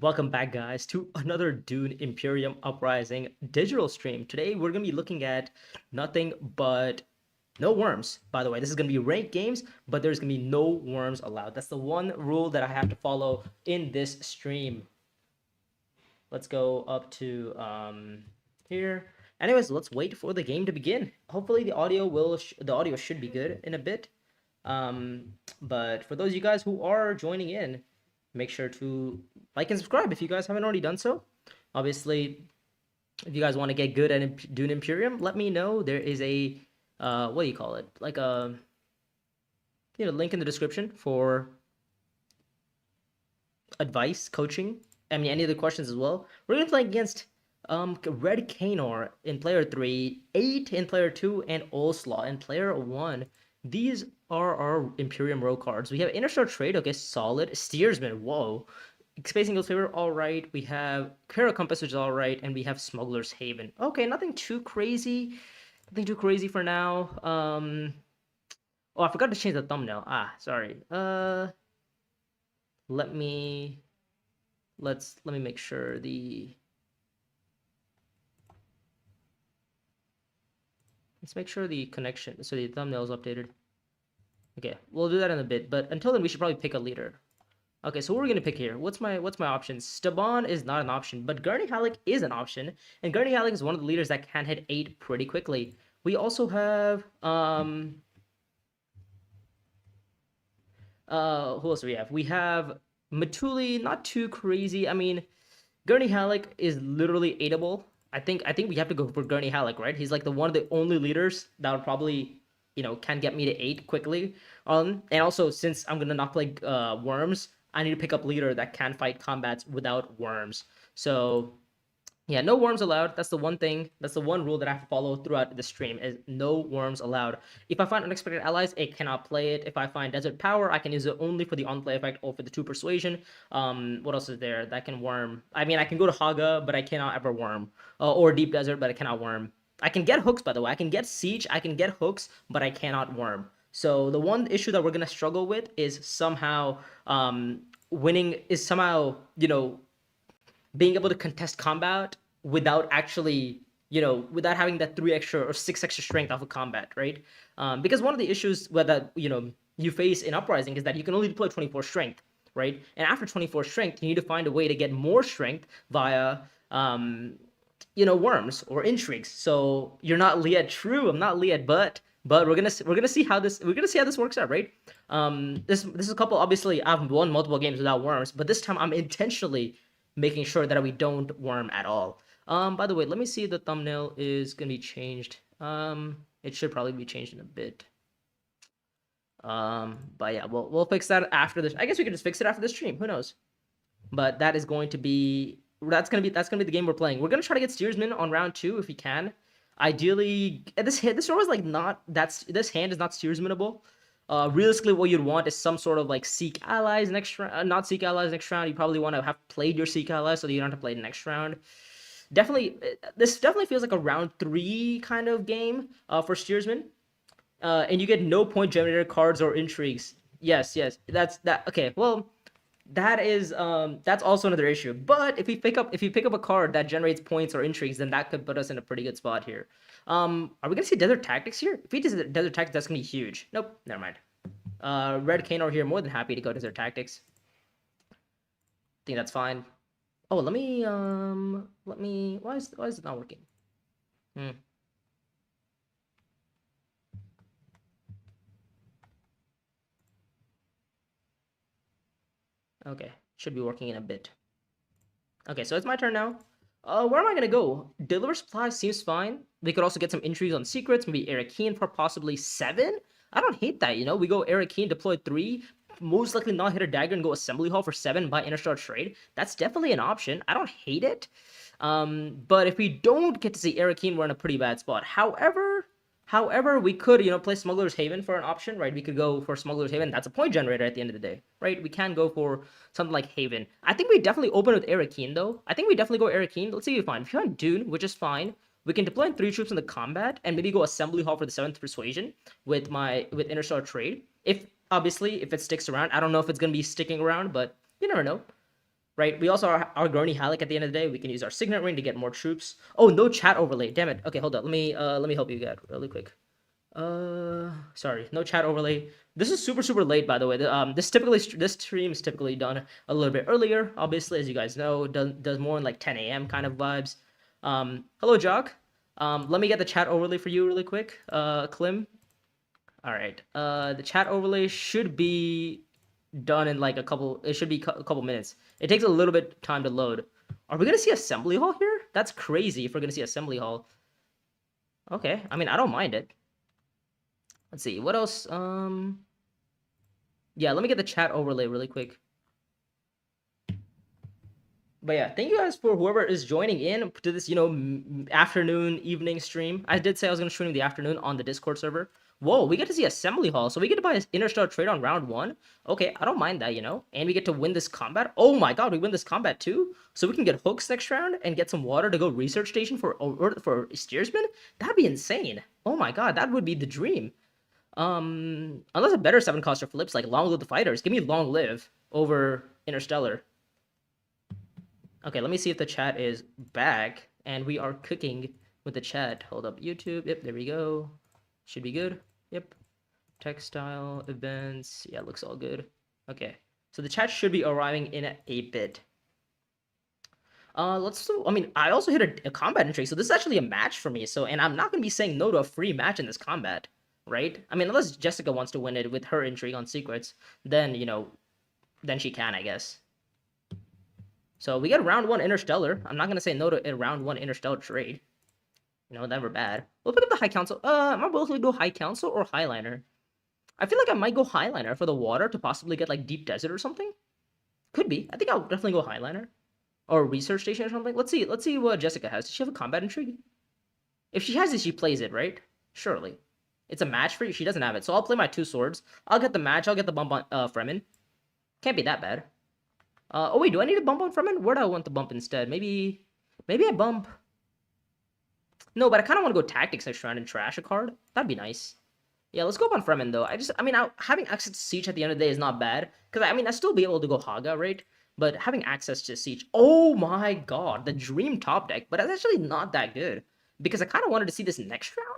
Welcome back, guys, to another DUNE Imperium Uprising digital stream. Today, we're going to be looking at nothing but no worms. By the way, this is going to be ranked games, but there's going to be no worms allowed. That's the one rule that I have to follow in this stream. Let's go up to here. Anyways, let's wait for the game to begin. Hopefully, the audio should be good in a bit. But for those of you guys who are joining in, make sure to like and subscribe if you guys haven't already done so. Obviously, if you guys want to get good at DUNE Imperium, let me know. There is a what do you call it? Like a link in the description for advice, coaching. I mean, any other questions as well. We're gonna play against Red Canor in player 3, 8 in player 2, and Olslaw in player 1. These are our Imperium row cards. We have Interstar Trade, okay, solid. Steersman, whoa. Spacing Guild Favor, alright. We have Kara Compass, which is alright. And we have Smuggler's Haven. Okay, nothing too crazy. Nothing too crazy for now. Oh, I forgot to change the thumbnail. Sorry. Let me make sure let's make sure the connection, so the thumbnail is updated. Okay, we'll do that in a bit, but until then, we should probably pick a leader. Okay, so what are we gonna pick here? What's my options? Staban is not an option, but Gurney is an option, and Gurney is one of the leaders that can hit 8 pretty quickly. We also have who else do we have? We have Matuli, not too crazy. I mean, Gurney is literally 8able. I think we have to go for Gurney, right? He's like one of the only leaders that would probably, can get me to 8 quickly. And also, since I'm gonna not play worms, I need to pick up leader that can fight combats without worms. So yeah, no worms allowed. That's the one thing. That's the one rule that I have to follow throughout the stream is no worms allowed. If I find unexpected allies, I cannot play it. If I find desert power, I can use it only for the on-play effect or for the 2 persuasion. What else is there that can worm? I mean, I can go to Haga, but I cannot ever worm. Or deep desert, but I cannot worm. I can get hooks, by the way. I can get siege. I can get hooks, but I cannot worm. So the one issue that we're gonna struggle with is somehow winning. Is somehow being able to contest combat without actually, without having that 3 extra or 6 extra strength off of combat, right? Because one of the issues that, you face in Uprising is that you can only deploy 24 strength, right? And after 24 strength, you need to find a way to get more strength via, worms or intrigues. So you're not Liet. True, I'm not Liet, but we're gonna see how this works out, right? This is a couple. Obviously, I've won multiple games without worms, but this time I'm intentionally making sure that we don't worm at all. By the way, let me see if the thumbnail is gonna be changed. It should probably be changed in a bit. But yeah, we'll fix that after this. I guess we could just fix it after the stream. Who knows? But that's gonna be the game we're playing. We're gonna try to get Steersman on round 2 if we can. Ideally, this row is like not this hand is not Steersmanable. Realistically, what you'd want is some sort of like Seek allies next round. Not Seek allies next round. You probably want to have played your Seek allies so that you don't have to play the next round. Definitely, this definitely feels like a round 3 kind of game for Steersman. And you get no point generator cards or intrigues. Yes, that's that. Okay, well, that is that's also another issue. But if you pick up a card that generates points or intrigues, then that could put us in a pretty good spot here. Are we gonna see Desert Tactics here? If we do Desert Tactics, that's gonna be huge. Nope, never mind. Red Canor here, more than happy to go Desert Tactics. I think that's fine. Oh, let me why is it not working? Okay, should be working in a bit. Okay, so it's my turn now. Where am I gonna go? Deliver supply seems fine. We could also get some intrigues on secrets, maybe Arakeen for possibly 7. I don't hate that, we go Arakeen, deploy 3, most likely not hit a dagger and go Assembly Hall for 7 by Interstar Trade. That's definitely an option. I don't hate it. But if we don't get to see Arakeen, we're in a pretty bad spot. However, we could, play Smuggler's Haven for an option, right? We could go for Smuggler's Haven. That's a point generator at the end of the day, right? We can go for something like Haven. I think we definitely open with Arakeen, though. I think we definitely go Arakeen. Let's see if we find. If you find Dune, which is fine, we can deploy 3 troops in the combat and maybe go Assembly Hall for the 7th Persuasion with Interstar Trade. If it sticks around. I don't know if it's going to be sticking around, but you never know. right? We also are our Gurney Halleck at the end of the day. We can use our signet ring to get more troops. Oh, no chat overlay. Damn it. Okay, hold up. Let me help you get really quick. Sorry, no chat overlay. This is super late, by the way. This stream is typically done a little bit earlier. Obviously, as you guys know, does more in like 10 a.m. kind of vibes. Hello, Jock. Let me get the chat overlay for you really quick. Klim. All right. The chat overlay should be done in like a couple. It should be a couple minutes. It takes a little bit time to load. Are we gonna see assembly hall here? That's crazy. If we're gonna see assembly hall. Okay. I mean, I don't mind it. Let's see, what else? Yeah, let me get the chat overlay really quick. But yeah, thank you guys for whoever is joining in to this, afternoon, evening stream. I did say I was going to stream in the afternoon on the Discord server. Whoa, we get to see Assembly Hall. So we get to buy an Interstellar Trade on round 1. Okay, I don't mind that, And we get to win this combat. Oh my god, we win this combat too? So we can get hooks next round and get some water to go research station for steersman? That'd be insane. Oh my god, that would be the dream. Unless a better 7-coster flips, like Long Live the Fighters. Give me Long Live over Interstellar. Okay, let me see if the chat is back. And we are cooking with the chat. Hold up, YouTube. Yep, there we go. Should be good. Yep. Textile, events. Yeah, looks all good. Okay, so the chat should be arriving in a bit. I also hit a combat entry, so this is actually a match for me. And I'm not going to be saying no to a free match in this combat. Right? I mean, unless Jessica wants to win it with her intrigue on secrets, then, then she can, I guess. So we get round 1 Interstellar. I'm not going to say no to a round 1 Interstellar trade. Never bad. We'll pick up the High Council. Am I willing to go High Council or Highliner? I feel like I might go Highliner for the water to possibly get, like, Deep Desert or something. Could be. I think I'll definitely go Highliner. Or Research Station or something. Let's see what Jessica has. Does she have a combat intrigue? If she has it, she plays it, right? Surely. It's a match for you. She doesn't have it. So I'll play my 2 swords. I'll get the match. I'll get the bump on Fremen. Can't be that bad. Oh, wait. Do I need a bump on Fremen? Where do I want the bump instead? Maybe I bump. No, but I kind of want to go Tactics next round and trash a card. That'd be nice. Yeah, let's go up on Fremen, though. Having access to Siege at the end of the day is not bad. Because, I'd still be able to go Haga, right? But having access to Siege... Oh, my God. The Dream top deck. But that's actually not that good. Because I kind of wanted to see this next round.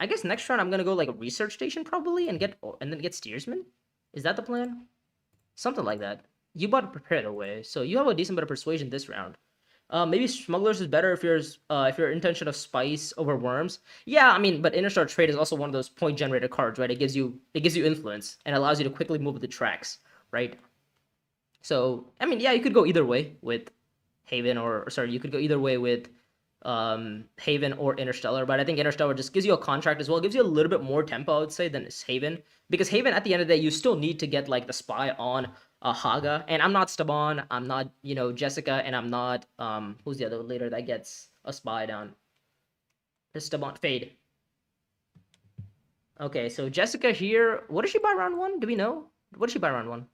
I guess next round I'm gonna go like a research station probably and then get steersman. Is that the plan? Something like that. You bought prepared away, so you have a decent bit of persuasion this round. Maybe smugglers is better if your intention of spice over worms. Yeah, but Interstellar Trade is also one of those point generator cards, right? It gives you influence and allows you to quickly move the tracks, right? So yeah, you could go either way with Haven you could go either way with Haven or Interstellar, but I think Interstellar just gives you a contract as well. It gives you a little bit more tempo, I would say, than Haven, because Haven at the end of the day you still need to get like the spy on Haga, and I'm not Staban, I'm not Jessica, and I'm not who's the other leader that gets a spy down? It's Staban. Fade. Okay, so Jessica here, what did she buy round 1? Do we know? What did she buy round 1?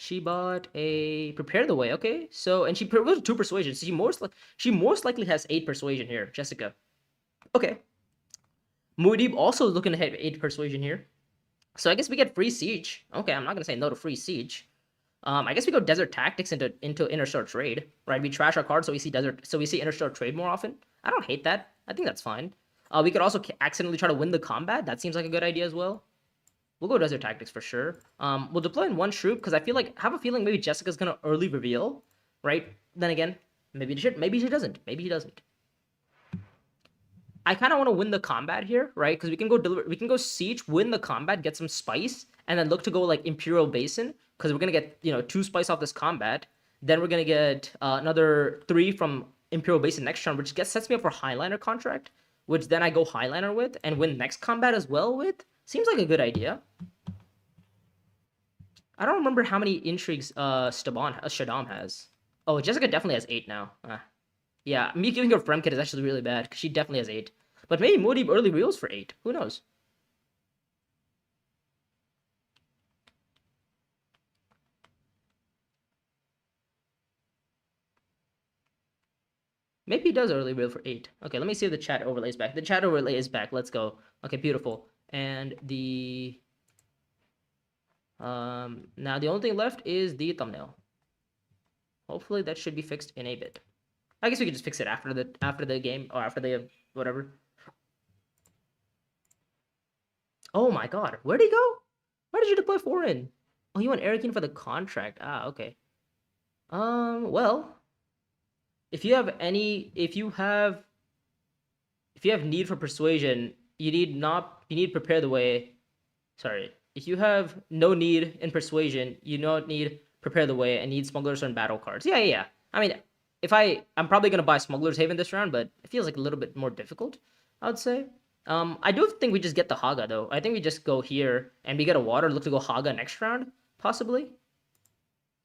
She bought a Prepare the Way. Okay, so and she was 2 persuasion. So she most likely has 8 persuasion here, Jessica. Okay. Muad'Dib also looking to have 8 persuasion here. So I guess we get free siege. Okay, I'm not gonna say no to free siege. I guess we go Desert Tactics into Interstellar Trade, right? We trash our cards so we see Interstellar Trade more often. I don't hate that. I think that's fine. We could also accidentally try to win the combat. That seems like a good idea as well. We'll go Desert Tactics for sure. We'll deploy in 1 troop because I have a feeling maybe Jessica's gonna early reveal, right? Then again, maybe she doesn't. Maybe she doesn't. I kind of want to win the combat here, right? Because we can go siege, win the combat, get some spice, and then look to go like Imperial Basin because we're gonna get 2 spice off this combat. Then we're gonna get another 3 from Imperial Basin next turn, which sets me up for Highliner contract, which then I go Highliner with and win next combat as well with. Seems like a good idea. I don't remember how many intrigues Shaddam has. Oh, Jessica definitely has 8 now. Yeah, me giving her Fremkit is actually really bad because she definitely has 8. But maybe Muad'Dib early reels for 8. Who knows? Maybe he does early reel for 8. Okay, let me see if the chat overlay is back. The chat overlay is back. Let's go. Okay, beautiful. And the Now the only thing left is the thumbnail. Hopefully that should be fixed in a bit. I guess we could just fix it after the game or after the whatever. Oh my god, where'd he go? Why did you deploy foreign? Oh, you want Eric for the contract. Ah, okay. Well, if you have any, if you have need for persuasion, you need prepare the way. Sorry, if you have no need in persuasion, you don't need prepare the way and need smugglers and battle cards. Yeah, yeah, yeah. I mean, I'm probably gonna buy Smuggler's Haven this round, but it feels like a little bit more difficult, I would say. I do think we just get the Haga though. I think we just go here and we get a water. Look to go Haga next round, possibly.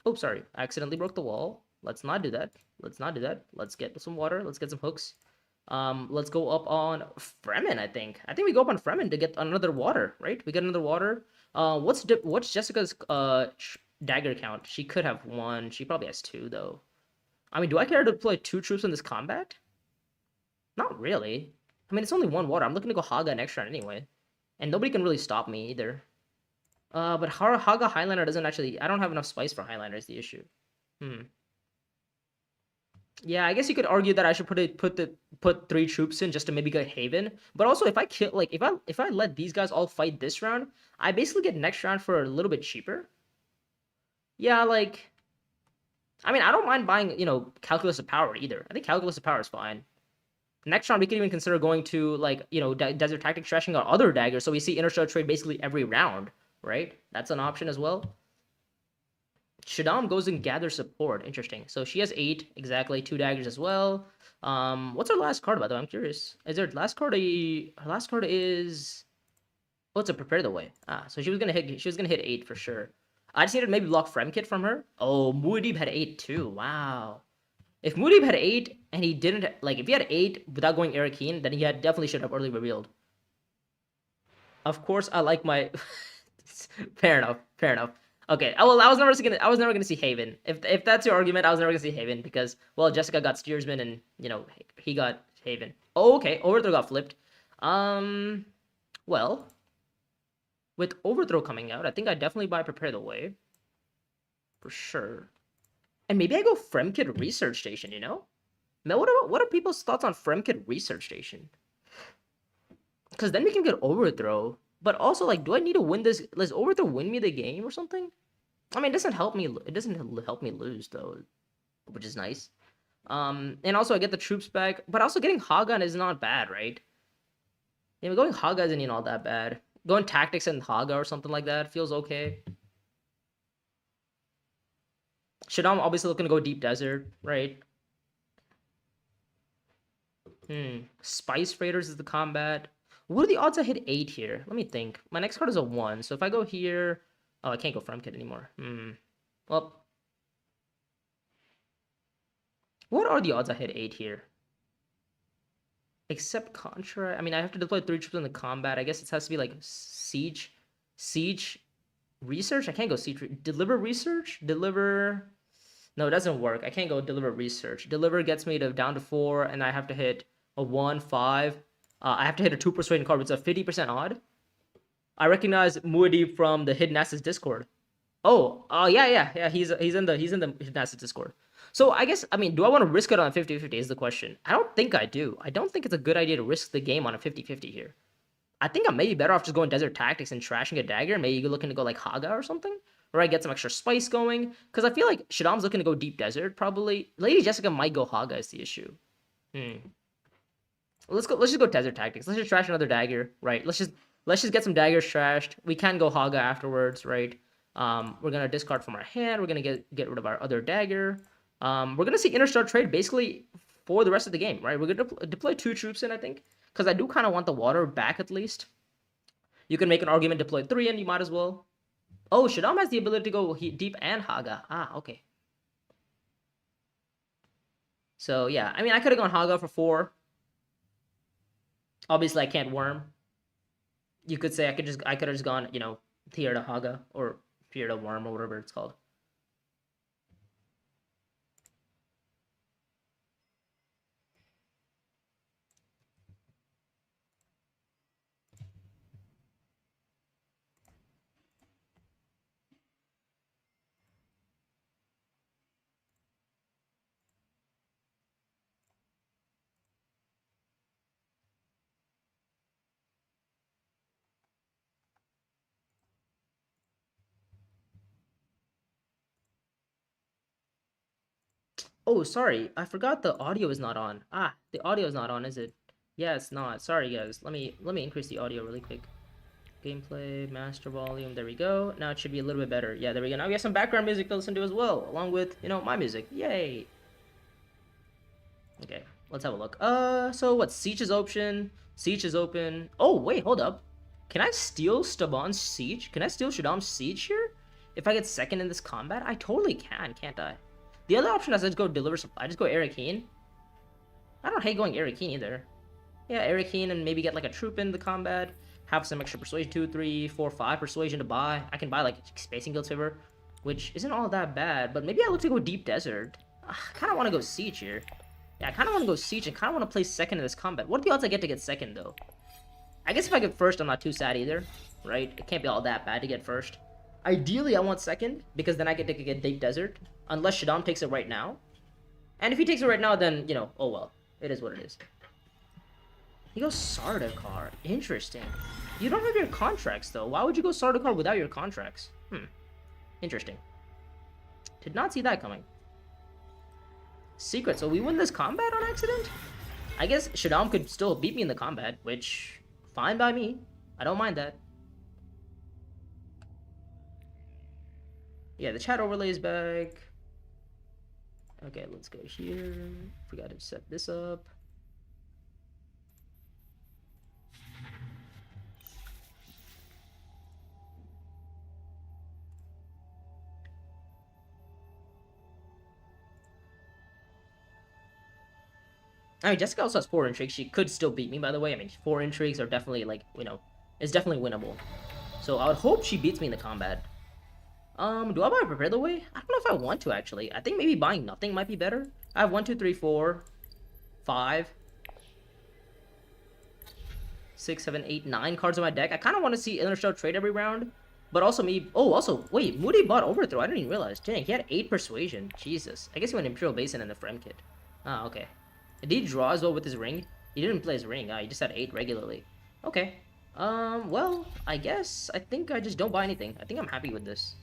Oh, sorry, I accidentally broke the wall. Let's not do that. Let's not do that. Let's get some water. Let's get some hooks. Let's go up on Fremen. I think we go up on Fremen to get another water, right? We get another water. What's Jessica's dagger count? She could have one. She probably has two though. I mean, do I care to deploy 2 troops in this combat? Not really. I mean, it's only one water. I'm looking to go Haga next round anyway, and nobody can really stop me either. But Haga Highlander doesn't actually. I don't have enough spice for Highlander is the issue. Yeah, I guess you could argue that I should put 3 troops in just to maybe get Haven. But also, if I kill if I let these guys all fight this round, I basically get next round for a little bit cheaper. Yeah, like, I mean, I don't mind buying Calculus of Power either. I think Calculus of Power is fine. Next round, we can even consider going to Desert Tactics trashing our other daggers, so we see Interstellar Trade basically every round, right? That's an option as well. Shaddam goes and gathers support. Interesting. So she has 8 exactly, 2 daggers as well. What's her last card by the way? I'm curious. Is her last card her last card is it's a prepare the way. Ah, so she was gonna hit 8 for sure. I just needed to maybe block Fremkit from her. Oh, Muad'Dib had 8 too. Wow. If Muad'Dib had 8 and he didn't if he had 8 without going Arakeen, then he definitely should have early revealed. Of course, I like my. Fair enough. Fair enough. Okay. Well, I was never gonna see Haven. If that's your argument, I was never gonna see Haven because Jessica got Steersman and he got Haven. Oh, okay. Overthrow got flipped. Well, with Overthrow coming out, I think I definitely buy Prepare the Way. For sure. And maybe I go Fremkit Research Station. Now, what are people's thoughts on Fremkit Research Station? Because then we can get Overthrow. But also, do I need to win this? Does Overthrow win me the game or something? I mean, it doesn't help me. It doesn't help me lose though, which is nice. And also I get the troops back, but also getting Hagan is not bad, right? Yeah, going Haga isn't all that bad. Going tactics and Haga or something like that feels okay. Shaddam obviously looking to go deep desert, right? Spice Raiders is the combat. What are the odds I hit 8 here? Let me think. My next card is a 1, so if I go here... Oh, I can't go Fremkit anymore. Well... What are the odds I hit 8 here? Except Contra... I mean, I have to deploy 3 troops in the combat. I guess it has to be Siege... Siege... Research? I can't go Siege... Deliver Research? Deliver... No, it doesn't work. I can't go Deliver Research. Deliver gets me down to 4, and I have to hit a 1, 5... I have to hit a 2 persuasion card, which is a 50% odd. I recognize Muad'Dib from the Hidden Assets Discord. Oh, yeah. He's in the Hidden Assets Discord. So I guess do I want to risk it on a 50-50 is the question. I don't think I do. I don't think it's a good idea to risk the game on a 50-50 here. I think I'm maybe better off just going Desert Tactics and trashing a dagger. Maybe you're looking to go Haga or something, or I get some extra spice going. Because I feel like Shaddam's looking to go deep desert probably. Lady Jessica might go Haga is the issue. Let's just go Desert Tactics. Let's just trash another dagger, right? Let's just get some daggers trashed. We can go Haga afterwards, right? We're gonna discard from our hand. We're gonna get rid of our other dagger. We're gonna see Interstellar Trade basically for the rest of the game, right? We're gonna deploy 2 troops in, I think, because I do kind of want the water back at least. You can make an argument deploy 3 and you might as well. Oh, Shaddam has the ability to go deep and Haga. Ah, okay. So yeah, I mean, I could have gone Haga for 4. Obviously, I can't worm. You could say I could have just gone, Tier to Haga or Tier to Worm or whatever it's called. Oh, sorry. I forgot the audio is not on. Ah, the audio is not on, is it? Yeah, it's not. Sorry, guys. Let me increase the audio really quick. Gameplay, master volume. There we go. Now it should be a little bit better. Yeah, there we go. Now we have some background music to listen to as well, along with, my music. Yay. Okay, let's have a look. So what? Siege is open. Siege is open. Oh, wait, hold up. Can I steal Staban's siege? Can I steal Shaddam's siege here? If I get second in this combat? I totally can, can't I? The other option is I just go deliver supply. I just go Arakeen. I don't hate going Arakeen either. Yeah, Arakeen and maybe get like a troop in the combat. Have some extra persuasion, 2, 3, 4, 5 persuasion to buy. I can buy like Spacing Guild's Favor, which isn't all that bad. But maybe I look to go Deep Desert. I kind of want to go Siege here. Yeah, I kind of want to go Siege and kind of want to play second in this combat. What are the odds I get to get second, though? I guess if I get first, I'm not too sad either, right? It can't be all that bad to get first. Ideally, I want second, because then I get to get Deep Desert, unless Shaddam takes it right now. And if he takes it right now, then, oh well. It is what it is. He goes Sardaukar. Interesting. You don't have your contracts, though. Why would you go Sardaukar without your contracts? Interesting. Did not see that coming. Secret. So we win this combat on accident? I guess Shaddam could still beat me in the combat, which... fine by me. I don't mind that. Yeah, the chat overlay is back. Okay, let's go here. Forgot to set this up. I mean, Jessica also has 4 intrigues. She could still beat me, by the way. I mean, 4 intrigues are definitely, like, it's definitely winnable. So I would hope she beats me in the combat. Do I buy Prepare the Way? I don't know if I want to, actually. I think maybe buying nothing might be better. I have 1, 2, 3, 4, 5, 6, 7, 8, 9 cards in my deck. I kind of want to see Inner Shell trade every round. But also me... oh, also, wait, Moody bought Overthrow. I didn't even realize. Dang, he had 8 Persuasion. Jesus. I guess he went Imperial Basin in the Frem kit. Ah, okay. Did he draw as well with his ring? He didn't play his ring. He just had 8 regularly. Okay. Well, I guess I think I just don't buy anything. I think I'm happy with this.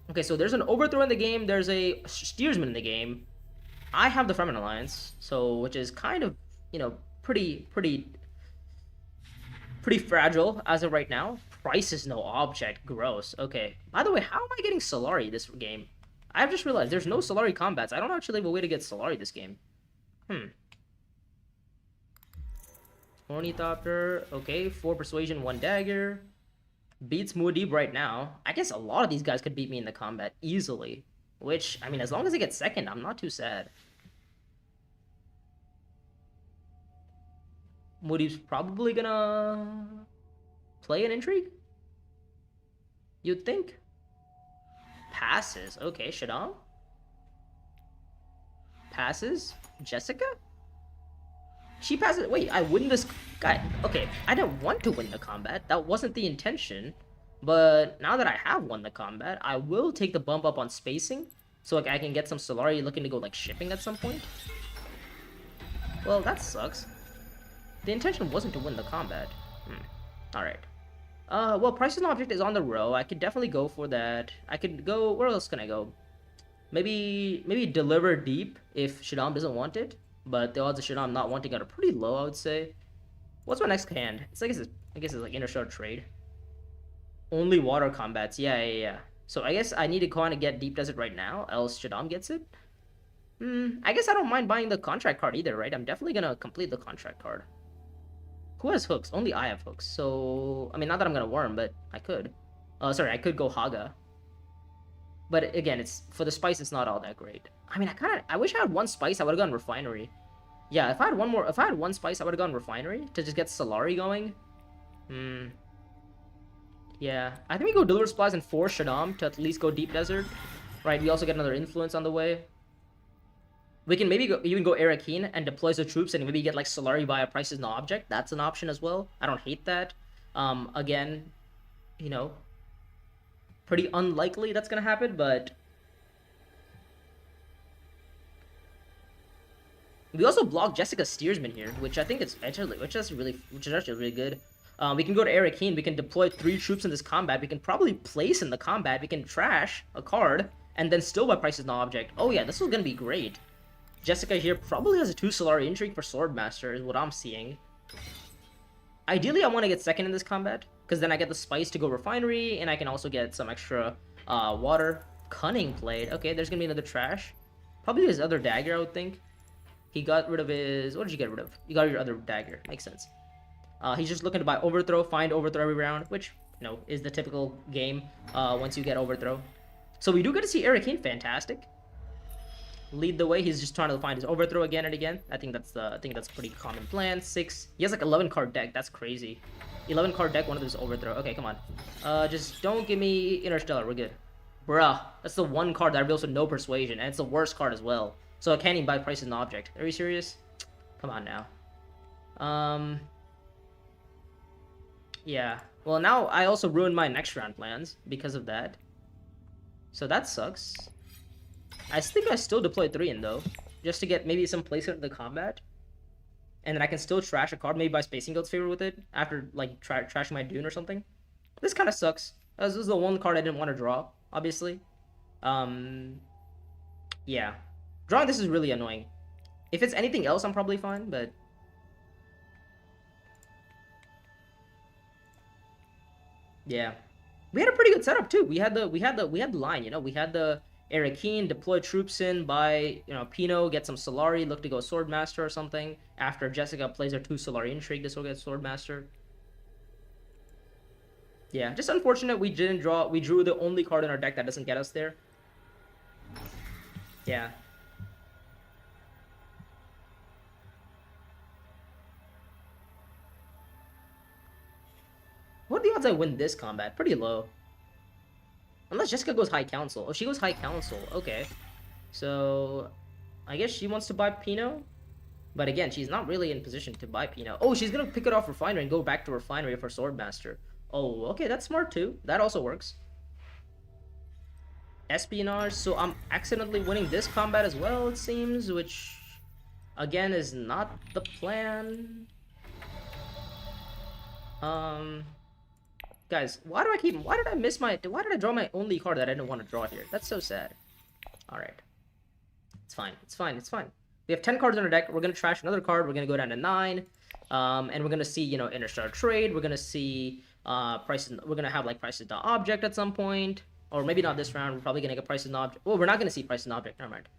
Okay, so there's an Overthrow in the game. There's a Steersman in the game. I have the Fremen Alliance, so which is kind of, pretty fragile as of right now. Price is no object. Gross. Okay. By the way, how am I getting Solari this game? I've just realized there's no Solari combats. I don't actually have a way to get Solari this game. Ornithopter. Okay, 4 Persuasion, 1 Dagger. Beats Muad'Dib right now. I guess a lot of these guys could beat me in the combat easily. Which, I mean, as long as I get second, I'm not too sad. Muad'Dib's probably gonna play an Intrigue? You'd think. Passes. Okay, Shaddam. Passes. Jessica? She passes. Wait, I win this guy. Okay, I didn't want to win the combat. That wasn't the intention. But now that I have won the combat, I will take the bump up on spacing. So like I can get some Solari looking to go like shipping at some point. Well, that sucks. The intention wasn't to win the combat. Alright. Well, Price is an Object is on the row. I could definitely go for that. I could go... where else can I go? Maybe Deliver Deep if Shaddam doesn't want it. But the odds of Shaddam not wanting it are pretty low, I would say. What's my next hand? I guess it's like Inner Shell Trade. Only water combats. Yeah. So I guess I need to kind of get Deep Desert right now, else Shaddam gets it. I guess I don't mind buying the contract card either, right? I'm definitely gonna complete the contract card. Who has hooks? Only I have hooks. So, I mean, not that I'm gonna worm, but I could. Sorry, I could go Haga. But again, it's for the spice, it's not all that great. I mean, I wish I had 1 spice, I would have gone Refinery. Yeah, if I had 1 spice, I would have gone Refinery to just get Solari going. Yeah, I think we go Deliver Supplies and force Shaddam to at least go Deep Desert. Right, we also get another Influence on the way. We can maybe even go Arakeen and deploy the troops and maybe get like Solari by a Price is no Object. That's an option as well. I don't hate that. Again, pretty unlikely that's gonna happen, but we also block Jessica Steersman here, which I think is actually really good. We can go to Arakeen. We can deploy 3 troops in this combat. We can probably place in the combat. We can trash a card and then still buy prices not object. Oh yeah, this is gonna be great. Jessica here probably has a 2 Solari Intrigue for Swordmaster, is what I'm seeing. Ideally, I want to get second in this combat, because then I get the spice to go refinery, and I can also get some extra water. Cunning played. Okay, there's gonna be another trash. Probably his other dagger, I would think. He got rid of his... What did you get rid of? You got your other dagger. Makes sense. He's just looking to buy overthrow, find overthrow every round, which, you know, is the typical game once you get overthrow. So we do get to see Eric Kane. Fantastic. Lead the way. He's just trying to find his overthrow again and again. I think that's pretty common plan. 6. He has like 11 card deck. That's crazy. 11 card deck. One of them is overthrow. Okay, come on. Just don't give me Interstellar. We're good. Bruh, that's the one card that reveals with no persuasion, and it's the worst card as well. So I can't even buy price as an object. Are you serious? Come on now. Yeah. Well, now I also ruined my next round plans because of that. So that sucks. I think I still deploy 3 in though, just to get maybe some placement in the combat, and then I can still trash a card, maybe buy Spacing Guild's favor with it after like trashing my Dune or something. This kind of sucks. This is the one card I didn't want to draw, obviously. Yeah, drawing this is really annoying. If it's anything else, I'm probably fine, but yeah, we had a pretty good setup too. We had the line, you know, we had the Eric Keen, deploy troops in, buy, you know, Pino, get some Solari, look to go Swordmaster or something. After Jessica plays her 2 Solari Intrigue, this will get Swordmaster. Yeah, just unfortunate we didn't draw, we drew the only card in our deck that doesn't get us there. Yeah. What are the odds I win this combat? Pretty low. Unless Jessica goes High Council. Oh, she goes High Council. Okay. So, I guess she wants to buy Pino. But again, she's not really in position to buy Pino. Oh, she's going to pick it off Refinery and go back to Refinery for Swordmaster. Oh, okay, that's smart too. That also works. Espionage. So I'm accidentally winning this combat as well, it seems. Which, again, is not the plan. Guys, why did I draw my only card that I didn't want to draw here? That's so sad. Alright. It's fine. We have 10 cards in our deck. We're going to trash another card. We're going to go down to 9. And we're going to see, you know, Interstellar Trade. We're going to see prices. We're going to have, like, prices to object at some point. Or maybe not this round. We're probably going to get prices to object. Well, we're not going to see prices to object. Never mind.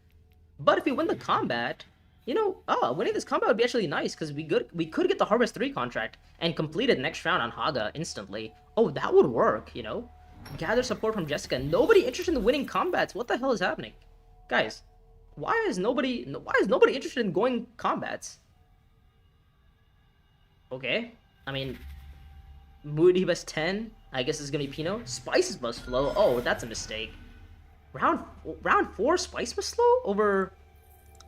But if we win the combat... You know, winning this combat would be actually nice, because we could get the Harvest 3 contract and complete it next round on Haga instantly. Oh, that would work, you know? Gather support from Jessica. Nobody interested in winning combats. What the hell is happening? Guys, why is nobody interested in going combats? Okay. I mean, Moody best 10. I guess it's going to be Pino. Spices must flow. Oh, that's a mistake. Round 4, Spice must flow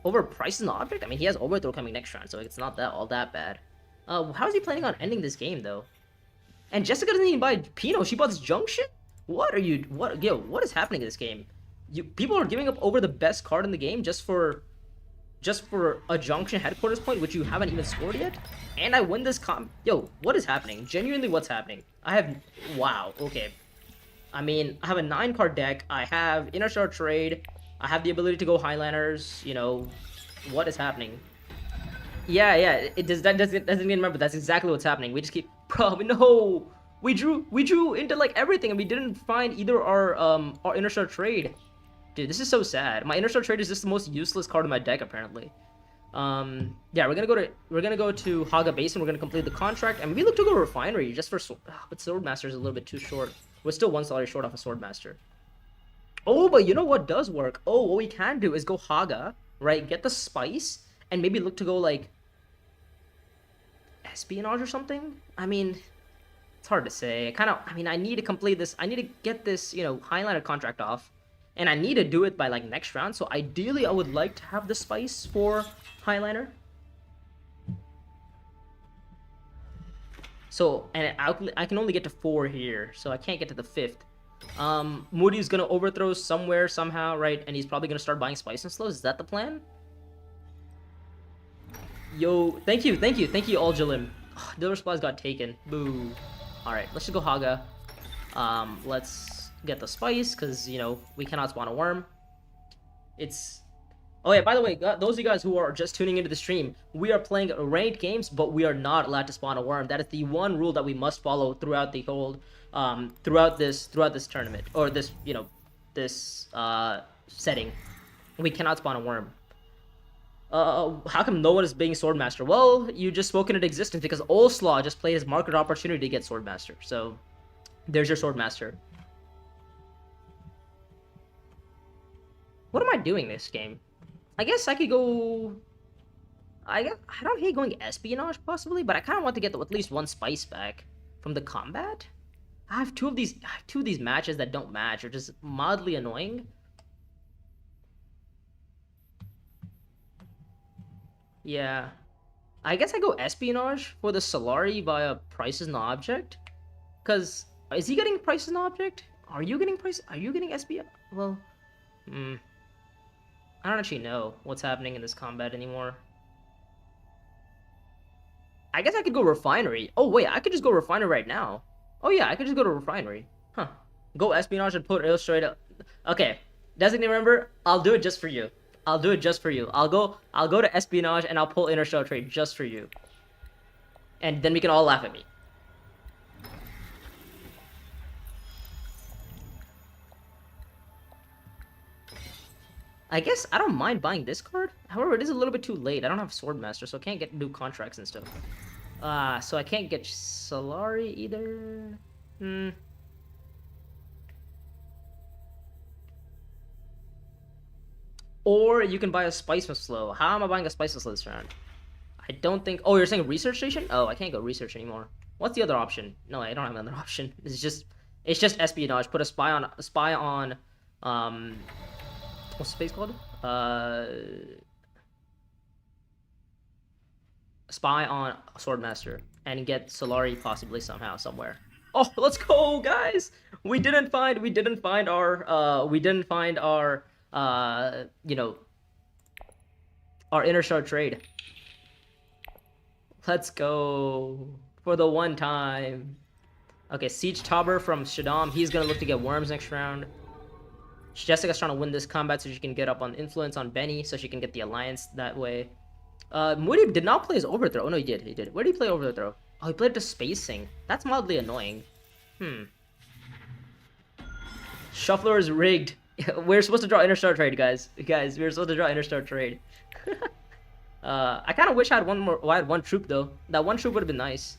over price in the object? I mean, he has overthrow coming next round, so it's not all that bad. How is he planning on ending this game, though? And Jessica doesn't even buy Pino. She bought this Junction? What is happening in this game? People are giving up over the best card in the game just for a Junction headquarters point, which you haven't even scored yet? And I win this Yo, what is happening? Genuinely, what's happening? Wow, okay. I mean, I have a 9 card deck. I have Interstellar Trade. I have the ability to go Highlanders, you know, what is happening? Yeah, that doesn't remember. That's exactly what's happening. We just keep, bro, no, we drew into like everything, and we didn't find either our Interstellar Trade. Dude, this is so sad. My Interstellar Trade is just the most useless card in my deck, apparently. Yeah, we're gonna go to Haga Base, and we're gonna complete the contract, and we look to go to Refinery just for, but Swordmaster is a little bit too short. We're still 1 salary short off a Swordmaster. Oh, but you know what does work? Oh, what we can do is go Haga, right? Get the spice, and maybe look to go, like, Espionage or something? I mean, it's hard to say. I need to complete this. I need to get this, you know, Highlander contract off. And I need to do it by, like, next round. So, ideally, I would like to have the spice for Highlander. So, and I can only get to 4 here. So, I can't get to the 5th. Moody's gonna overthrow somewhere, somehow, right? And he's probably gonna start buying spice and slows. Is that the plan? Yo, thank you, all Jalim. Dealer supplies got taken. Boo. Alright, let's just go Haga. Let's get the spice, because, you know, we cannot spawn a worm. It's... Oh yeah, by the way, those of you guys who are just tuning into the stream, we are playing ranked games, but we are not allowed to spawn a worm. That is the one rule that we must follow throughout the whole, throughout this tournament, or this, you know, this, setting. We cannot spawn a worm. How come no one is being Swordmaster? Well, you just spoke into existence because Olslaw just played his market opportunity to get Swordmaster. So, there's your Swordmaster. What am I doing this game? I guess I could go... I don't hate going Espionage, possibly, but I kind of want to get at least one spice back from the combat. I have two of these matches that don't match, which is mildly annoying. Yeah. I guess I go Espionage for the Solari via Price is an Object. Because, is he getting Price is an Object? Are you getting Espionage? Well, I don't actually know what's happening in this combat anymore. I guess I could go Refinery. Oh, wait, I could just go Refinery right now. Oh, yeah, I could just go to Refinery. Huh. Go Espionage and put Illustrate. Okay, Designate member, I'll do it just for you. I'll do it just for you. I'll go to Espionage and I'll pull Interstellar Trade just for you. And then we can all laugh at me. I guess I don't mind buying this card. However, it is a little bit too late. I don't have Swordmaster, so I can't get new contracts and stuff. So I can't get Solari either. Or you can buy a Spice with Slow. How am I buying a Spice with Slow this round? I don't think... Oh, you're saying Research Station? Oh, I can't go Research anymore. What's the other option? No, I don't have another option. It's just Espionage. Put a spy on what's the space called? Spy on Swordmaster and get Solari possibly somehow somewhere. Oh, let's go, guys! We didn't find our you know, our Interstellar Trade. Let's go for the one time. Okay, Siege Tauber from Shaddam. He's gonna look to get worms next round. Jessica's trying to win this combat so she can get up on influence on Benny, so she can get the alliance that way. Moody did not play his Overthrow. Oh, no, he did. Where did he play Overthrow? Oh, he played the Spacing. That's mildly annoying. Shuffler is rigged. We're supposed to draw Interstellar Trade, guys. Guys, we're supposed to draw Interstellar Trade. I kind of wish I had one troop, though. That one troop would have been nice.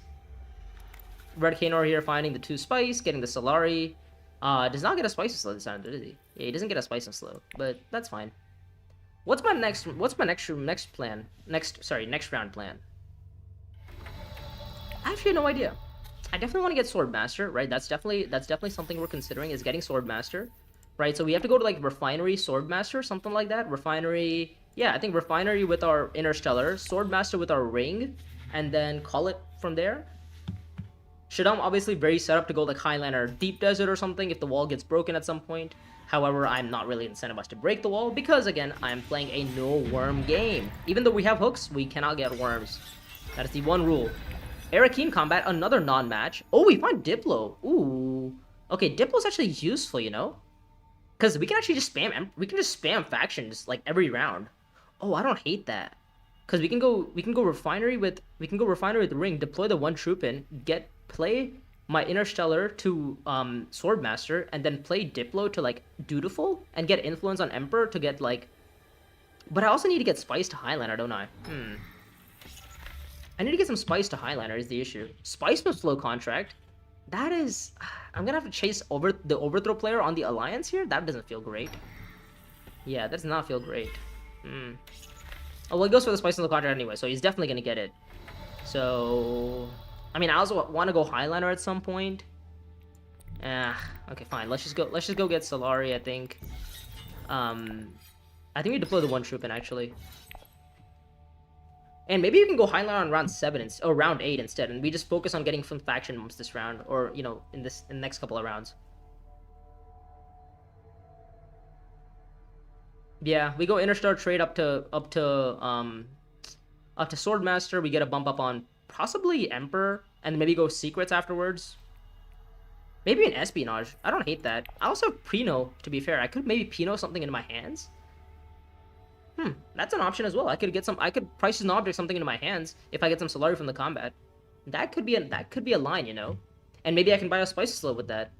Red Kanor here finding the 2 spice, getting the Solari. Does not get a spice and slow this time, does he? Yeah, he doesn't get a spice and slow, but that's fine. What's my next plan? Next round plan. I actually have no idea. I definitely want to get Swordmaster, right? That's definitely something we're considering, is getting Swordmaster, right? So we have to go to like Refinery, Swordmaster, something like that. Refinery, yeah, I think Refinery with our Interstellar, Swordmaster with our Ring, and then call it from there. Shaddam obviously very set up to go like Highlander Deep Desert or something if the wall gets broken at some point. However, I'm not really incentivized to break the wall because, again, I'm playing a no-worm game. Even though we have hooks, we cannot get worms. That is the one rule. Arakeen combat, another non-match. Oh, we find Diplo. Ooh. Okay, Diplo's actually useful, you know? Because we can actually just spam factions like every round. Oh, I don't hate that. Because we can go Refinery with the Ring, deploy the 1 troop in, play my Interstellar to Swordmaster, and then play Diplo to like Dutiful and get influence on Emperor to get like... But I also need to get Spice to Highlander, don't I? I need to get some Spice to Highlander is the issue. Spice with Flow contract. That is... I'm gonna have to chase over the Overthrow player on the Alliance here? That doesn't feel great. Yeah, that does not feel great. Oh, well, he goes for the Spice in the contract anyway, so he's definitely gonna get it. So... I mean, I also want to go Highlander at some point. Okay, fine. Let's just go get Solari, I think. I think we deploy the 1 troop in, actually. And maybe you can go Highlander on round 7 or round 8 instead, and we just focus on getting some faction moves this round, or, you know, in the next couple of rounds. Yeah, we go Interstellar Trade up to Swordmaster. We get a bump up on possibly Emperor, and maybe go Secrets afterwards. Maybe an espionage. I don't hate that. I also have Prino, to be fair. I could maybe Pino something into my hands. That's an option as well. I could price an object something into my hands if I get some Solari from the combat. That could be a line, you know? And maybe I can buy a Spice Slow with that.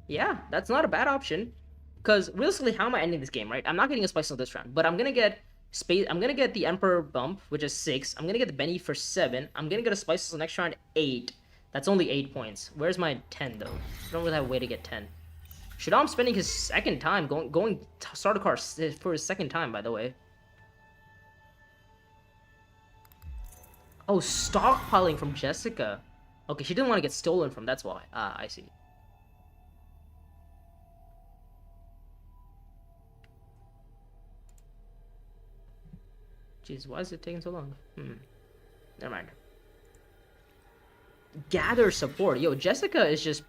Yeah, that's not a bad option. Because realistically, how am I ending this game, right? I'm not getting a Spice Slow this round, but I'm gonna get the Emperor bump, which is 6. I'm gonna get the Benny for 7. I'm gonna get a Spice Slow next round, 8. That's only 8 points. Where's my 10 though? I don't really have a way to get 10. Shaddam spending his second time going starter car for his second time, by the way. Oh, stockpiling from Jessica. Okay, she didn't want to get stolen from, that's why. Ah, I see. Jeez, why is it taking so long? Never mind. Gather support. Yo, Jessica is just...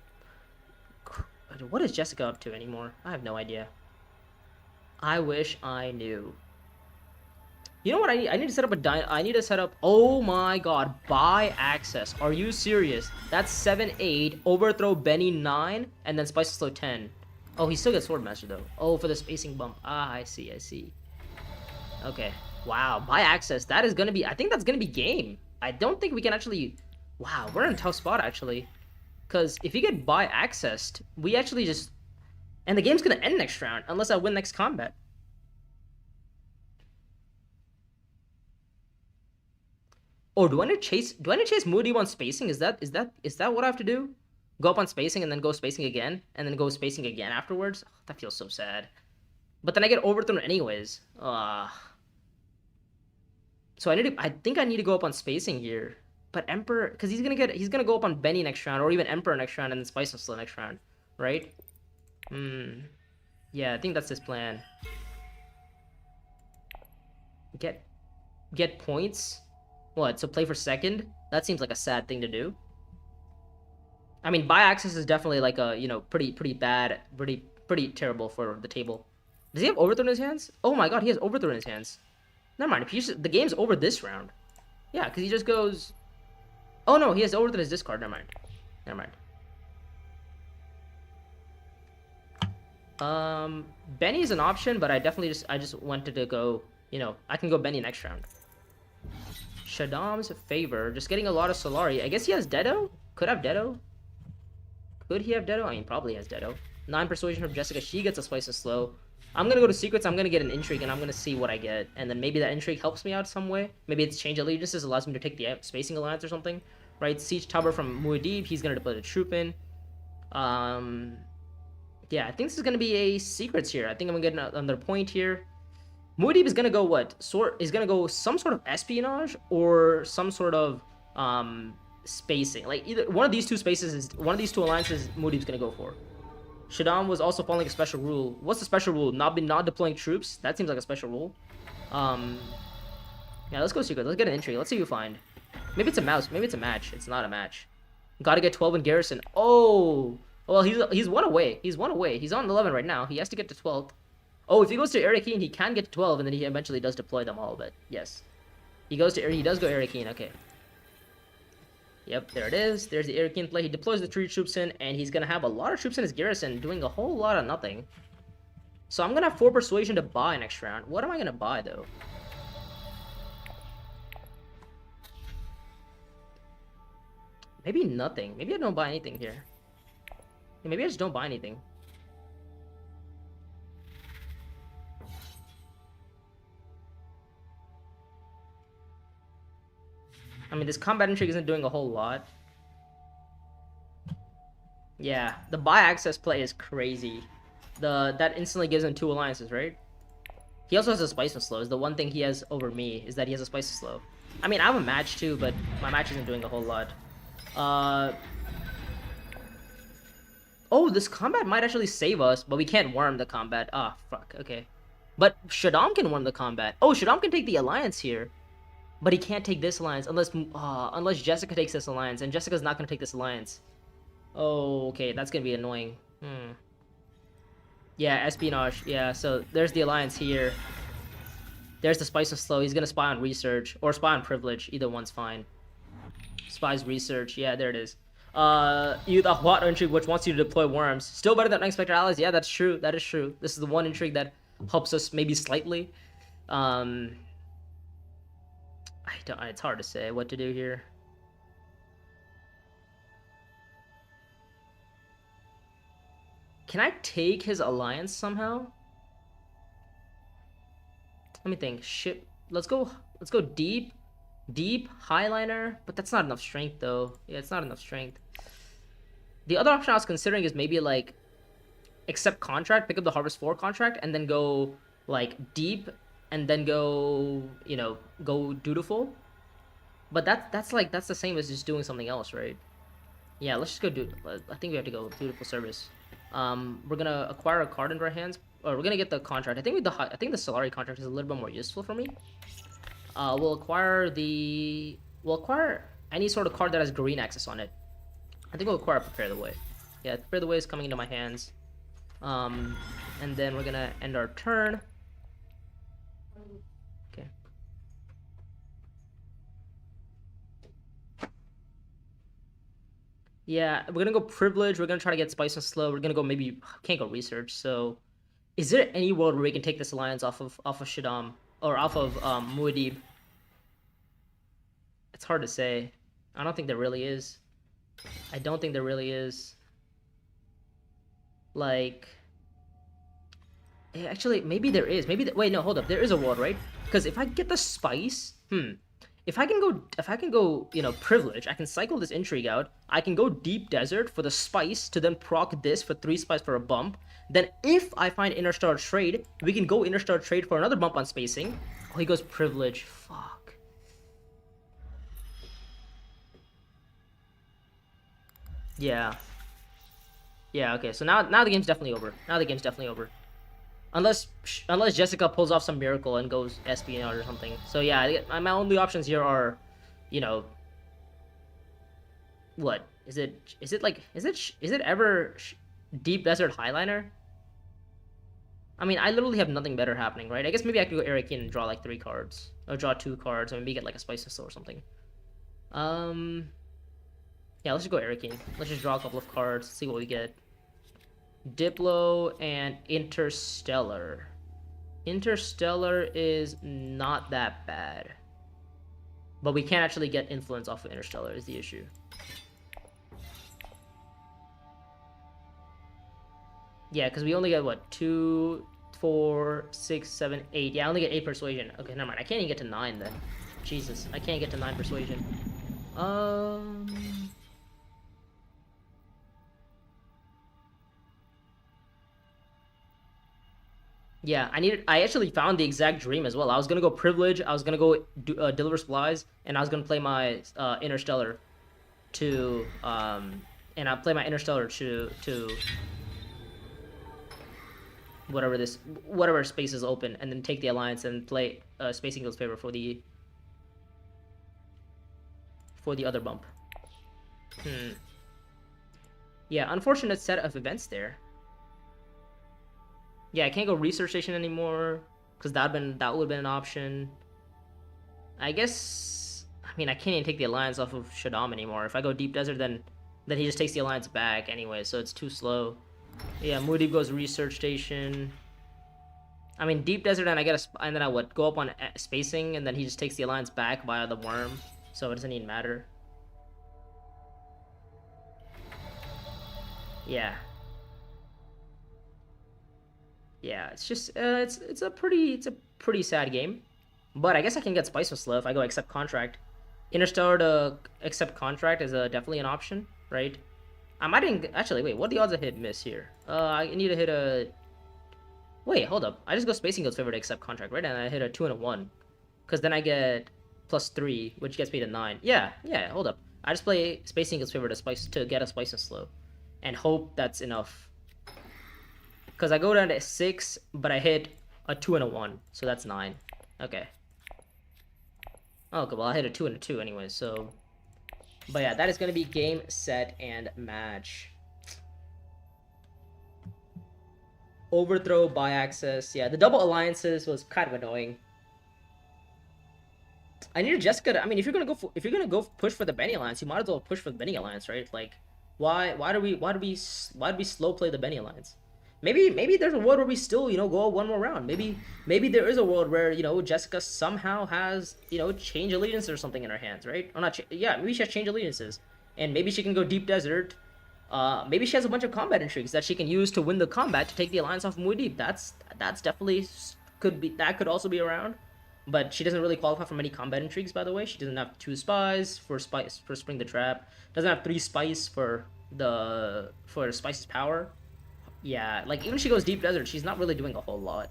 What is Jessica up to anymore? I have no idea. I wish I knew. You know what I need? I need to set up I need to set up... Oh my god. Buy access. Are you serious? That's 7, 8. Overthrow Benny 9. And then Spice Slow 10. Oh, he still gets Swordmaster though. Oh, for the spacing bump. Ah, I see. I see. Okay. Wow. Buy access. That is going to be... I think that's going to be game. I don't think we can actually... Wow. We're in a tough spot actually. Because if you get buy accessed, we actually just... And the game's going to end next round unless I win next combat. Oh, do I need to chase Moody on spacing? Is that what I have to do? Go up on spacing and then go spacing again and then go spacing again afterwards? Oh, that feels so sad. But then I get overthrown anyways. So I think I need to go up on spacing here. But Emperor, because he's gonna go up on Benny next round, or even Emperor next round, and then Spice and Slow next round, right? Yeah, I think that's his plan. Get points. What? So play for second? That seems like a sad thing to do. I mean, buy access is definitely like a pretty bad, pretty terrible for the table. Does he have overthrow in his hands? Oh my god, he has overthrow in his hands. Never mind. The game's over this round. Yeah, because he just goes. Oh no, he has overthrow in his discard. Never mind. Never mind. Benny is an option, but I just wanted to go. I can go Benny next round. Shaddam's favor, just getting a lot of Solari. I guess he has Dedo. Could have Dedo. Could he have Dedo? I mean, probably has Dedo. 9 persuasion from Jessica. She gets a Spice of Slow. I'm gonna go to secrets. I'm gonna get an intrigue, and I'm gonna see what I get, and then maybe that intrigue helps me out some way. Maybe it's change allegiances, allows me to take the spacing alliance or something, right? Siege Tower from Muad'Dib. He's gonna deploy the troop in. Yeah, I think this is gonna be a secrets here. I think I'm gonna get another point here. Muad'Dib is gonna go what? Is gonna go some sort of espionage or some sort of spacing. Like either one of these two alliances Muad'Dib's gonna go for. Shaddam was also following a special rule. What's the special rule? Not deploying troops? That seems like a special rule. Yeah, let's go secret. Let's get an intrigue. Let's see who we find. Maybe it's a mouse. Maybe it's a match. It's not a match. Gotta get 12 in garrison. Oh! Well, he's 1 away. He's 1 away. He's on 11 right now. He has to get to 12. Oh, if he goes to Arakeen, he can get to 12, and then he eventually does deploy them all, but yes. He does go Arakeen, okay. Yep, there it is. There's the Arakeen play. He deploys the 3 troops in, and he's going to have a lot of troops in his garrison, doing a whole lot of nothing. So I'm going to have 4 persuasion to buy next round. What am I going to buy, though? Maybe nothing. Maybe I don't buy anything here. Maybe I just don't buy anything. I mean, this combat intrigue isn't doing a whole lot. Yeah, the buy access play is crazy. That instantly gives him 2 alliances, right? He also has a Spice and Slow. The one thing he has over me is that he has a Spice and Slow. I mean, I have a match too, but my match isn't doing a whole lot. Oh, this combat might actually save us, but we can't worm the combat. Ah, fuck, okay. But Shaddam can worm the combat. Oh, Shaddam can take the alliance here. But he can't take this alliance unless Jessica takes this alliance, and Jessica's not going to take this alliance. Oh, okay, that's going to be annoying. Yeah, espionage. Yeah, so there's the alliance here. There's the Spice of Slow. He's going to spy on research, or spy on privilege. Either one's fine. Spies research. Yeah, there it is. You the hot intrigue which wants you to deploy worms. Still better than unexpected allies. Yeah, that's true. That is true. This is the one intrigue that helps us maybe slightly. It's hard to say what to do here. Can I take his alliance somehow? Let me think. Ship. Let's go deep. Deep, highliner, but that's not enough strength though. Yeah, it's not enough strength. The other option I was considering is maybe like accept contract, pick up the Harvest 4 contract, and then go like deep, and then go, you know, go dutiful. But that's the same as just doing something else, right? Yeah, let's just go do. I think we have to go dutiful service. We're gonna acquire a card into our hands, or we're gonna get the contract. I think the Solari contract is a little bit more useful for me. We'll acquire any sort of card that has green access on it. I think we'll acquire Prepare the Way. Yeah, Prepare the Way is coming into my hands. And then we're gonna end our turn. Okay. Yeah, we're gonna go Privilege. We're gonna try to get Spice and Slow. We're gonna go maybe can't go Research. So, is there any world where we can take this alliance off of Shaddam or off of Muad'Dib? It's hard to say. I don't think there really is. I don't think there really is. Like, actually, maybe there is. Wait, no, hold up. There is a world, right? Because if I get the spice, if I can go, you know, privilege, I can cycle this intrigue out. I can go deep desert for the spice to then proc this for 3 spice for a bump. Then if I find interstellar trade, we can go interstellar trade for another bump on spacing. Oh, he goes privilege. Fuck. Yeah. Yeah, okay. So now the game's definitely over. Now the game's definitely over. Unless Jessica pulls off some miracle and goes espionage or something. So yeah, my only options here are, you know, what? Is it ever Deep Desert Highliner? I mean, I literally have nothing better happening, right? I guess maybe I could go Eric and draw like 3 cards. Or draw 2 cards, or maybe get like a Spice Pistol or something. Yeah, let's just go Eric. Let's just draw a couple of cards, see what we get. Diplo and Interstellar. Interstellar is not that bad. But we can't actually get influence off of Interstellar is the issue. Yeah, because we only get, what, 2, 4, 6, 7, 8. Yeah, I only get 8 persuasion. Okay, never mind. I can't even get to 9 then. Jesus, I can't get to 9 persuasion. Yeah, I actually found the exact dream as well. I was gonna go privilege. I was gonna go deliver supplies, and I was gonna play my interstellar to and I'll play my interstellar to whatever space is open, and then take the alliance and play Space Eagle's favor for the other bump. Yeah, unfortunate set of events there. Yeah, I can't go research station anymore because that would have been an option. I guess, I mean, I can't even take the alliance off of Shaddam anymore. If I go deep desert, then he just takes the alliance back anyway, so it's too slow. Yeah, Muad'Dib goes research station. I mean, deep desert, and and then I would go up on spacing, and then he just takes the alliance back via the worm, so it doesn't even matter. Yeah. Yeah, it's just it's a pretty sad game, but I guess I can get Spice with Slow if I go accept contract. Interstellar to accept contract is definitely an option, right? I might actually wait. What are the odds I hit miss here? I need to hit a. Wait, hold up. I just go Space Eagle's favor to accept contract, right? And I hit a 2 and a 1, because then I get +3, which gets me to 9. Yeah, hold up. I just play Space Eagle's favor to get a Spice and Slow, and hope that's enough. Because I go down to 6, but I hit a 2 and a 1, so that's 9. Okay. Oh, okay, well, I hit a 2 and a 2 anyway, so... But yeah, that is going to be game, set, and match. Overthrow, by access. Yeah, the double alliances was kind of annoying. I need Jessica to, I mean, if you're gonna go push for the Benny Alliance, you might as well push for the Benny Alliance, right? Like, why do we slow play the Benny Alliance? Maybe there's a world where we still go one more round. Maybe there is a world where Jessica somehow has change allegiance or something in her hands, right? Or not? Yeah, maybe she has change allegiances, and maybe she can go deep desert. Maybe she has a bunch of combat intrigues that she can use to win the combat to take the alliance off Muad'Dib. That's definitely could also be around. But she doesn't really qualify for many combat intrigues, by the way. She doesn't have 2 spies for Spring the Trap. Doesn't have 3 spies for Spice's power. Yeah, like even if she goes deep desert, she's not really doing a whole lot.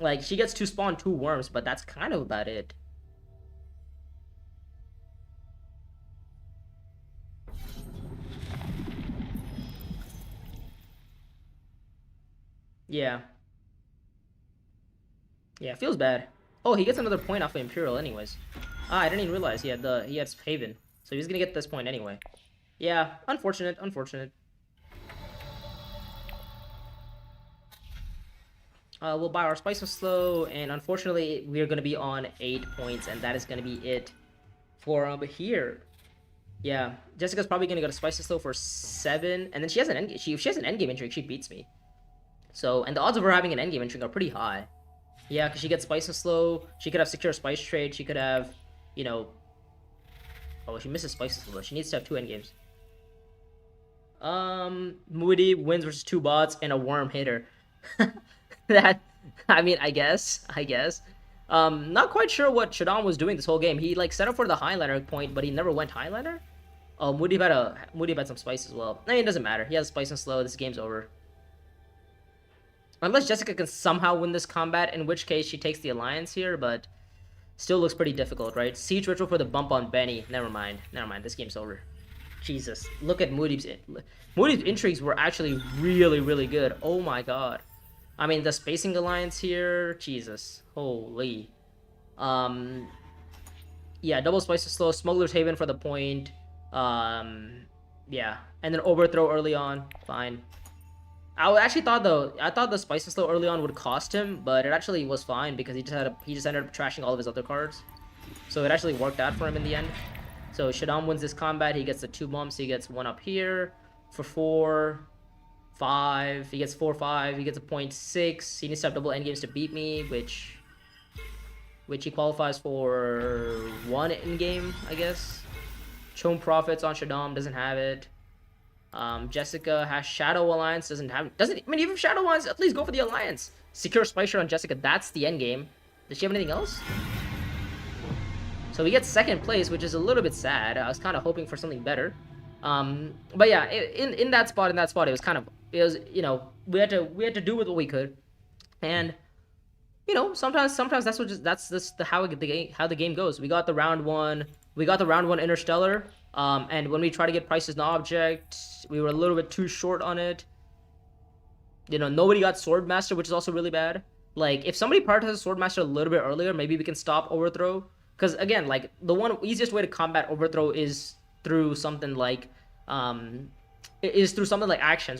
Like she gets to spawn 2 worms, but that's kind of about it. Yeah. Yeah, it feels bad. Oh, he gets another point off of Imperial anyways. Ah, I didn't even realize he had Haven. So he's gonna get this point anyway. Yeah, unfortunate, unfortunate. We'll buy our Spice of Slow, and unfortunately, we're gonna be on 8 points, and that is gonna be it for here. Yeah, Jessica's probably gonna go to Spice of Slow for 7, and then she has an if she has an endgame intrigue, she beats me. So, and the odds of her having an endgame intrigue are pretty high. Yeah, because she gets Spice and Slow. She could have Secure Spice Trade. She could have, Oh, she misses Spice and Slow. She needs to have 2 endgames. Muad'Dib wins versus 2 bots and a worm hitter. That, I mean, I guess. Not quite sure what Shadam was doing this whole game. He, like, set up for the Highliner point, but he never went Highliner. Oh, Muad'Dib had some Spice as well. I mean, it doesn't matter. He has Spice and Slow. This game's over. Unless Jessica can somehow win this combat, in which case she takes the alliance here, but still looks pretty difficult, right? Siege Ritual for the bump on Benny. Never mind. This game's over. Jesus. Look at Muad'Dib's intrigues were actually really, really good. Oh my god. I mean, the spacing alliance here, Jesus. Holy. Yeah, double Spice is slow. Smuggler's Haven for the point. Yeah. And then overthrow early on. Fine. I actually thought the Spice and Slow early on would cost him, but it actually was fine because he just ended up trashing all of his other cards. So it actually worked out for him in the end. So Shadam wins this combat. He gets the 2 bumps. He gets 1 up here for 4, 5. He gets 4, 5. He gets a 0.6. He needs to have double endgames to beat me, which he qualifies for 1 endgame, I guess. Chome Profits on Shadam, doesn't have it. Jessica has Shadow Alliance, I mean, even Shadow Alliance, at least go for the Alliance. Secure Spicer on Jessica, that's the endgame. Does she have anything else? So we get 2nd place, which is a little bit sad. I was kind of hoping for something better. But yeah, in that spot, it was we had to do with what we could. And sometimes that's just how the game goes. We got the round 1 Interstellar. And when we try to get Price's object, we were a little bit too short on it. Nobody got Swordmaster, which is also really bad. Like, if somebody prioritizes Swordmaster a little bit earlier, maybe we can stop Overthrow. Because, again, like, the easiest way to combat Overthrow is through something like, actions,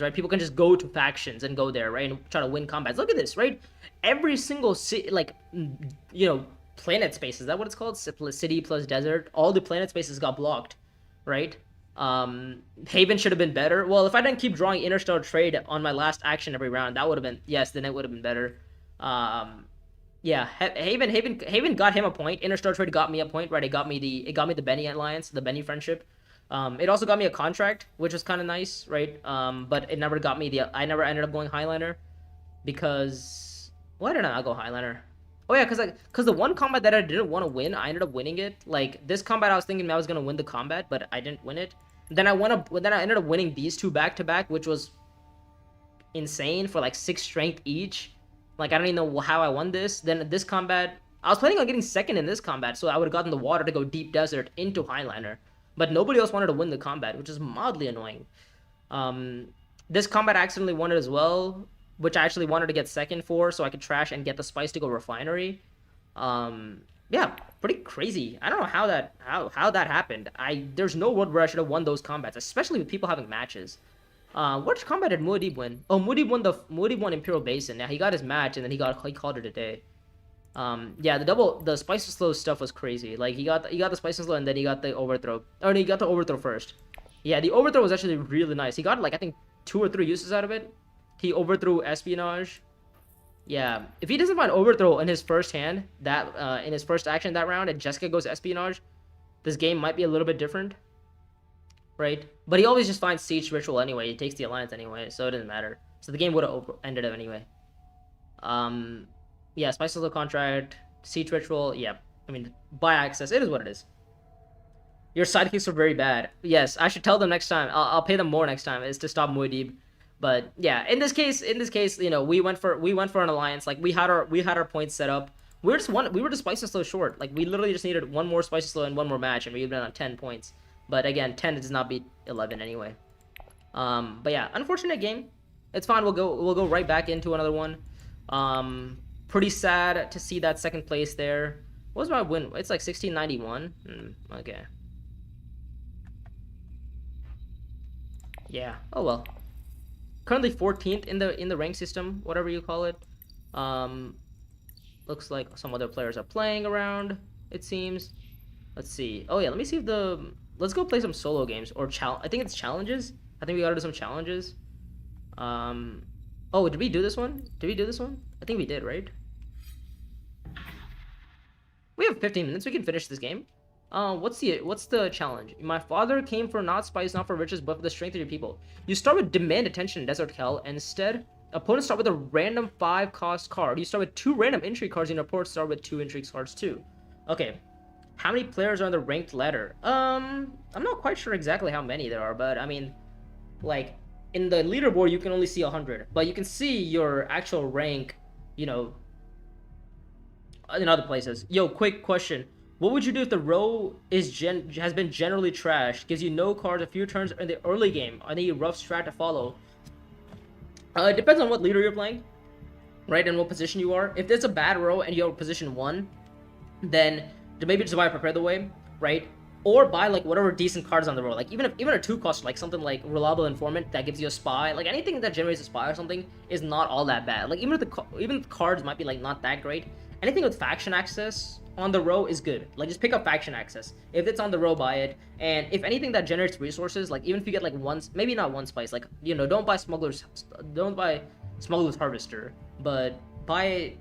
right? People can just go to factions and go there, right? And try to win combats. Look at this, right? Every single planet space, is that what it's called? City plus desert. All the planet spaces got blocked. Right? Haven should have been better. Well, if I didn't keep drawing Interstellar Trade on my last action every round, that would have been, yes, then it would have been better. Yeah, Haven got him a point. Interstellar Trade got me a point, right? It got me the Benny Alliance, the Benny Friendship. It also got me a contract, which was kind of nice, right? But it never got me I never ended up going Highliner because why did I not go Highliner? Oh yeah, because the one combat that I didn't want to win, I ended up winning it. Like, this combat I was thinking I was going to win the combat, but I didn't win it. Then I ended up winning these 2 back-to-back, which was insane for like 6 strength each. Like, I don't even know how I won this. Then this combat, I was planning on getting 2nd in this combat, so I would have gotten the water to go deep desert into Highliner. But nobody else wanted to win the combat, which is mildly annoying. This combat I accidentally won it as well, which I actually wanted to get 2nd for, so I could trash and get the spice to go refinery. Yeah, pretty crazy. I don't know how that happened. There's no world where I should have won those combats, especially with people having matches. Which combat did Muad'Dib win? Oh, Muad'Dib won Imperial Basin. Yeah, he got his match and then he called it a day. Yeah, the spice and slow stuff was crazy. Like he got the spice and slow, and then he got the overthrow. Oh, no, he got the overthrow first. Yeah, the overthrow was actually really nice. He got like I think 2 or 3 uses out of it. He overthrew espionage. Yeah, if he doesn't find overthrow in his first hand, in his first action that round, and Jessica goes espionage, this game might be a little bit different, right? But he always just finds siege ritual anyway. He takes the alliance anyway, so it doesn't matter. So the game would have ended up anyway. Yeah, spice and slow contract, siege ritual. Yeah, I mean buy access. It is what it is. Your sidekicks are very bad. Yes, I should tell them next time. I'll pay them more next time. Is to stop Muad'Dib. But yeah, in this case, you know, we went for an alliance. Like we had our points set up. We were just spice and slow short. Like we literally just needed one more spice and slow and one more match, and we'd been on 10 points. But again, 10 does not beat 11 anyway. But yeah, unfortunate game. It's fine. We'll go right back into another one. Pretty sad to see that second place there. What was my win? It's like 1691. Okay. Yeah. Oh well. Currently 14th in the rank system, whatever you call it. Looks like some other players are playing around, it seems. Let's see. Oh yeah, let me see if let's go play some solo games or I think it's challenges. I think we gotta do some challenges. Oh, did we do this one? Did we do this one? I think we did, right? We have 15 minutes. We can finish this game. What's the challenge? My father came for not spice, not for riches, but for the strength of your people. You start with demand attention in Desert Hell, and instead, opponents start with a random 5-cost card. You start with 2 random intrigue cards, and your opponents start with 2 intrigue cards too. Okay. How many players are on the ranked ladder? I'm not quite sure exactly how many there are, but I mean, like, in the leaderboard, you can only see 100, but you can see your actual rank, you know, in other places. Yo, quick question. What would you do if the row has been generally trashed, gives you no cards a few turns in the early game? Any rough strat to follow? It depends on what leader you're playing, right, and what position you are. If there's a bad row and you're position 1, then maybe just buy Prepare the Way, right? Or buy like whatever decent cards on the row. Like even a 2-cost, like something like Reliable Informant that gives you a spy. Like anything that generates a spy or something is not all that bad. Like even if the cards might be like not that great. Anything with faction access on the row is good. Like just pick up faction access. If it's on the row, buy it. And if anything that generates resources, like even if you get like maybe not one spice, like, you know, don't buy Smuggler's Harvester, but buy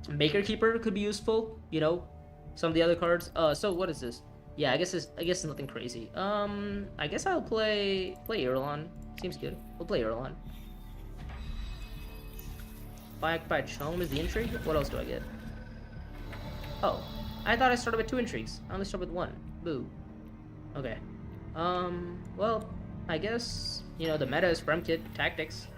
Maker Keeper could be useful, you know, some of the other cards. So what is this? Yeah, I guess it's nothing crazy. I guess I'll play Irulan. Seems good. We'll play Irulan. Buy Chome is the intrigue. What else do I get? Oh, I thought I started with 2 intrigues. I only started with 1. Boo. Okay. Well, I guess, you know, the meta is Fremkit tactics.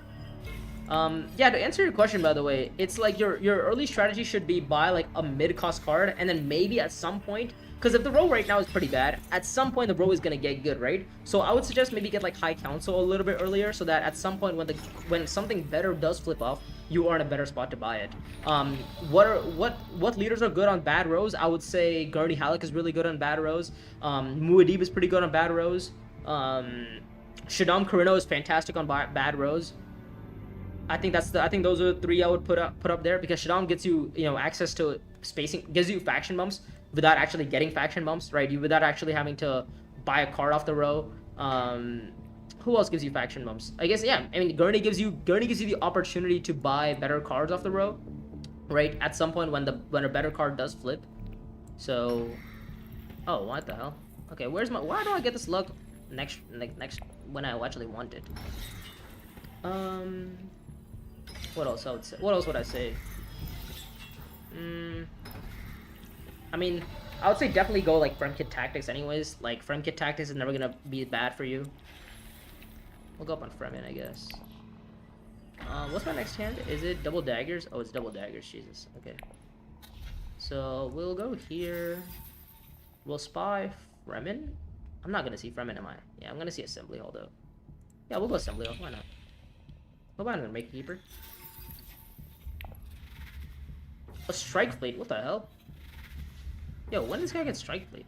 Yeah, to answer your question, by the way, it's like your early strategy should be buy like a mid-cost card, and then maybe at some point, because if the row right now is pretty bad, at some point the row is gonna get good, right? So I would suggest maybe get like High Council a little bit earlier, so that at some point when something better does flip off, you are in a better spot to buy it. What leaders are good on bad rows? I would say Gurney Halleck is really good on bad rows. Muad'Dib is pretty good on bad rows. Shaddam Carino is fantastic on bad rows. I think those are the 3 I would put up there, because Shaddam gets you, you know, access to spacing, gives you faction bumps without actually getting faction bumps, right? Without actually having to buy a card off the row. Who else gives you faction bumps? I guess, yeah. I mean, Gurney gives you the opportunity to buy better cards off the row, right? At some point when a better card does flip. So, oh, what the hell? Okay, why do I get this luck next when I actually want it? What else would I say? I mean, I would say definitely go like Fremkit tactics anyways. Like Fremkit tactics is never gonna be bad for you. We'll go up on Fremen, I guess. What's my next hand? Is it double daggers? Oh, it's double daggers. Jesus. Okay. So we'll go here. We'll spy Fremen. I'm not gonna see Fremen, am I? Yeah, I'm gonna see Assembly Hall though. Yeah, we'll go Assembly Hall. Why not? What about Make Keeper? A Strike Fleet? What the hell? Yo, when does this guy get Strike Fleet?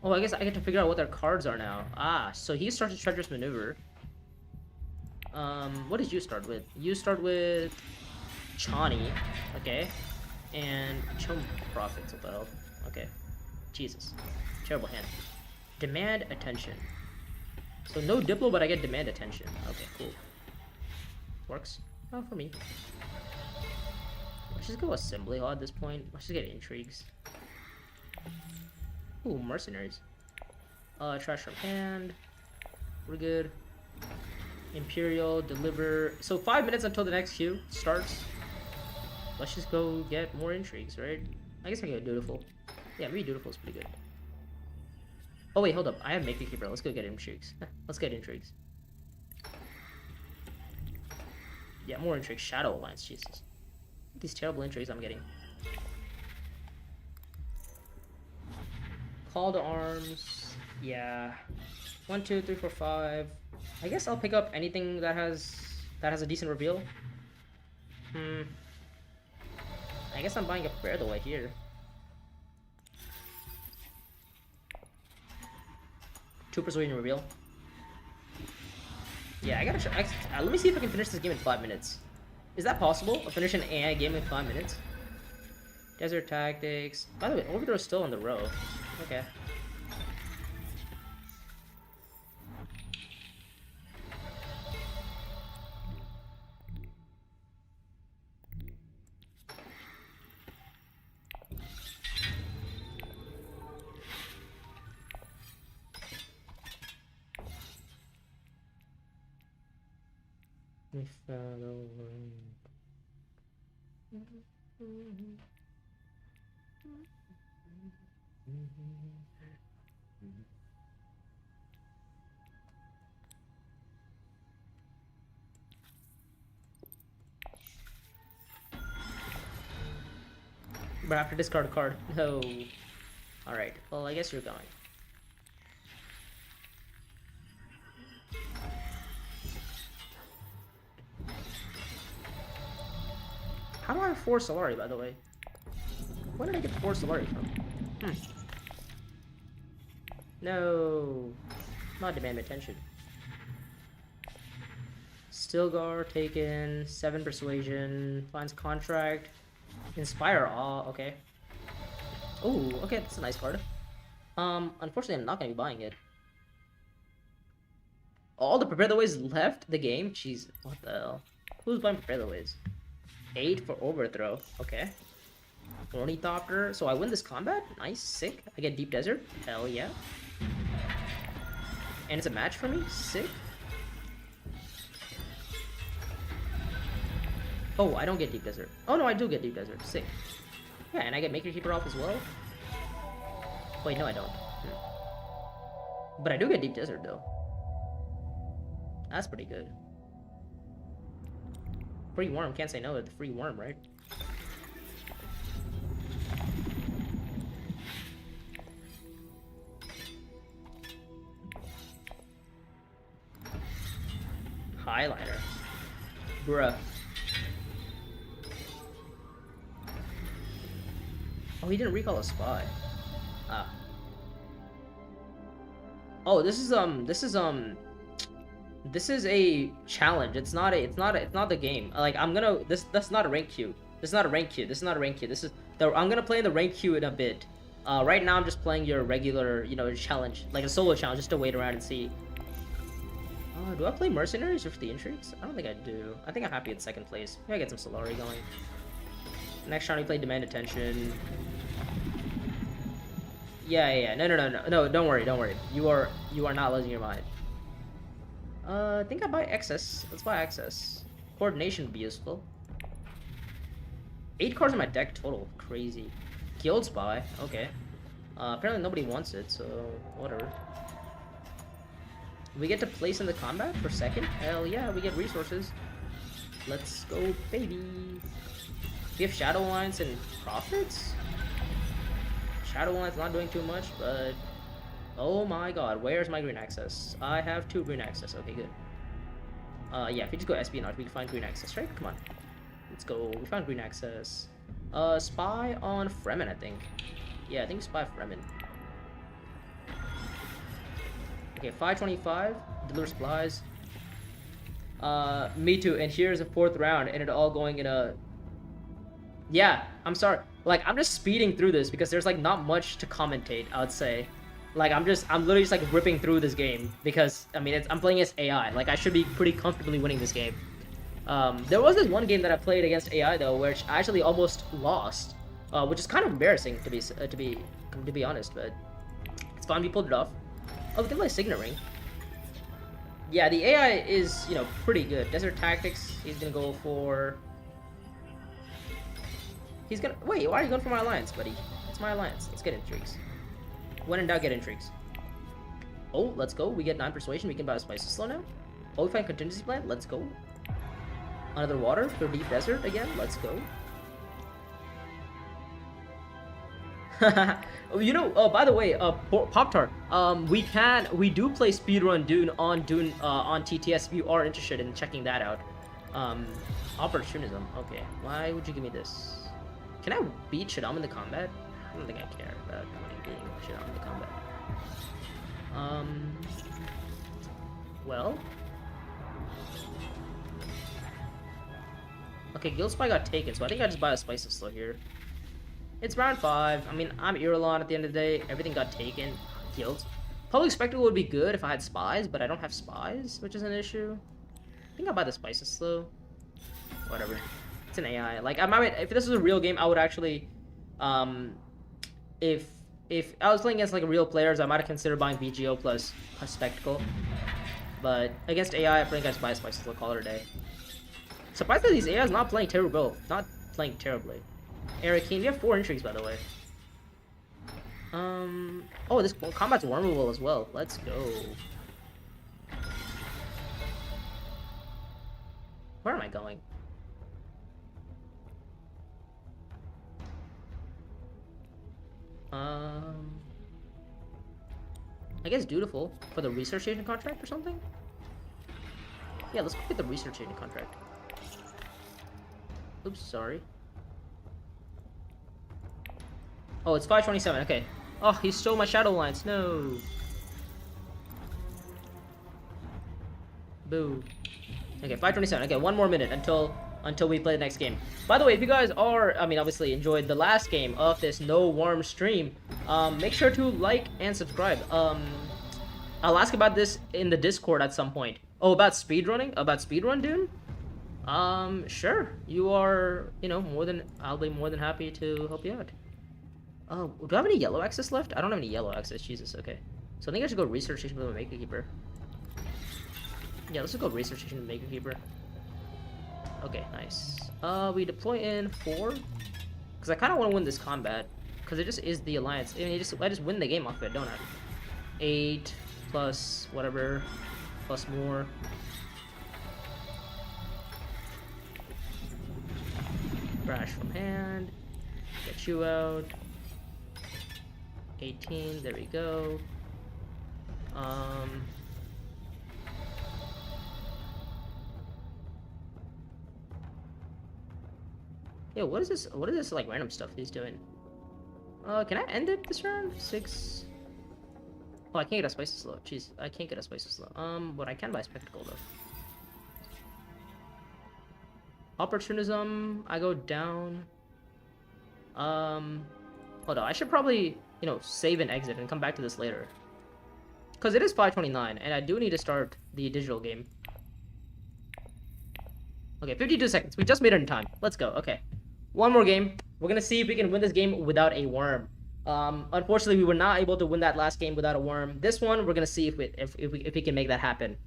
Oh, I guess I get to figure out what their cards are now. Ah, so he starts with Treacherous Maneuver. What did you start with? You start with Chani. Okay. And chum profits, what the hell? Okay. Jesus. Terrible hand. Demand attention. So no Diplo, but I get demand attention. Okay, cool. Works. Oh, for me. Let's just go Assembly Hall at this point. Let's just get Intrigues. Ooh, Mercenaries. Trash from hand. We're good. Imperial, deliver. So 5 minutes until the next queue starts. Let's just go get more Intrigues, right? I guess I can get Dutiful. Yeah, maybe Dutiful is pretty good. Oh wait, hold up. I have Maker Keeper. Let's go get Intrigues. Let's get Intrigues. Yeah, more Intrigues. Shadow Alliance, Jesus. These terrible Intrigues I'm getting. Call to Arms. Yeah. 1, 2, 3, 4, 5. I guess I'll pick up anything that has a decent reveal. I guess I'm buying a Prepare the Way here. 2 Persuasion reveal. Yeah, I gotta try. Let me see if I can finish this game in 5 minutes. Is that possible? I'll finish an AI game in 5 minutes? Desert Tactics. By the way, Overthrow is still on the row. Okay. We found a way. But I have to discard a card. No. Alright, well, I guess you're going. How do I have 4 Solari, by the way? Where did I get 4 Solari from? No. Not demand attention. Stilgar taken. 7 Persuasion. Finds Contract. Inspire. Oh, okay. Oh, okay, that's a nice card. Unfortunately, I'm not gonna be buying it. All the Prepare the Ways left the game? Jeez, what the hell? Who's buying Prepare the Ways? 8 for Overthrow. Okay. Ornithopter. So I win this combat? Nice, sick. I get Deep Desert. Hell yeah. And it's a match for me? Sick. Oh, I don't get Deep Desert. Oh no, I do get Deep Desert. Sick. Yeah, and I get Maker Keeper off as well. Wait, no I don't. But I do get Deep Desert though. That's pretty good. Free worm, can't say no to the free worm, right? Highlighter. Bruh. Oh, he didn't recall a spy. Ah. Oh, this is a challenge. It's not the game. Like that's not a rank queue. This is not a rank queue. I'm gonna play in the rank queue in a bit. Right now I'm just playing your regular, challenge, like a solo challenge, just to wait around and see. Do I play Mercenaries or for the Intrigues? I don't think I do. I think I'm happy at second place. Maybe I get some Solari going. Next round we play Demand Attention. Yeah. No, don't worry. You are not losing your mind. I think I buy Excess. Let's buy Excess. Coordination would be useful. 8 cards in my deck total. Crazy. Guild Spy. Okay. Apparently nobody wants it, so whatever. We get to place in the combat for second? Hell yeah, we get resources. Let's go, baby. We have Shadow Alliance and Profits? Shadow Alliance not doing too much, but... Oh my god, where's my green access? I have 2 green access. Okay, good. Yeah, if we just go espionage, we can find green access, right? Come on. Let's go. We found green access. Spy on Fremen, I think. Yeah, I think spy Fremen. Okay, 525. Deliver supplies. Me too. And here's a 4th round, and it all going in a Yeah, I'm sorry. Like, I'm just speeding through this because there's like not much to commentate, I would say. Like, I'm literally just like ripping through this game because I mean, I'm playing as AI. Like, I should be pretty comfortably winning this game. There was this one game that I played against AI though, which I actually almost lost, which is kind of embarrassing to be honest. But it's fine. We pulled it off. Oh, we can play Signet Ring. Yeah, the AI is pretty good. Desert Tactics. He's gonna go for. He's gonna wait. Why are you going for my alliance, buddy? It's my alliance. Let's get intrigues. When in doubt, get intrigues. Oh, let's go. We get 9 persuasion. We can buy a spices slow now. Oh, we find contingency plan. Let's go. Another water for deep desert again. Let's go. Oh, by the way, Pop-Tart, we do play speedrun Dune on TTS if you are interested in checking that out. Opportunism. Okay, why would you give me this? Can I beat Shaddam in the combat? I don't think I care about beating Shaddam in the combat. Well. Okay, Guild Spy got taken, so I think I just buy a Spices Slow here. It's round 5. I mean, I'm Irulan at the end of the day. Everything got taken. Guilds. Public Spectacle would be good if I had spies, but I don't have spies, which is an issue. I think I'll buy the Spices Slow. Whatever. It's an AI. Like, I might, if this was a real game, I would actually, if I was playing against like real players, I might have considered buying BGO plus a Spectacle. But against AI, I think I just buy a Spices Slow, call it a day. Surprisingly, these AIs not playing terrible. Not playing terribly. Eric Keen, we have 4 intrigues, by the way. Oh, this combat's wormable as well. Let's go. Where am I going? I guess Dutiful for the research agent contract or something? Yeah, let's go get the research agent contract. Oops, sorry. Oh, it's 527, okay. Oh, he stole my Shadow Lines, no. Boo. Okay, 527, okay, 1 more minute until we play the next game. By the way, if you guys are, I mean, obviously enjoyed the last game of this No Worm stream, make sure to like and subscribe. I'll ask about this in the Discord at some point. Oh, about speedrunning? About speedrun Dune? Sure. You are, I'll be more than happy to help you out. Oh, do I have any yellow access left? I don't have any yellow access. Jesus, okay. So I think I should go research station with a Maker Keeper. Yeah, let's just go research station with Maker Keeper. Okay, nice. We deploy in 4. Because I kind of want to win this combat. Because it just is the alliance. I mean, I just win the game off of it, don't I? 8 plus whatever. Plus more. Crash from hand. Get you out. 18, there we go. Yeah, what is this? What is this like random stuff he's doing? Can I end it this round? 6. Oh, I can't get a Spices Slow. Jeez, I can't get a Spices Slow. But I can buy Spectacle though. Opportunism, I go down. Hold on, I should probably, save and exit and come back to this later. Because it is 5:29, and I do need to start the digital game. Okay, 52 seconds. We just made it in time. Let's go. Okay. 1 more game. We're going to see if we can win this game without a worm. Unfortunately, we were not able to win that last game without a worm. This one, we're going to see if we can make that happen.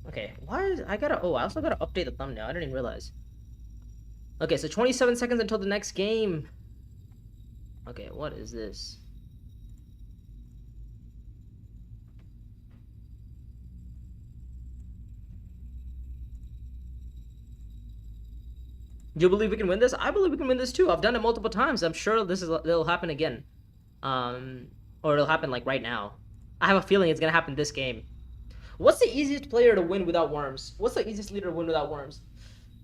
Okay, why is I also gotta update the thumbnail. I didn't even realize. Okay, so 27 seconds until the next game. Okay, what is this? You believe we can win this? I believe we can win this too. I've done it multiple times. I'm sure it'll happen again. Or it'll happen like right now. I have a feeling it's gonna happen this game. What's the easiest player to win without worms? What's the easiest leader to win without worms?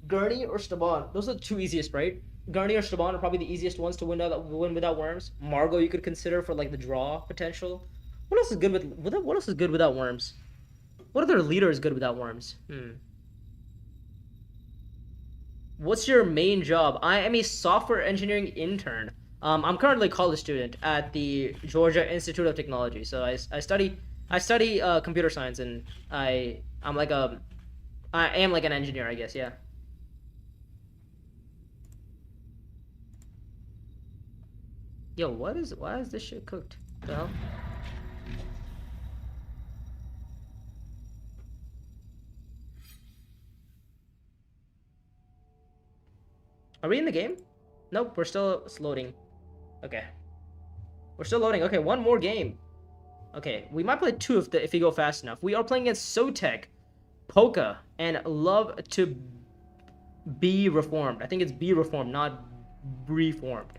Gurney or Staban? Those are the 2 easiest, right? Gurney or Staban are probably the easiest ones to win without worms. Margot you could consider for like the draw potential. What else is good what else is good without worms? What other leader is good without worms? What's your main job? I am a software engineering intern. I'm currently a college student at the Georgia Institute of Technology. So I study computer science, and I am like an engineer, I guess. Yeah. Yo, why is this shit cooked? The hell? Are we in the game? Nope, we're still loading. Okay. We're still loading. Okay, one more game. Okay, we might play two if we go fast enough. We are playing against Sotek, Polka, and Love to Be Reformed. I think it's Be Reformed, not Reformed.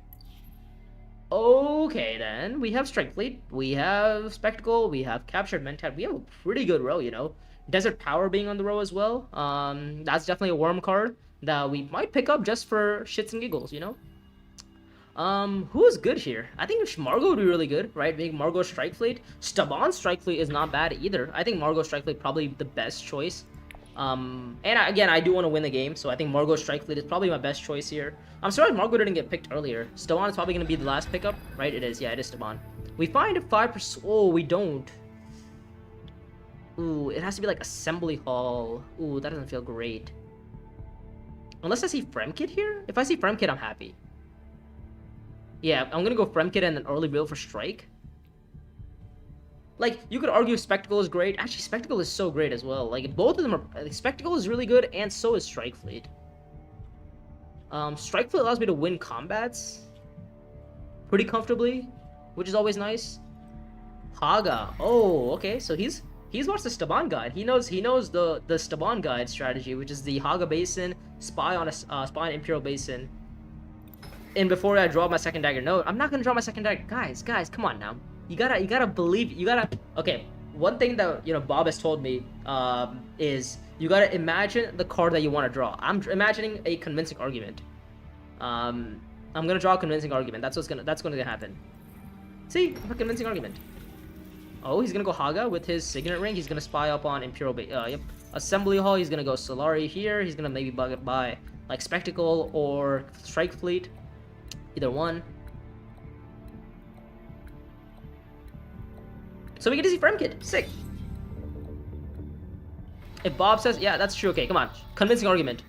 Okay, then. We have Strike Fleet, we have Spectacle, we have Captured Mentat. We have a pretty good row, you know. Desert Power being on the row as well. That's definitely a worm card that we might pick up just for shits and giggles, you know. Who's good here? I think Margot would be really good, right? Being Margot Strike Fleet. Staban Strike Fleet is not bad either. I think Margot Strike Fleet probably the best choice. Again, I do want to win the game, so I think Margot Strike Fleet is probably my best choice here. I'm sorry Margot didn't get picked earlier. Staban is probably going to be the last pickup, right? It is, yeah, it is Staban. We find a 5%. Oh, we don't. Ooh, it has to be like Assembly Hall. Ooh, that doesn't feel great. Unless I see Fremkit here? If I see Fremkit, I'm happy. Yeah, I'm gonna go Fremkit and an early reveal for Strike. Like, you could argue Spectacle is great. Actually, Spectacle is so great as well. Like, both of them are... Like, Spectacle is really good, and so is Strike Fleet. Strike Fleet allows me to win combats pretty comfortably, which is always nice. Haga. Oh, okay, so he's watched the Staban guide. He knows the Staban guide strategy, which is the Haga Basin, spy on Imperial Basin. And before I draw my second dagger, no, I'm not gonna draw my second dagger. Guys, come on now. You gotta believe. Okay. One thing that Bob has told me is you gotta imagine the card that you want to draw. I'm imagining a convincing argument. I'm gonna draw a convincing argument. That's gonna happen. See, a convincing argument. Oh, he's gonna go Haga with his Signet Ring. He's gonna spy up on Imperial yep. Assembly Hall. He's gonna go Solari here. He's gonna maybe bug it by like Spectacle or Strike Fleet. Either one. So we get to see Fremkit. Sick. If Bob says, yeah, that's true. Okay, come on. Convincing argument.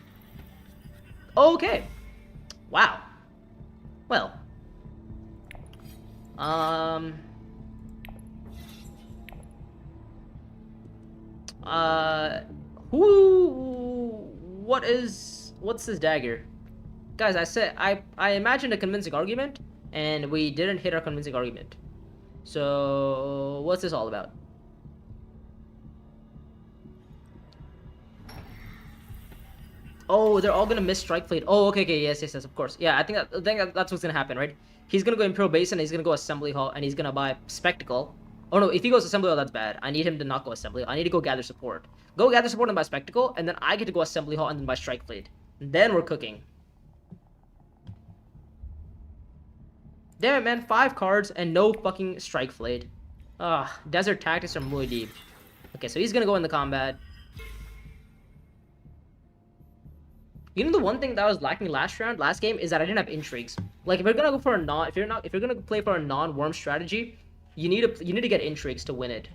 Okay. Wow. Well. What's this dagger? Guys, I imagined a convincing argument, and we didn't hit our convincing argument. So, what's this all about? Oh, they're all gonna miss Strike Fleet. Oh, okay, yes, of course. Yeah, I think that's what's gonna happen, right? He's gonna go Imperial Basin, he's gonna go Assembly Hall, and he's gonna buy Spectacle. Oh no, if he goes Assembly Hall, that's bad. I need him to not go Assembly Hall. I need to go Gather Support. Go Gather Support and buy Spectacle, and then I get to go Assembly Hall and then buy Strike Fleet. Then we're cooking. Damn it, man. 5 cards and no fucking Strike Fleet. Desert Tactics or Muad'Dib. Okay, so he's gonna go in the combat. You know the one thing that was lacking last game, is that I didn't have intrigues. Like if you're gonna go for if you're gonna play for a non-worm strategy, you need to get intrigues to win it.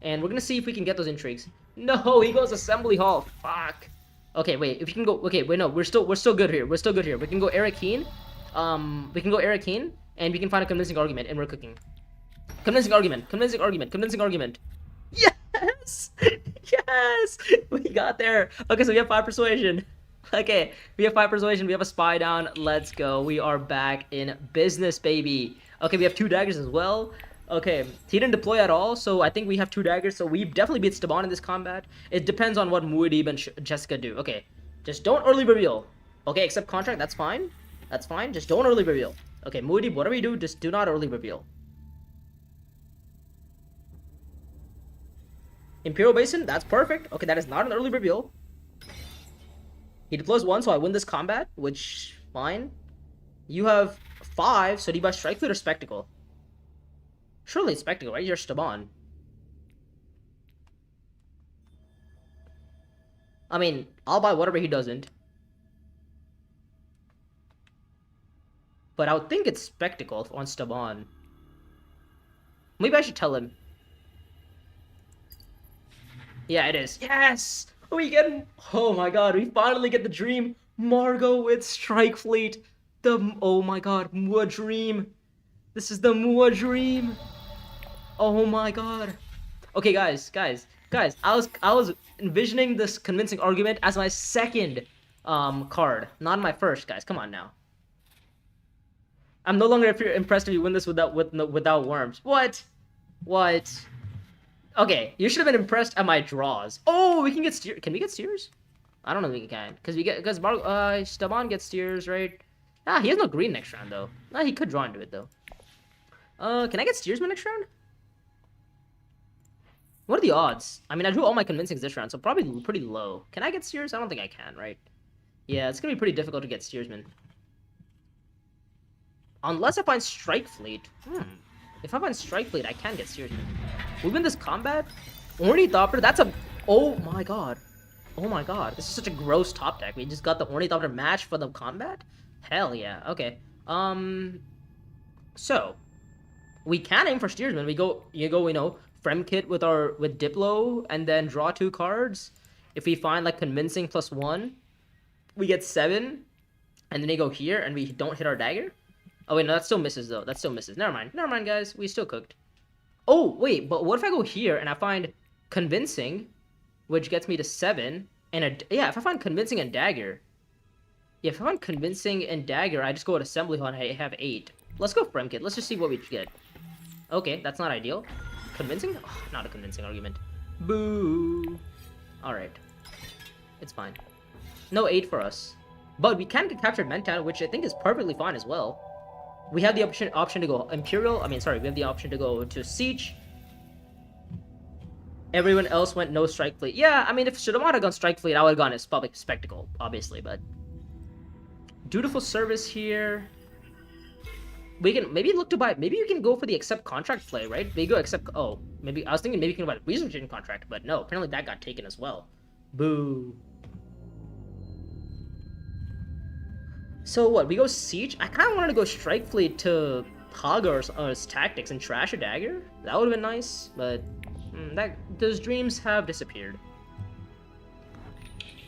And we're gonna see if we can get those intrigues. No, he goes Assembly Hall. Fuck. Okay, wait. If you can go, okay, wait, no, we're still good here. We can go Eric Keen. We can go Eric Keen, and we can find a convincing argument, and we're cooking. Convincing argument. Yes, yes, we got there. Okay, so we have 5 persuasion. Okay, we have 5 persuasion. We have a spy down. Let's go. We are back in business, baby. Okay, we have 2 daggers as well. Okay, he didn't deploy at all, so I think we have 2 daggers, so we definitely beat Staban in this combat. It depends on what Muad'Dib and Jessica do. Okay, just don't early reveal. Okay, accept contract, that's fine. That's fine, just don't early reveal. Okay, Muad'Dib, whatever you do, just do not early reveal. Imperial Basin, that's perfect. Okay, that is not an early reveal. He deploys 1, so I win this combat, which, fine. You have 5, so do you buy Strike Fleet or Spectacle? Surely it's Spectacle, right? You're Staban. I mean, I'll buy whatever he doesn't. But I would think it's Spectacle on Staban. Maybe I should tell him. Yeah, it is. Yes! We get... Oh my god, we finally get the dream. Margot with Strike Fleet. Oh my god, Mua dream. This is the Mua dream. Oh my god. Okay, guys. I was envisioning this convincing argument as my second card, not my first, guys. Come on now. I'm no longer impressed if you win this without worms. What? Okay, you should have been impressed at my draws. Oh, we can get steers. Can we get steers? I don't know if we can. Because Staban gets steers, right? Ah, he has no green next round, though. Ah, he could draw into it, though. Can I get steersman next round? What are the odds? I mean, I drew all my convincings this round, so probably pretty low. Can I get steers? I don't think I can, right? Yeah, it's gonna be pretty difficult to get steersman. Unless I find Strike Fleet. If I find Strike Fleet, I can get steersman. We win this combat? Ornithopter? That's a... Oh my god. Oh my god. This is such a gross top deck. We just got the Ornithopter match for the combat? Hell yeah. Okay. So, we can aim for steersman. You go, you know, Fremkit with Diplo, and then draw 2 cards. If we find, like, Convincing +1, we get 7. And then they go here, and we don't hit our dagger. Oh, wait, no, that still misses, though. That still misses. Never mind, guys. We still cooked. Oh, wait, but what if I go here, and I find Convincing, which gets me to 7, and yeah, if I find Convincing and dagger. Yeah, if I find Convincing and dagger, I just go at Assembly Hall, and I have 8. Let's go Fremkit. Let's just see what we get. Okay, that's not ideal. Convincing? Oh, not a convincing argument. Boo. Alright. It's fine. No 8 for us. But we can get captured Mentat, which I think is perfectly fine as well. We have the option to go Imperial. we have the option to go to Siege. Everyone else went no Strike Fleet. Yeah, I mean, if Staban had gone Strike Fleet, I would have gone as Public Spectacle, obviously, but... Dutiful Service here. We can maybe look to buy... Maybe you can go for the Accept Contract play, right? Maybe go Accept... Oh, maybe... I was thinking maybe you can buy Research Contract, but no. Apparently that got taken as well. Boo. So what? We go Siege? I kind of wanted to go Strike Fleet to Haga or Tactics and trash a dagger. That would have been nice, but... those dreams have disappeared.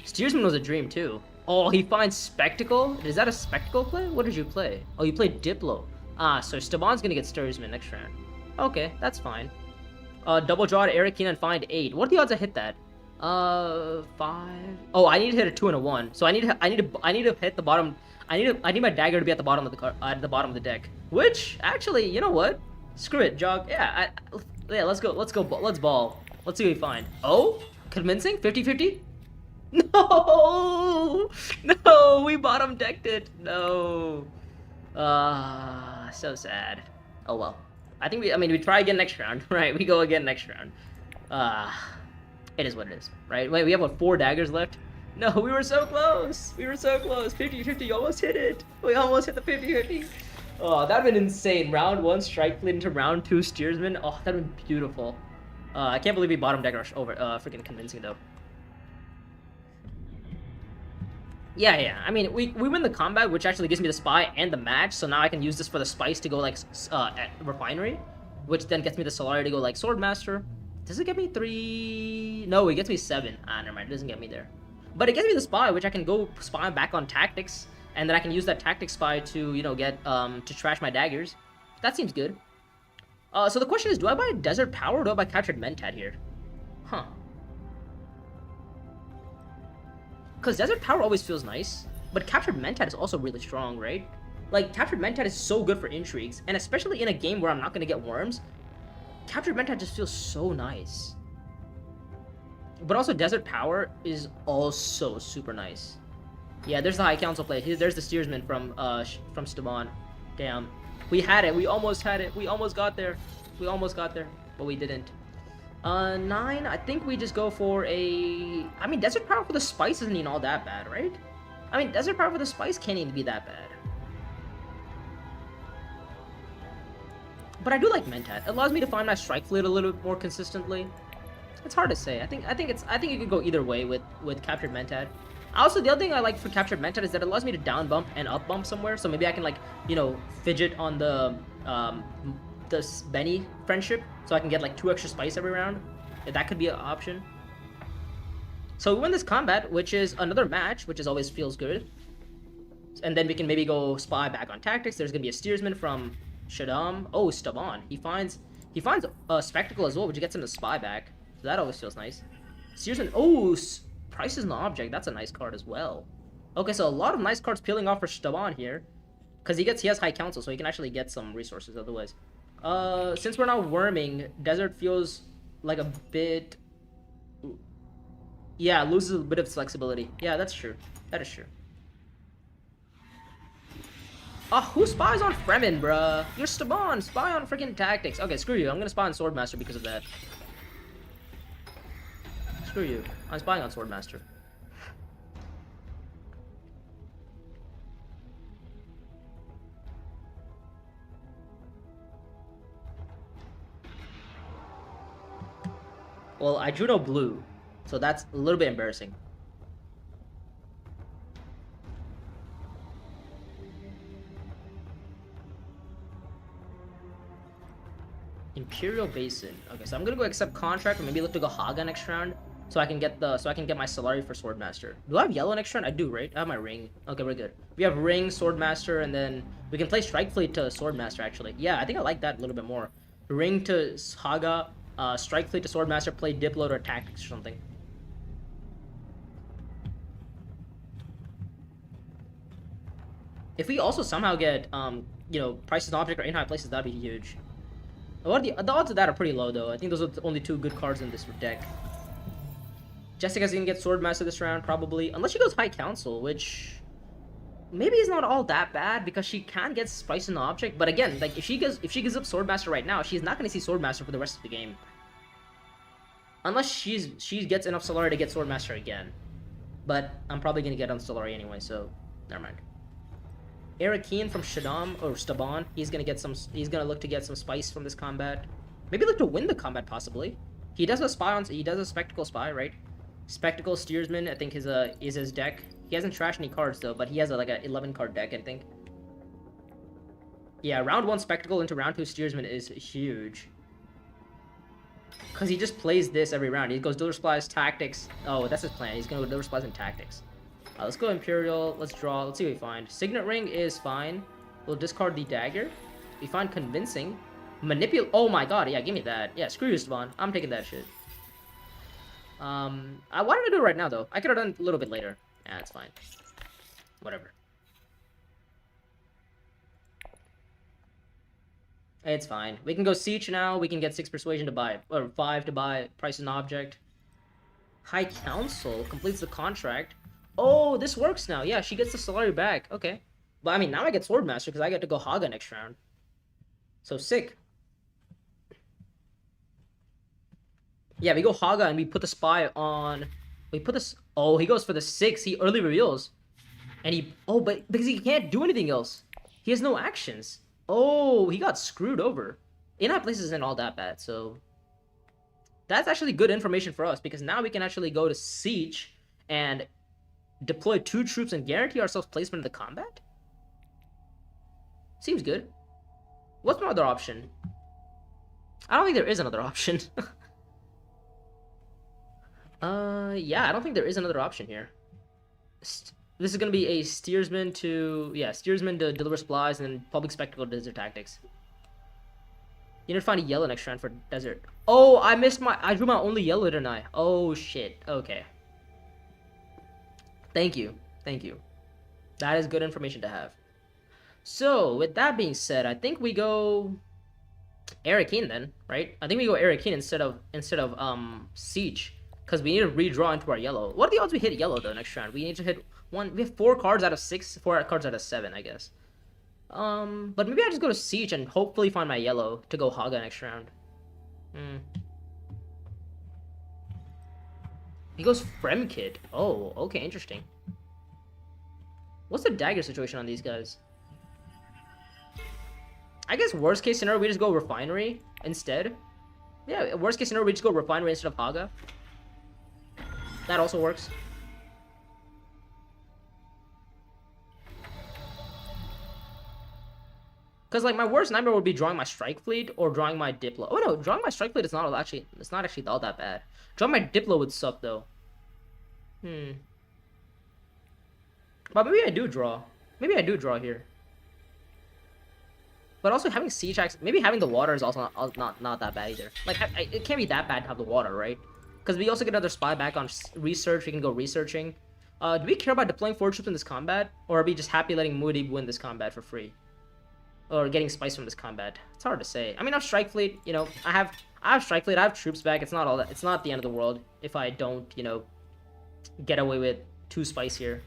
Steersman was a dream, too. Oh, he finds Spectacle? Is that a Spectacle play? What did you play? Oh, you played Diplo. Ah, so Staban's gonna get Steersman next round. Okay, that's fine. Double draw to Arakina and find 8. What are the odds I hit that? 5. Oh, I need to hit a 2 and a 1. So I need to hit the bottom. I need my dagger to be at the bottom of the deck. Which actually, you know what? Screw it, Jog. Yeah, let's go. Let's ball. Let's see what we find. Oh, Convincing? 50-50? No! No, we bottom decked it. No. So sad. Oh well. I think we try again next round, right? We go again next round. It is what it is, right? Wait, we have, what, 4 daggers left? No, we were so close. 50-50, almost hit it. We almost hit the 50-50. Oh, that'd been insane. Round 1, Strike Fleet into round 2, Steersman. Oh, that'd been beautiful. I can't believe we bottom deck over freaking Convincing, though. Yeah. I mean, we win the combat, which actually gives me the Spy and the match, so now I can use this for the Spice to go, like, at Refinery, which then gets me the Solari to go, like, Swordmaster. Does it get me 3? No, it gets me 7. Ah, never mind, it doesn't get me there. But it gets me the Spy, which I can go spy back on Tactics, and then I can use that Tactics Spy to, you know, get, to trash my daggers. That seems good. So the question is, do I buy Desert Power or do I buy Captured Mentat here? Huh. Because Desert Power always feels nice, but Captured Mentat is also really strong, right? Like, Captured Mentat is so good for intrigues, and especially in a game where I'm not going to get worms, Captured Mentat just feels so nice. But also, Desert Power is also super nice. Yeah, there's the High Council play. There's the Steersman from Staban. Damn. We had it. We almost had it. We almost got there. But we didn't. 9, I think we just go for a... I mean, Desert Power for the Spice isn't even all that bad, right? I mean, Desert Power for the Spice can't even be that bad. But I do like Mentat. It allows me to find my strike fleet a little bit more consistently. It's hard to say. I think it could go either way with captured Mentat. Also, the other thing I like for captured Mentat is that it allows me to down bump and up bump somewhere. So maybe I can, like, you know, fidget on the Benny friendship, so I can get like 2 extra spice every round. That could be an option. So we win this combat, which is another match, which is always feels good. And then we can maybe go spy back on tactics. There's gonna be a steersman from Shaddam. Oh, Staban. He finds a spectacle as well, which gets him to spy back. So that always feels nice. Steersman. Oh, price is an object. That's a nice card as well. Okay, so a lot of nice cards peeling off for Staban here, because he has high council, so he can actually get some resources otherwise. Since we're now worming, desert feels like a bit. Yeah, loses a bit of flexibility. Yeah, that's true. That is true. Oh, who spies on Fremen, bruh? You're Staban. Spy on freaking tactics. Okay, screw you. I'm gonna spy on Swordmaster because of that. Screw you. I'm spying on Swordmaster. Well, I drew no blue, so that's a little bit embarrassing. Imperial Basin. Okay, so I'm gonna go accept contract, or maybe look to go Haga next round, so I can get my Solari for Swordmaster. Do I have yellow next round? I do, right? I have my ring. Okay, we're good. We have ring, Swordmaster, and then we can play Strike Fleet to Swordmaster. Actually, yeah, I think I like that a little bit more. Ring to Haga, Strike Fleet to Swordmaster, play Dipload or Tactics or something. If we also somehow get you know, Price's Object or in high places, that'd be huge. The odds of that are pretty low, though. I think those are the only 2 good cards in this deck. Jessica's gonna get Swordmaster this round, probably. Unless she goes High Council, which maybe is not all that bad, because she can get Spice in the Object. But again, like, if she gives up Swordmaster right now, she's not gonna see Swordmaster for the rest of the game. Unless she gets enough Solari to get Swordmaster again. But I'm probably gonna get on Solari anyway, so never mind. Arakeen from Shaddam or Staban. He's gonna look to get some spice from this combat. Maybe look to win the combat possibly. He does a Spectacle Spy, right? Spectacle Steersman, I think is his deck. He hasn't trashed any cards though, but he has like a 11 card deck, I think. Yeah, round 1 Spectacle into round 2 Steersman is huge. Cause he just plays this every round. He goes Dilber Supplies, Tactics. Oh, that's his plan. He's gonna go Dilber Supplies and Tactics. Let's go Imperial. Let's draw. Let's see what we find. Signet Ring is fine. We'll discard the Dagger. We find Convincing. Oh my god. Yeah, give me that. Yeah, screw you, Staban. I'm taking that shit. Why did I do it right now, though? I could have done it a little bit later. Yeah, it's fine. Whatever. It's fine. We can go Siege now. We can get 6 Persuasion to buy, or 5 to buy Price an Object. High Council completes the contract. Oh, this works now. Yeah, she gets the Solari back. Okay. But I mean, now I get Swordmaster because I get to go Haga next round. So sick. Yeah, we go Haga and we put the spy on. We put this. Oh, he goes for the 6. He early reveals. And he. Oh, but because he can't do anything else. He has no actions. Oh, he got screwed over. In-app places isn't all that bad, so. That's actually good information for us because now we can actually go to Siege and deploy 2 troops and guarantee ourselves placement in the combat? Seems good. What's my other option? I don't think there is another option. Yeah, I don't think there is another option here. This is gonna be a Steersman to... Yeah, Steersman to Deliver Supplies and then Public Spectacle to Desert Tactics. You need to find a yellow next round for Desert. Oh, I drew my only yellow, didn't I? Oh, shit. Okay. Thank you. Thank you. That is good information to have. So, with that being said, I think we go Arakeen then, right? I think we go Arakeen instead of Siege, because we need to redraw into our yellow. What are the odds we hit yellow though next round? We need to hit 1. We have 4 cards out of 6, 4 cards out of 7, I guess. But maybe I just go to Siege and hopefully find my yellow to go Haga next round. He goes Fremkid. Oh, okay, interesting. What's the dagger situation on these guys? I guess worst case scenario, we just go Refinery instead. Yeah, worst case scenario, we just go Refinery instead of Haga. That also works. Because, like, my worst nightmare would be drawing my Strike Fleet or drawing my Diplo. Oh, no, drawing my Strike Fleet is not actually, it's not actually all that bad. Drawing my Diplo would suck, though. But maybe I do draw. Maybe I do draw here. But also having Siege Axe, maybe having the water is also not that bad either. Like, it can't be that bad to have the water, right? Because we also get another spy back on research. We can go researching. Do we care about deploying 4 troops in this combat? Or are we just happy letting Moody win this combat for free? Or getting spice from this combat? It's hard to say. I mean, I have Strike Fleet, you know, I have Strike Fleet, I have troops back. It's not all that, it's not the end of the world if I don't, you know, get away with 2 spice here.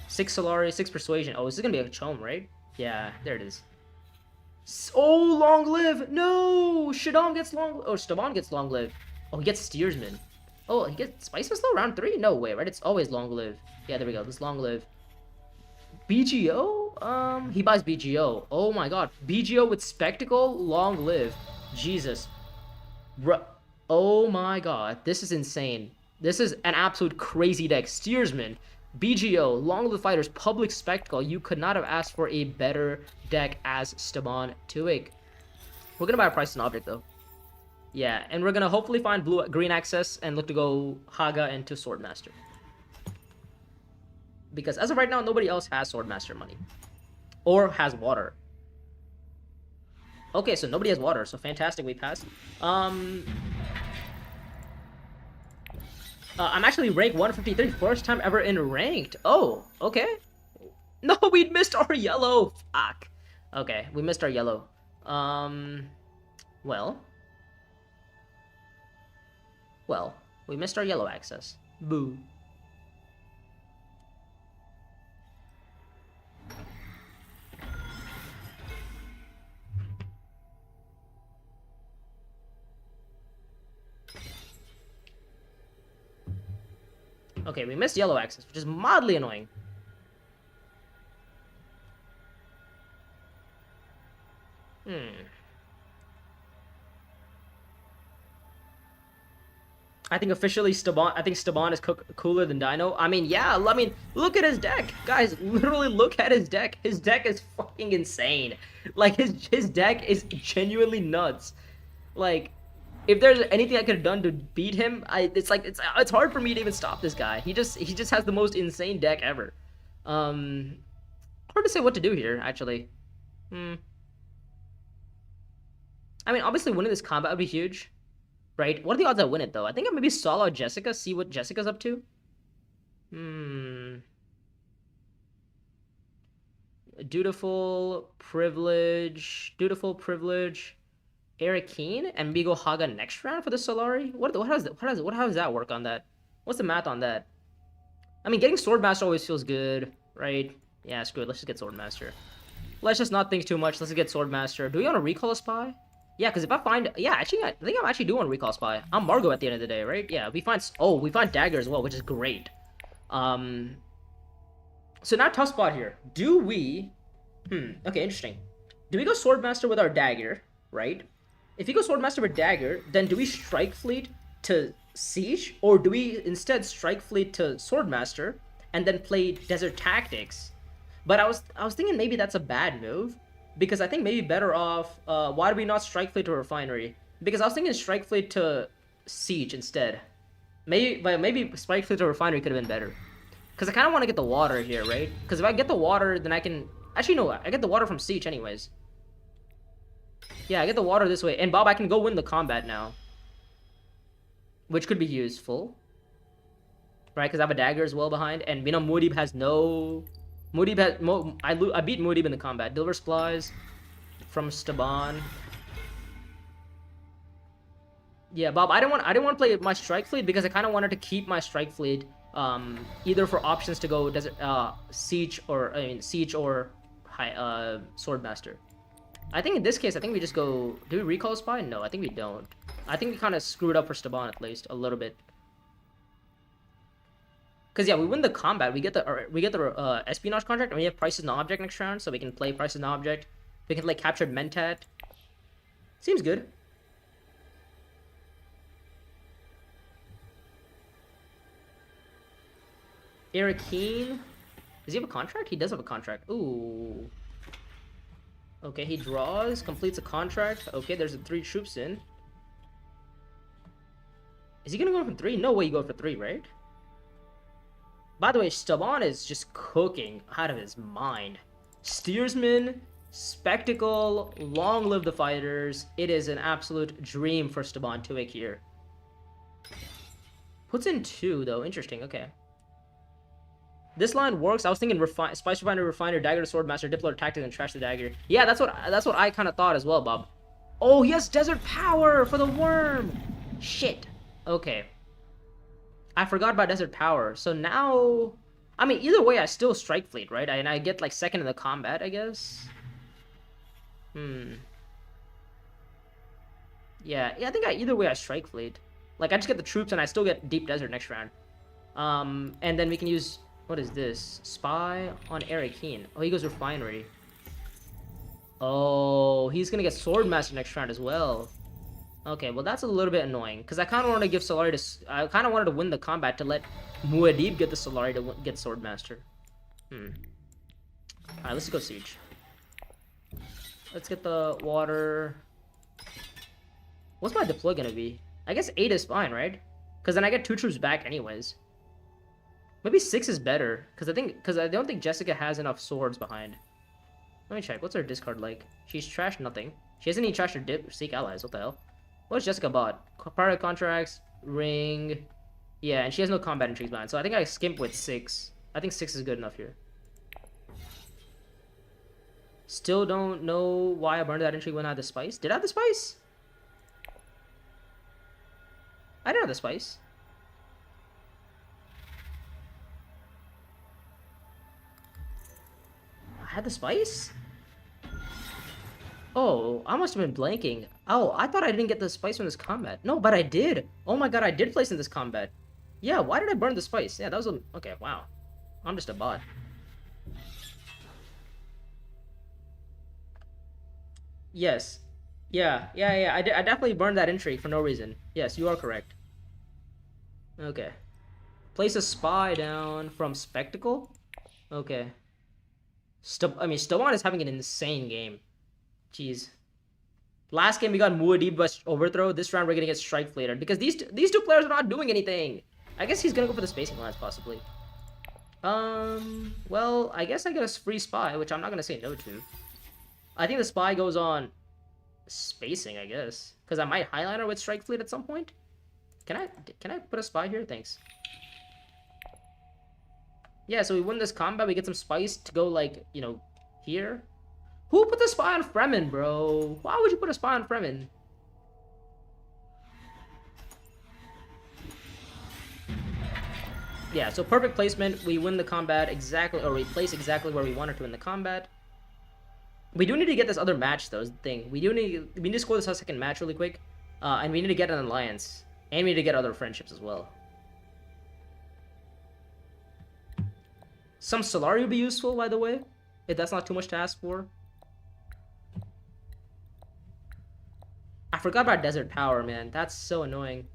6 Solari, 6 Persuasion. Oh, this is gonna be a Chome, right? Yeah, there it is. Oh, long live! No! Staban gets long. Oh, Staban gets long live. Oh, he gets Steersman. Oh, he gets Spice Missile round 3? No way, right? It's always long live. Yeah, there we go. This long live. BGO? He buys BGO. Oh my god. BGO with Spectacle, long live. Jesus. Oh my god. This is insane. This is an absolute crazy deck. Steersman, BGO, Long Live Fighters, Public Spectacle. You could not have asked for a better deck as Staban Tuig. We're gonna buy a Price and Object though. Yeah, and we're gonna hopefully find green access and look to go Haga into Swordmaster. Because as of right now, nobody else has Swordmaster money. Or has water. Okay, so nobody has water, so fantastic, we pass. I'm actually rank 153, first time ever in ranked. Oh, okay. No, we missed our yellow. Fuck. Okay, we missed our yellow. Well, we missed our yellow access. Boo. Okay, we missed yellow access, which is mildly annoying. I think officially Staban is cooler than Dino. I mean, yeah, I mean, look at his deck. Guys, literally look at his deck. His deck is fucking insane. Like, his deck is genuinely nuts. Like, if there's anything I could have done to beat him, it's hard for me to even stop this guy. He just has the most insane deck ever. Hard to say what to do here, actually. I mean, obviously winning this combat would be huge. Right? What are the odds I win it, though? I think I'll maybe solo Jessica, see what Jessica's up to. Dutiful Privilege. Eric Keen, and we go Haga next round for the Solari? How does that work on that? What's the math on that? I mean, getting Swordmaster always feels good, right? Yeah, it's good. Let's just get Swordmaster. Let's just not think too much. Let's get Swordmaster. Do we want to recall a spy? Yeah, because if I find... Yeah, actually, I think I'm actually doing Recall Spy. I'm Margot at the end of the day, right? Yeah, we find... Oh, we find Dagger as well, which is great. So now tough spot here. Do we... Okay, interesting. Do we go Swordmaster with our Dagger, right? If you go Swordmaster with Dagger, then do we Strike Fleet to Siege? Or do we instead Strike Fleet to Swordmaster and then play Desert Tactics? But I was thinking maybe that's a bad move. Because I think maybe better off, why do we not Strike Fleet to Refinery? Because I was thinking Strike Fleet to Siege instead. Maybe Strike Fleet to Refinery could have been better. Because I kind of want to get the water here, right? Because if I get the water, then I can... Actually, no, I get the water from Siege anyways. Yeah, I get the water this way. And Bob, I can go win the combat now. Which could be useful. Right, because I have a Dagger as well behind. And, you know, Muad'Dib has no... Muad'Dib has... I beat Muad'Dib in the combat. Deliver Supplies from Staban. Yeah, Bob, I didn't want to play my Strike Fleet because I kind of wanted to keep my Strike Fleet either for options to go Desert Siege or Swordmaster. I think in this case, I think we just go... Do we recall Spy? No, I think we don't. I think we kind of screwed up for Staban at least a little bit. Because yeah, we win the combat, we get the espionage contract, and we have Price is an Object next round, so we can play Price is an Object. We can like capture Mentat. Seems good. Eric Keane. Does he have a contract? He does have a contract. Ooh. Okay, he draws, completes a contract. Okay, there's 3 troops in. Is he gonna go for 3? No way you go for 3, right? By the way, Staban is just cooking out of his mind. Steersman, spectacle, long live the fighters. It is an absolute dream for Staban Tuick here. Puts in 2 though, interesting, okay. This line works. I was thinking Spice Refiner, Refiner, Dagger to Swordmaster, Diplo Tactics, and Trash the Dagger. Yeah, that's what I kind of thought as well, Bob. Oh, he has Desert Power for the worm. Shit. Okay. I forgot about Desert Power. So now, I mean, either way, I still Strike Fleet, right? And I get like second in the combat, I guess. Yeah, I think either way I Strike Fleet. Like I just get the troops and I still get Deep Desert next round. And then we can use. What is this? Spy on Eric Keane. Oh, he goes Refinery. Oh, he's gonna get Swordmaster next round as well. Okay, well that's a little bit annoying because I kind of wanted to give Solari to. I kind of wanted to win the combat to let Muad'Dib get the Solari to get Swordmaster. All right, let's go Siege. Let's get the water. What's my deploy gonna be? I guess 8 is fine, right? Because then I get 2 troops back anyways. Maybe 6 is better, because I don't think Jessica has enough swords behind. Let me check. What's her discard like? She's trashed nothing. She hasn't even trashed her dip or seek allies. What the hell? What's Jessica bought? Pirate contracts, ring. Yeah, and she has no combat intrigues behind. So I think I skimp with 6. I think 6 is good enough here. Still don't know why I burned that intrigue when I had the spice. Did I have the spice? I didn't have the spice. I had the spice? Oh, I must have been blanking. Oh, I thought I didn't get the spice from this combat. No, but I did. Oh my god, I did place in this combat. Yeah, why did I burn the spice? Yeah, that was a... Okay, wow. I'm just a bot. Yes. Yeah. I definitely burned that intrigue for no reason. Yes, you are correct. Okay. Place a spy down from Spectacle? Okay. Staban is having an insane game. Jeez. Last game we got Muad'Dib by Overthrow. This round we're gonna get Strike Fleeter because these two players are not doing anything. I guess he's gonna go for the spacing lines possibly. Well, I guess I get a free spy, which I'm not gonna say no to. I think the spy goes on spacing, I guess, because I might Highliner with Strike Fleet at some point. Can I put a spy here? Thanks. Yeah, so we win this combat, we get some spice to go, like, you know, here. Who put the spy on Fremen, bro? Why would you put a spy on Fremen? Yeah, so perfect placement. We win the combat exactly, or we place exactly where we wanted to in the combat. We do need to get this other match, though, is the thing. We need to score this second match really quick. And we need to get an alliance. And we need to get other friendships as well. Some Solari would be useful, by the way, if that's not too much to ask for. I forgot about Desert Power, man. That's so annoying.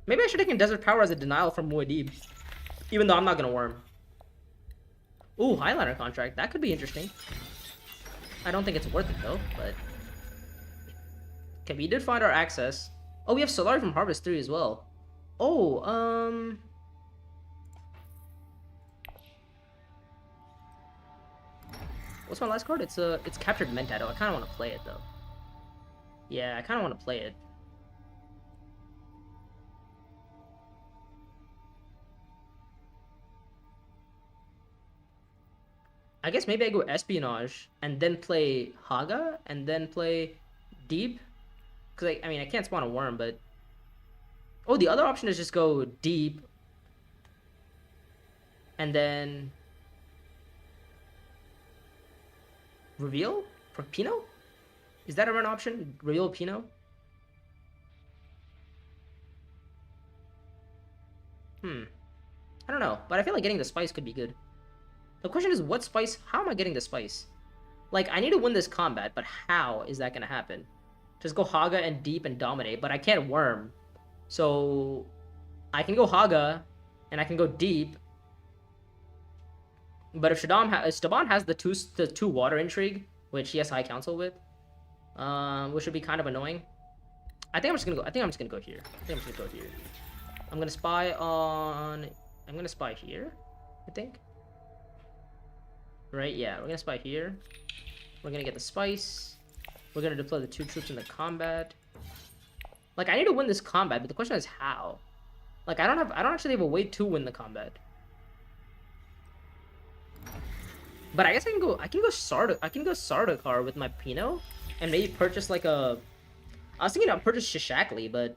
Maybe I should have taken Desert Power as a denial from Muad'Dib, even though I'm not gonna worm. Ooh, Highliner contract. That could be interesting. I don't think it's worth it though, but... Okay, we did find our access. Oh, we have Solari from Harvest 3 as well. Oh, what's my last card? It's Captured Mentat. I kind of want to play it though. Yeah, I kind of want to play it. I guess maybe I go Espionage and then play Haga and then play Deep. Because I mean, I can't spawn a worm, but... Oh, the other option is just go Deep. And then... Reveal? For Pinot? Is that a run option? Reveal Pinot? I don't know, but I feel like getting the spice could be good. The question is, what spice? How am I getting the spice? Like, I need to win this combat, but how is that gonna happen? Just go Haga and deep and dominate, but I can't worm. So I can go Haga and I can go deep. But if Staban has the two water intrigue, which he has high council with, which would be kind of annoying. I think I'm just gonna go here. I'm gonna spy on. I'm gonna spy here, I think. Right? Yeah, we're gonna spy here. We're gonna get the spice. We're gonna deploy the 2 troops in the combat. Like, I need to win this combat, but the question is how. Like, I don't actually have a way to win the combat. But I guess I can go Sardaukar with my Pino and maybe purchase like a. I was thinking I'd purchase Shishakli, but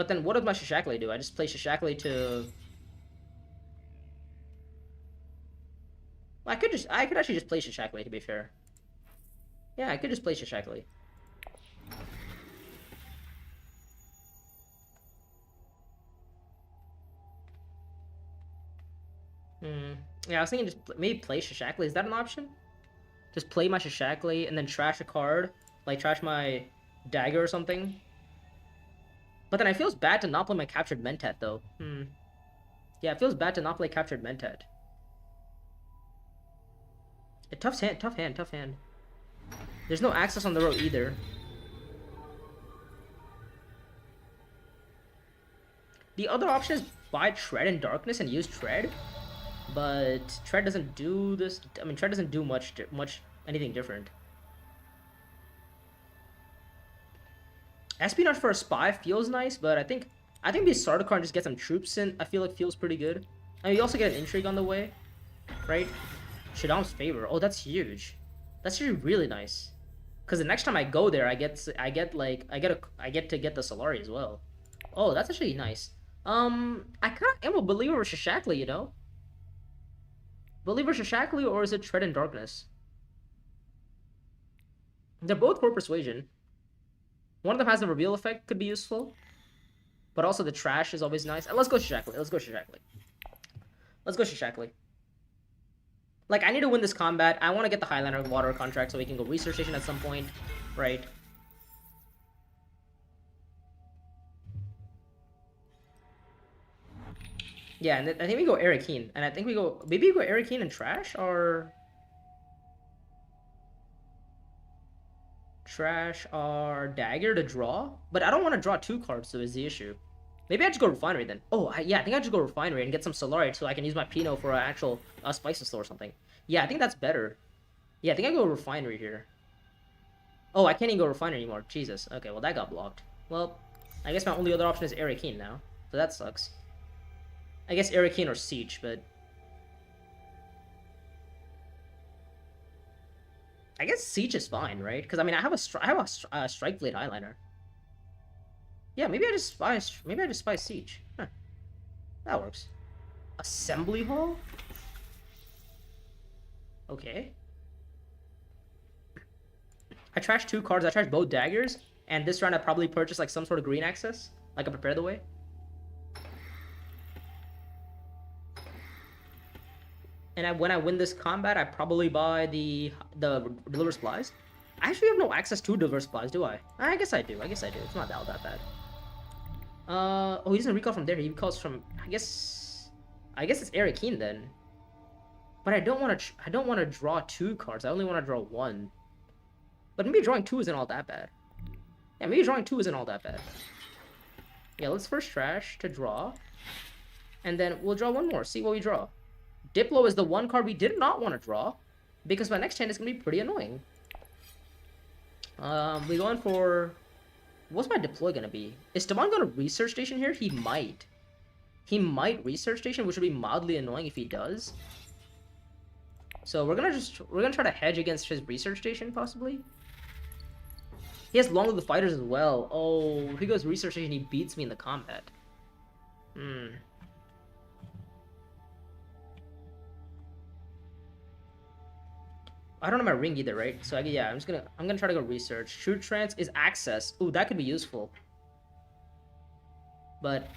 then what does my Shishakli do? I just play Shishakli to. I could actually just play Shishakli, to be fair. Yeah, I could just play Shishakli. Yeah, I was thinking just maybe play Shishakli. Is that an option? Just play my Shishakli and then trash a card, like trash my dagger or something. But then it feels bad to not play my captured Mentat though. Yeah, it feels bad to not play captured Mentat. A tough hand. There's no access on the road either. The other option is buy Tread in Darkness and use Tread. But Tread doesn't do this. I mean, Tread doesn't do much anything different. Espionage for a spy feels nice, but I think these Sardaukar just get some troops in. I feel like feels pretty good. I mean, you also get an intrigue on the way, right? Shaddam's favor. Oh, that's huge. That's actually really nice. Cause the next time I go there, I get to get the Solari as well. Oh, that's actually nice. I kind of am a believer of Shishakli, you know. Believer Shishakli, or is it Tread in Darkness? They're both for Persuasion. One of them has the reveal effect, could be useful. But also the trash is always nice. Let's go Shishakli. Like, I need to win this combat. I want to get the Highlander water contract so we can go Research Station at some point, right? Yeah, and I think we go Arakeen, and I think we go maybe we go Arakeen and trash or dagger to draw, but I don't want to draw 2 cards, so is the issue. Maybe I just go Refinery then. Oh, yeah, I think I just go Refinery and get some Solari so I can use my Pinot for an actual Spice and Store or something. Yeah, I think that's better. Yeah, I think I go Refinery here. Oh, I can't even go Refinery anymore. Jesus. Okay, well, that got blocked. Well, I guess my only other option is Arakeen now, so that sucks. I guess Arakeen or Siege, but I guess Siege is fine, right? Because I mean, I have a Strike Blade Highliner. Yeah, maybe I just spy Siege. Huh. That works. Assembly Hall? Okay. I trashed 2 cards. I trashed both daggers, and this round I probably purchased like some sort of green access, like a Prepare the Way. And when I win this combat, I probably buy the Deliver Supplies. I actually have no access to Deliver Supplies, do I? I guess I do. It's not that bad. Oh, he doesn't recall from there. He recalls from. I guess it's Arakeen then. But I don't want to draw 2 cards. I only want to draw 1. But maybe drawing 2 isn't all that bad. Yeah, maybe drawing 2 isn't all that bad. Yeah, let's first trash to draw, and then we'll draw 1 more. See what we draw. Diplo is the 1 card we did not want to draw, because my next hand is going to be pretty annoying. We going for... What's my deploy going to be? Is Staban going to Research Station here? He might. He might Research Station, which would be mildly annoying if he does. So we're gonna try to hedge against his Research Station, possibly. He has Long Live the Fighters as well. Oh, if he goes Research Station, he beats me in the combat. I don't have my ring either, right? So yeah, I'm gonna try to go Research. True Trance is access. Ooh, that could be useful. But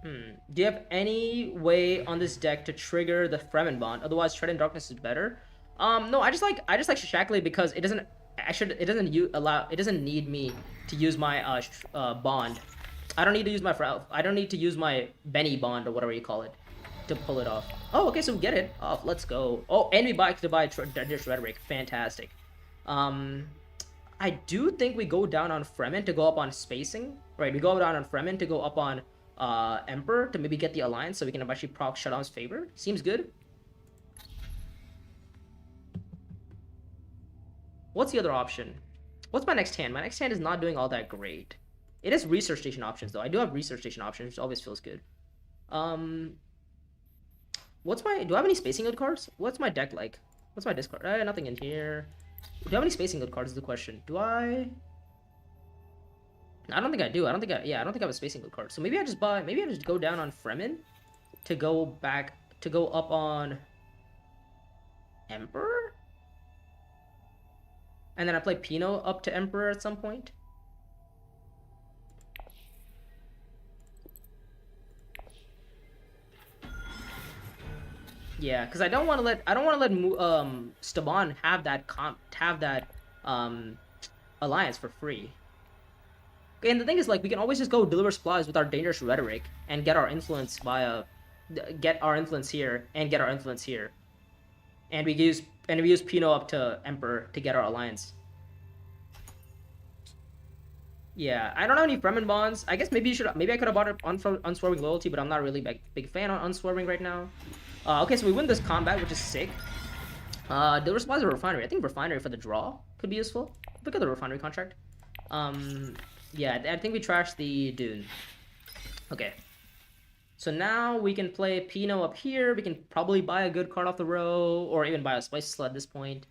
Do you have any way on this deck to trigger the Fremen bond? Otherwise, Tread in Darkness is better. No, I just like Shashakli because it doesn't. It doesn't allow. It doesn't need me to use my bond. I don't need to use my I don't need to use my Benny bond or whatever you call it to pull it off. Oh, okay, so we get it off. Let's go. Oh, and we buy to buy Dangerous Rhetoric. Fantastic. I do think we go down on Fremen to go up on spacing. Right, we go down on Fremen to go up on Emperor to maybe get the alliance so we can actually proc Shutdown's favor. Seems good. What's the other option? What's my next hand? My next hand is not doing all that great. It is research station options though. I do have research station options, which always feels good. What's my? Do I have any spacing good cards? What's my deck like? What's my discard? Nothing in here. Do I have any spacing good cards is the question. Do I? I don't think I do. I don't think I have a spacing good card. So maybe I just buy. Maybe I just go down on Fremen to go back to go up on Emperor, and then I play Pinot up to Emperor at some point. Yeah, because I don't want to let Staban have that alliance for free. And the thing is, like, we can always just go deliver supplies with our Dangerous Rhetoric and get our influence via get our influence here and get our influence here. And we use Pinot up to Emperor to get our alliance. Yeah, I don't have any Fremen bonds. I guess maybe I could have bought it on Unswerving Loyalty, but I'm not really big fan on Unswerving right now. Okay, so we win this combat, which is sick. The response of Refinery. I think Refinery for the draw could be useful. Look at the Refinery contract. Yeah, I think we trashed the Dune. Okay. So now we can play Pinot up here. We can probably buy a good card off the row, or even buy a Spice Sled at this point.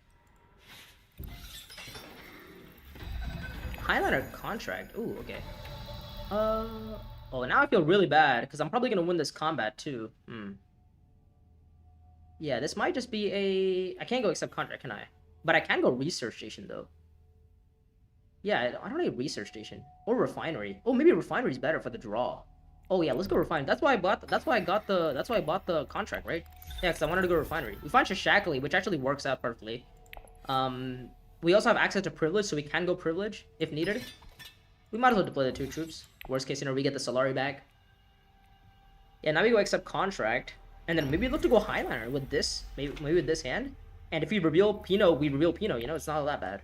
Highliner contract. Ooh, okay. Oh, now I feel really bad, because I'm probably going to win this combat, too. Yeah, this might just be a... I can't go accept contract, can I? But I can go Research Station, though. Yeah, I don't need Research Station. Or Refinery. Oh, maybe Refinery's better for the draw. Oh, yeah, let's go Refinery. That's why I bought the contract, right? Yeah, because I wanted to go Refinery. We find Shashakli, which actually works out perfectly. We also have access to Privilege, so we can go Privilege if needed. We might as well deploy the 2 troops. Worst case scenario, we get the Solari back. Yeah, now we go accept contract. And then maybe look to go Highliner with this, maybe with this hand. And if we reveal Pinot, we reveal Pinot, you know, it's not that bad.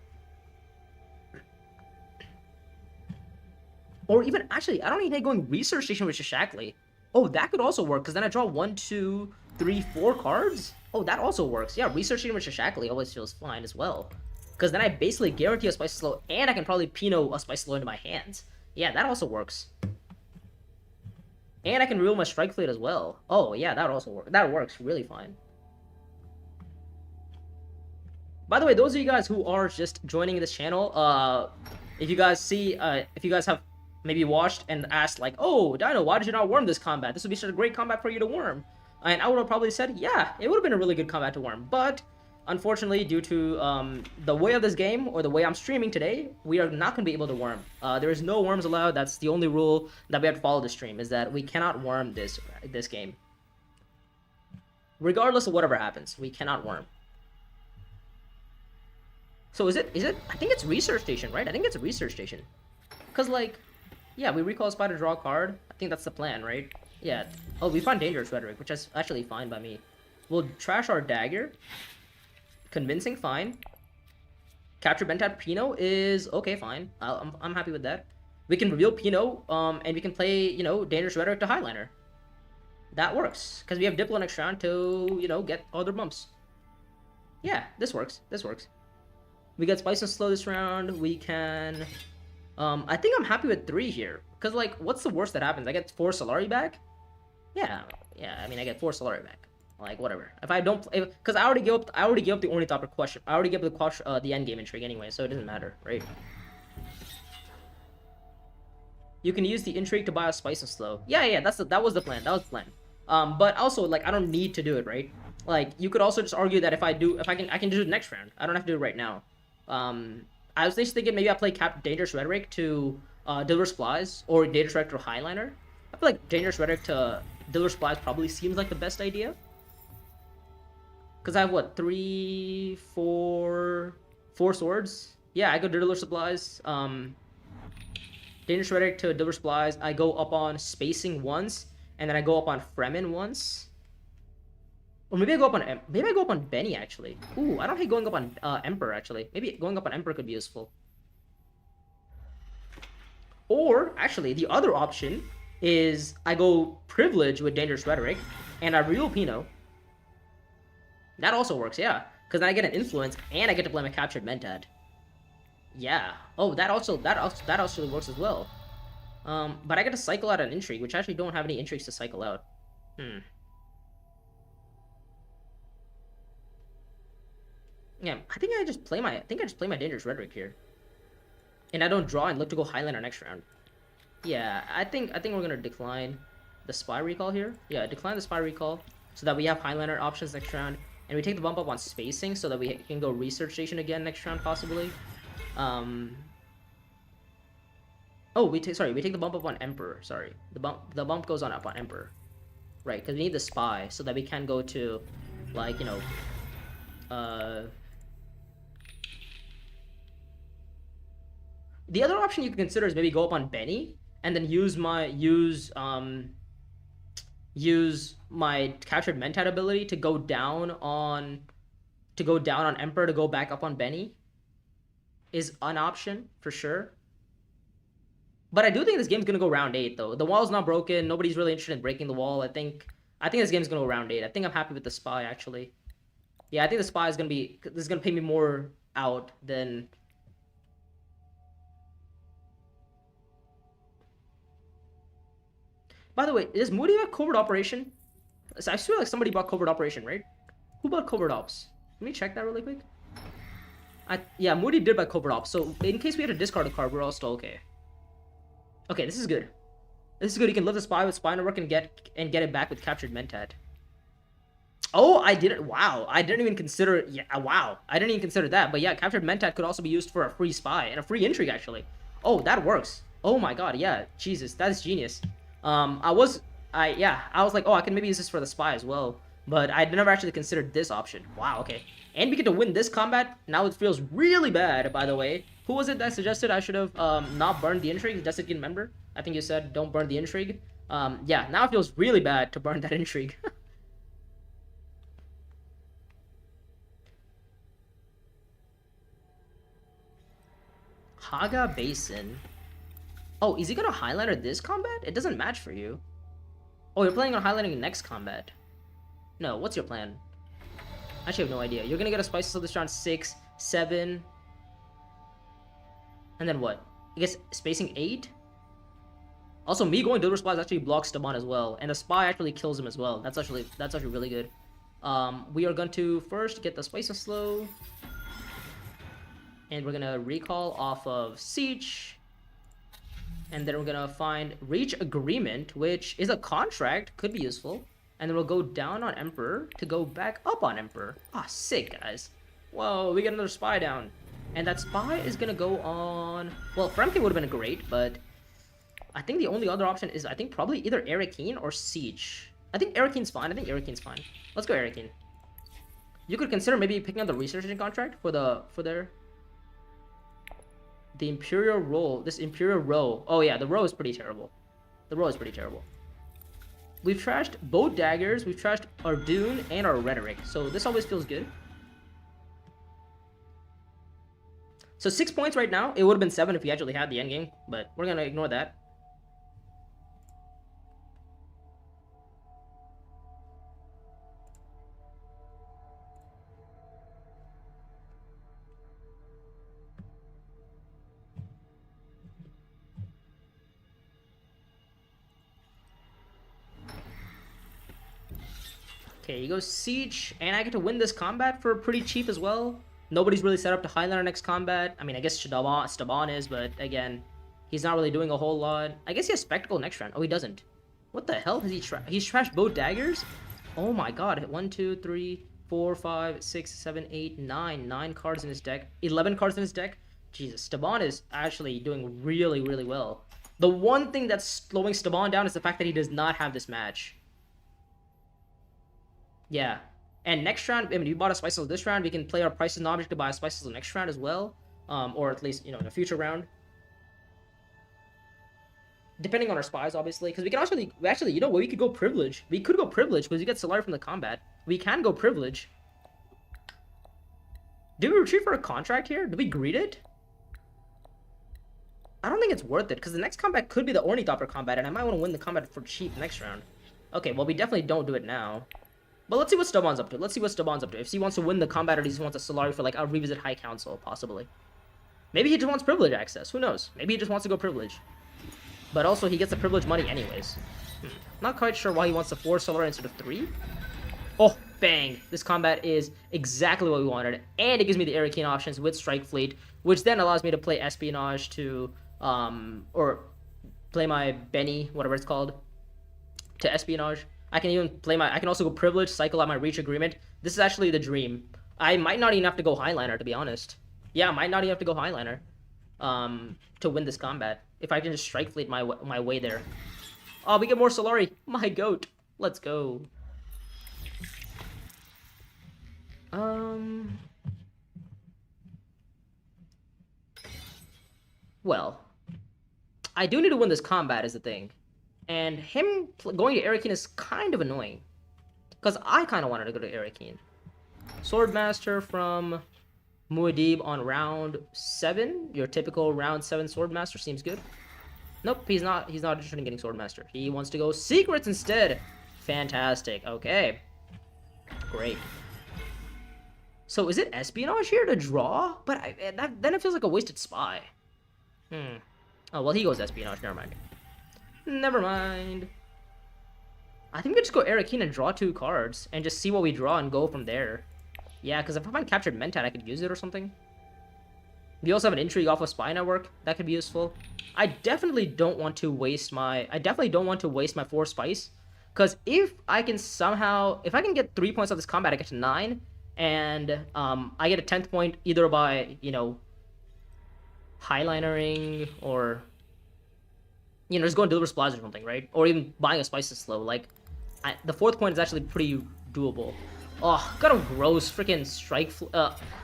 Or even, actually, I don't even hate going Research Station with Shashakli. Oh, that could also work, because then I draw 1, 2, 3, 4 cards. Oh, that also works. Yeah, Research Station with Shashakli always feels fine as well. Because then I basically guarantee a Spicy Slow, and I can probably Pinot a Spicy Slow into my hands. Yeah, that also works. And I can reveal my Strike Fleet as well. Oh, yeah, that also works. That works really fine. By the way, those of you guys who are just joining this channel, if you guys have maybe watched and asked, like, oh, Dino, why did you not worm this combat? This would be such a great combat for you to worm. And I would have probably said, yeah, it would have been a really good combat to worm. But unfortunately, due to the way of this game, or the way I'm streaming today, we are not going to be able to worm. There is no worms allowed. That's the only rule that we have to follow this stream, is that we cannot worm this game. Regardless of whatever happens, we cannot worm. So is it, I think it's Research Station, right? I think it's a Research Station. Because, like, yeah, we recall a spy to draw a card. I think that's the plan, right? Yeah. Oh, we find Dangerous Rhetoric, which is actually fine by me. We'll trash our Dagger. Convincing, fine. Capture Bentat Pinot is okay, fine. I'm happy with that. We can reveal Pinot, and we can play, you know, Dangerous Rhetoric to Highliner. That works, because we have Diplo next round to, you know, get other bumps. Yeah, this works. This works. We get Spice and Slow this round. We can... I think I'm happy with 3 here. Because, like, what's the worst that happens? I get 4 Solari back? Yeah, I mean, I get 4 Solari back. Like, whatever. If I don't... Because I already gave up the Ornithopter question. I already gave up the endgame intrigue anyway, so it doesn't matter, right? You can use the intrigue to buy a Spice and Slow. Yeah, that was the plan. That was the plan. But also, like, I don't need to do it, right? Like, you could also just argue that I can do it next round. I don't have to do it right now. I was just thinking maybe I play Dangerous Rhetoric to deliver supplies, or Dangerous Rhetoric to Highliner. I feel like Dangerous Rhetoric to Dealer Supplies probably seems like the best idea. Because I have, what, four swords? Yeah, I go Dealer Supplies. Dangerous Rhetoric to Dealer Supplies. I go up on Spacing once, and then I go up on Fremen once. Or maybe I go up on Benny, actually. Ooh, I don't hate going up on Emperor, actually. Maybe going up on Emperor could be useful. Or, actually, the other option is I go Privilege with Dangerous Rhetoric, and I real Pino. That also works, yeah. Because then I get an Influence, and I get to play my Captured Mentat. Yeah. Oh, that also works as well. But I get to cycle out an Intrigue, which I actually don't have any Intrigues to cycle out. Yeah, I think I just play my Dangerous Rhetoric here. And I don't draw and look to go Highlander next round. Yeah, I think we're gonna decline the Spy Recall here. Yeah, decline the Spy Recall so that we have Highlander options next round. And we take the bump up on Spacing so that we can go Research Station again next round, possibly. Oh, we take the bump up on Emperor. Sorry, the bump goes up on Emperor, right? Because we need the Spy so that we can go to, like, you know, the other option you can consider is maybe go up on Benny and then use my Captured Mentat ability to go down on Emperor to go back up on Benny. Is an option for sure. But I do think this game's gonna go round 8 though. The wall's not broken. Nobody's really interested in breaking the wall. I think this game's gonna go round 8. I think I'm happy with the Spy actually. Yeah, I think the Spy is gonna pay me more out than. By the way, is Moody a covert operation? So I feel like somebody bought covert operation, right? Who bought covert ops? Let me check that really quick. Yeah, Moody did buy covert ops. So in case we had to discard a card, we're all still okay. Okay, this is good. This is good. You can live the Spy with Spy Network and get it back with Captured Mentat. Oh, I didn't. Wow, I didn't even consider. Yeah, wow, I didn't even consider that. But yeah, Captured Mentat could also be used for a free Spy and a free Intrigue actually. Oh, that works. Oh my God, yeah, Jesus, that is genius. I was like, oh, I can maybe use this for the Spy as well. But I never actually considered this option. Wow, okay. And we get to win this combat. Now it feels really bad, by the way. Who was it that suggested I should have not burned the Intrigue? Jessica, remember? I think you said don't burn the Intrigue. Yeah, now it feels really bad to burn that Intrigue. Haga Basin. Oh, is he gonna Highlander this combat? It doesn't match for you. Oh, you're planning on Highlandering next combat. No, what's your plan? I actually have no idea. You're gonna get a Spicy Soul this round 6, 7. And then what? I guess Spacing 8? Also, me going Dealer Supplies actually blocks Staban as well. And the Spy actually kills him as well. That's actually really good. We are going to first get the Spicy Slow. And we're gonna recall off of Siege. And then we're gonna find Reach Agreement, which is a contract, could be useful. And then we'll go down on Emperor to go back up on Emperor. Ah, sick, guys. Whoa, we get another Spy down. And that Spy is gonna go on. Well, Fremke would have been great, but I think the only other option is, I think, probably either Arakeen or Siege. I think Arakeen's fine. fine. Let's go Arakeen. You could consider maybe picking up the researching contract for the Imperial Roll. This Imperial Row. Oh yeah, the row is pretty terrible. We've trashed both daggers. We've trashed our Dune and our Rhetoric. So this always feels good. So 6 points right now. It would have been 7 if we actually had the endgame, but we're gonna ignore that. Okay, you go Siege, and I get to win this combat for pretty cheap as well. Nobody's really set up to Highlander next combat. I mean, I guess Staban is, but again, he's not really doing a whole lot. I guess he has Spectacle next round. Oh, he doesn't. What the hell has he He's trashed both daggers? Oh my God. 1, 2, 3, 4, 5, 6, 7, 8, 9. 9 cards in his deck. 11 cards in his deck. Jesus, Staban is actually doing really, really well. The one thing that's slowing Staban down is the fact that he does not have this match. Yeah. And next round, I mean, we bought a Spice this round. We can play our prices and object to buy a Spice next round as well. Or at least, you know, in a future round. Depending on our spies, obviously. Because we can actually, you know what? We could go privilege. We could go privilege because you get Solari from the combat. We can go privilege. Did we retreat for a contract here? Did we greet it? I don't think it's worth it because the next combat could be the Ornithopter combat and I might want to win the combat for cheap next round. Okay, well, we definitely don't do it now. But let's see what Staban's up to. Let's see what Staban's up to. If he wants to win the combat or he just wants a Solari for, like, a Revisit High Council, possibly. Maybe he just wants privilege access. Who knows? Maybe he just wants to go privilege. But also, he gets the privilege money anyways. Not quite sure why he wants the 4 Solari instead of 3. Oh, bang. This combat is exactly what we wanted. And it gives me the Arakeen options with Strike Fleet, which then allows me to play Espionage to, or play my Benny, whatever it's called, to Espionage. I can even play I can also go privilege, cycle out my reach agreement. This is actually the dream. I might not even have to go Highliner, to be honest. Yeah, I might not even have to go Highliner to win this combat. If I can just Strike Fleet my way there. Oh, we get more Solari. My goat. Let's go. Well, I do need to win this combat is the thing. And him going to Arakeen is kind of annoying. Because I kind of wanted to go to Arakeen. Swordmaster from Muad'Dib on round 7. Your typical round 7 Swordmaster seems good. Nope, he's not interested in getting Swordmaster. He wants to go Secrets instead. Fantastic. Okay. Great. So is it Espionage here to draw? But then it feels like a wasted spy. Oh, well, he goes Espionage. Never mind. Never mind. I think we just go Arakeen and draw 2 cards and just see what we draw and go from there. Yeah, because if I find Captured Mentat, I could use it or something. We also have an Intrigue off of Spy Network. That could be useful. I definitely don't want to waste my 4 Spice. Because if I can get 3 points off this combat, I get to 9. And I get a 10th point either by, you know, Highlinering or, you know, just going Deliver Splash or something, right? Or even buying a Spice is slow. Like, the 4th point is actually pretty doable. Oh, got a gross freaking strike.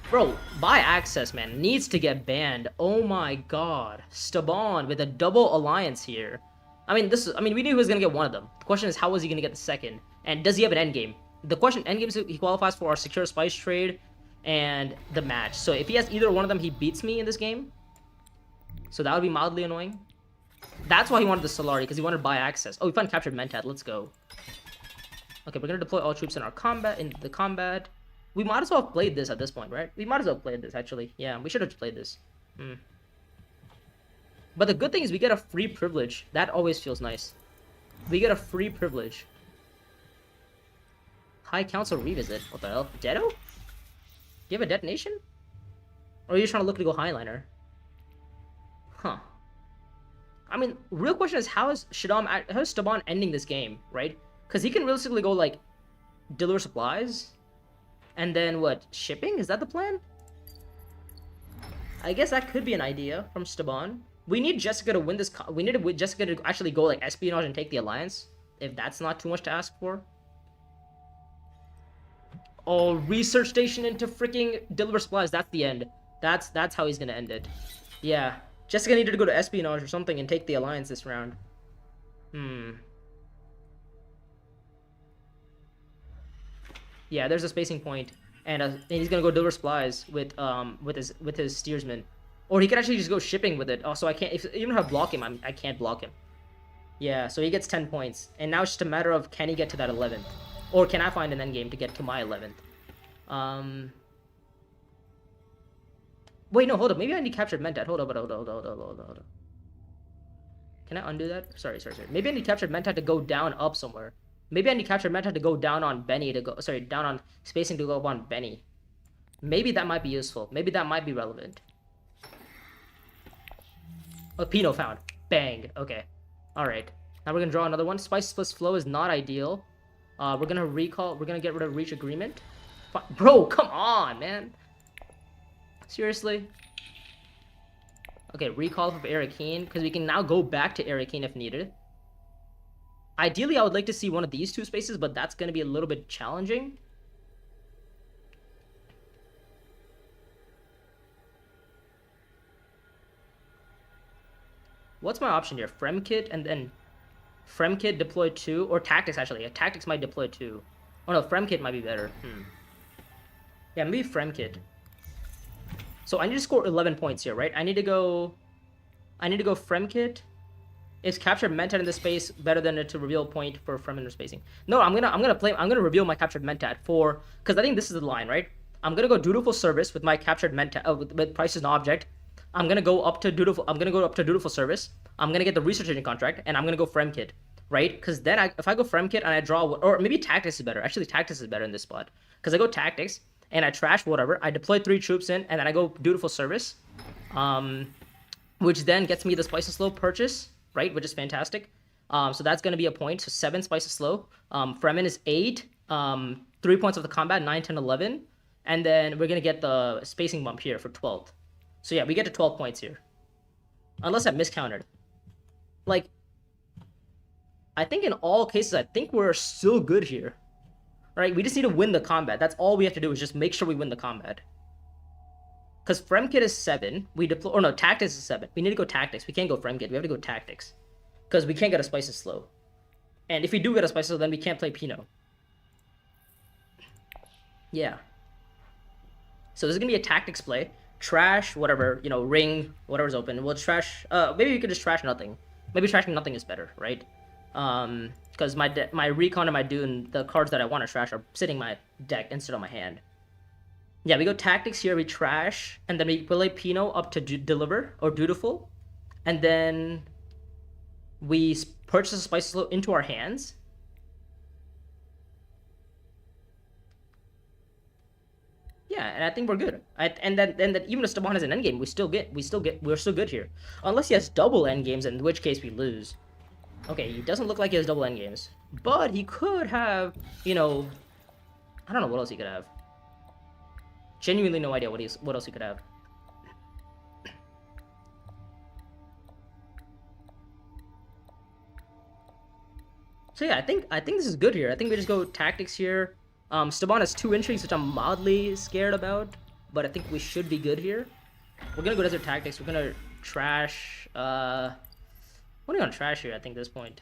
Bro, buy access, man. Needs to get banned. Oh my god. Staban with a double alliance here. I mean, we knew he was gonna get one of them. The question is, how was he gonna get the second? And does he have an endgame? The question, endgames he qualifies for our Secure Spice trade and the match. So if he has either one of them, he beats me in this game. So that would be mildly annoying. That's why he wanted the Solari, because he wanted to buy access. Oh, we found Captured Mentat. Let's go. Okay, we're gonna deploy all troops in the combat. We might as well have played this at this point, right? We might as well have played this, actually. Yeah, we should have played this. But the good thing is we get a free privilege. That always feels nice. We get a free privilege. High Council Revisit. What the hell? Dedo? Do you have a detonation? Or are you trying to look to go Highliner? Huh. I mean, real question is how is Staban ending this game, right? Because he can realistically go, like, deliver supplies? And then, what, shipping? Is that the plan? I guess that could be an idea from Staban. We need Jessica to win this. We need Jessica to actually go, like, Espionage and take the Alliance. If that's not too much to ask for. Oh, research station into freaking deliver supplies. That's the end. That's how he's gonna end it. Yeah. Jessica needed to go to Espionage or something and take the Alliance this round. Yeah, there's a spacing point, and he's gonna go deliver supplies with his steersman, or he could actually just go shipping with it. Oh, so I can't. If even if I block him, I can't block him. Yeah, so he gets 10 points, and now it's just a matter of can he get to that 11th, or can I find an endgame to get to my 11th? Wait, no, hold up. Maybe I need Captured Mentat. Hold up. Can I undo that? Sorry. Maybe I need Captured Mentat to go down up somewhere. Maybe I need Captured Mentat to go down on Benny down on spacing to go up on Benny. Maybe that might be useful. Maybe that might be relevant. Oh, Pino found. Bang. Okay. Alright. Now we're gonna draw another one. Spice plus flow is not ideal. We're gonna get rid of reach agreement. Bro, come on, man. Seriously? Okay, recall of Arakeen, because we can now go back to Arakeen if needed. Ideally, I would like to see one of these two spaces, but that's going to be a little bit challenging. What's my option here? Fremkit and then Fremkit deploy 2, or Tactics actually. Yeah, Tactics might deploy 2. Oh no, Fremkit might be better. Yeah, maybe Fremkit. So I need to score 11 points here, right? I need to go Fremkit. Is captured mentat in this space better than to reveal point for Fremkit spacing? No, I'm gonna reveal my captured mentat for, because I think this is the line, right? I'm gonna go dutiful service with my captured mentat with price as an object. I'm gonna go up to dutiful service. I'm gonna get the research agent contract, and I'm gonna go Fremkit, right? Because then if I go Fremkit and I draw, or maybe Tactics is better. Actually, Tactics is better in this spot because I go Tactics and I trash whatever. I deploy 3 troops in, and then I go dutiful service, which then gets me the Spice and Slow purchase, right? Which is fantastic. So that's gonna be a point. So 7 Spice and Slow. Fremen is 8. 3 points of the combat, 9, 10, 11, and then we're gonna get the spacing bump here for 12. So yeah, we get to 12 points here. Unless I miscounted. Like, I think in all cases, I think we're still good here. Right? We just need to win the combat. That's all we have to do is just make sure we win the combat. Because Fremkit is 7. We deploy... Or no, Tactics is 7. We need to go Tactics. We can't go Fremkit. We have to go Tactics. Because we can't get a Spice and Slow. And if we do get a Spice and Slow, then we can't play Pinot. Yeah. So this is going to be a Tactics play. Trash, whatever, you know, ring, whatever's open. We'll trash, maybe we could just trash nothing. Maybe trashing nothing is better, right? Because my Recon and my Dune, the cards that I want to trash are sitting in my deck instead of my hand. Yeah, we go Tactics here, we trash, and then we play Pinot up to deliver, or dutiful. And then we purchase a Spice Slow into our hands. Yeah, and I think we're good. And then even if Staban has an endgame, we're still good here. Unless he has double endgames, in which case we lose. Okay, he doesn't look like he has double endgames. But he could have, you know, I don't know what else he could have. Genuinely no idea what else he could have. So yeah, I think this is good here. I think we just go Tactics here. Staban has 2 intrigues, which I'm mildly scared about, but I think we should be good here. We're gonna go Desert Tactics. We're gonna trash. What are we gonna trash here? I think at this point,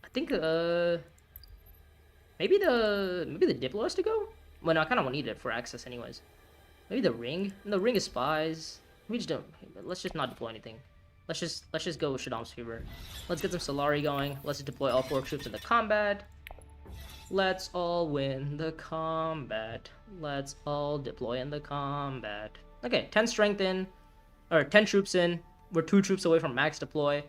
I think maybe the Diplo has to go. Well, no, I kind of need it for access, anyways. Maybe the ring. And the ring is spies. We just don't. Let's just not deploy anything. Let's just go with Shaddam's Fever. Let's get some Solari going. Let's just deploy all 4 troops into combat. Let's all win the combat. Let's all deploy in the combat. Okay, 10 strength in, or 10 troops in. We're 2 troops away from max deploy.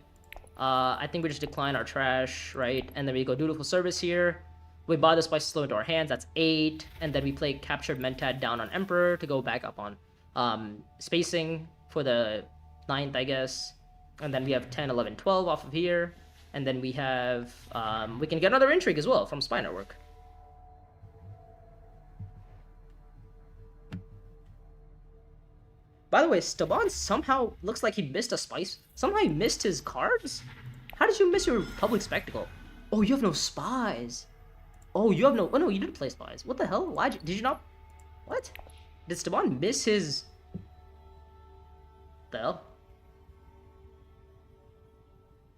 I think we just decline our trash, right? And then we go dutiful service here. We buy the Spice Slow into our hands. That's 8. And then we play captured mentat down on Emperor to go back up on spacing for the 9th, I guess. And then we have 10, 11, 12 off of here. And then we have, we can get another intrigue as well from Spy Network. By the way, Staban somehow looks like he missed a spice. Somehow he missed his cards? How did you miss your public spectacle? Oh, you have no spies. Oh, you have no, oh no, you did play spies. What the hell? Why did you not? What? Did Staban miss his... The hell?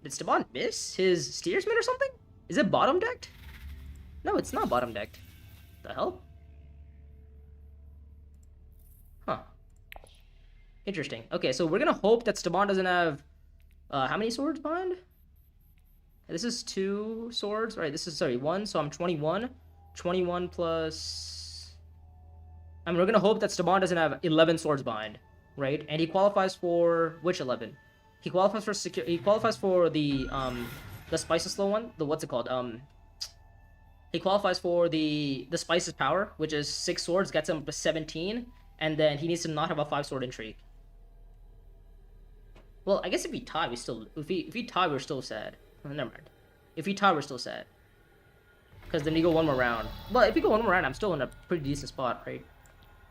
Did Staban miss his steersman or something? Is it bottom decked? No, it's not bottom decked. The hell? Huh. Interesting. Okay, so we're gonna hope that Staban doesn't have... how many swords behind? This is 2 swords, right? This is, sorry, 1, so I'm 21. 21 plus... I mean, we're gonna hope that Staban doesn't have 11 swords behind, right? And he qualifies for... Which 11? He qualifies for he qualifies for the Spices Slow one. The what's it called? He qualifies for the Spices Power, which is 6 swords, gets him to 17, and then he needs to not have a 5 sword intrigue. Well, I guess if we tie, we still if we tie, we're still sad. Oh, never mind. If we tie, we're still sad. Because then we go one more round. Well, if we go one more round, I'm still in a pretty decent spot, right?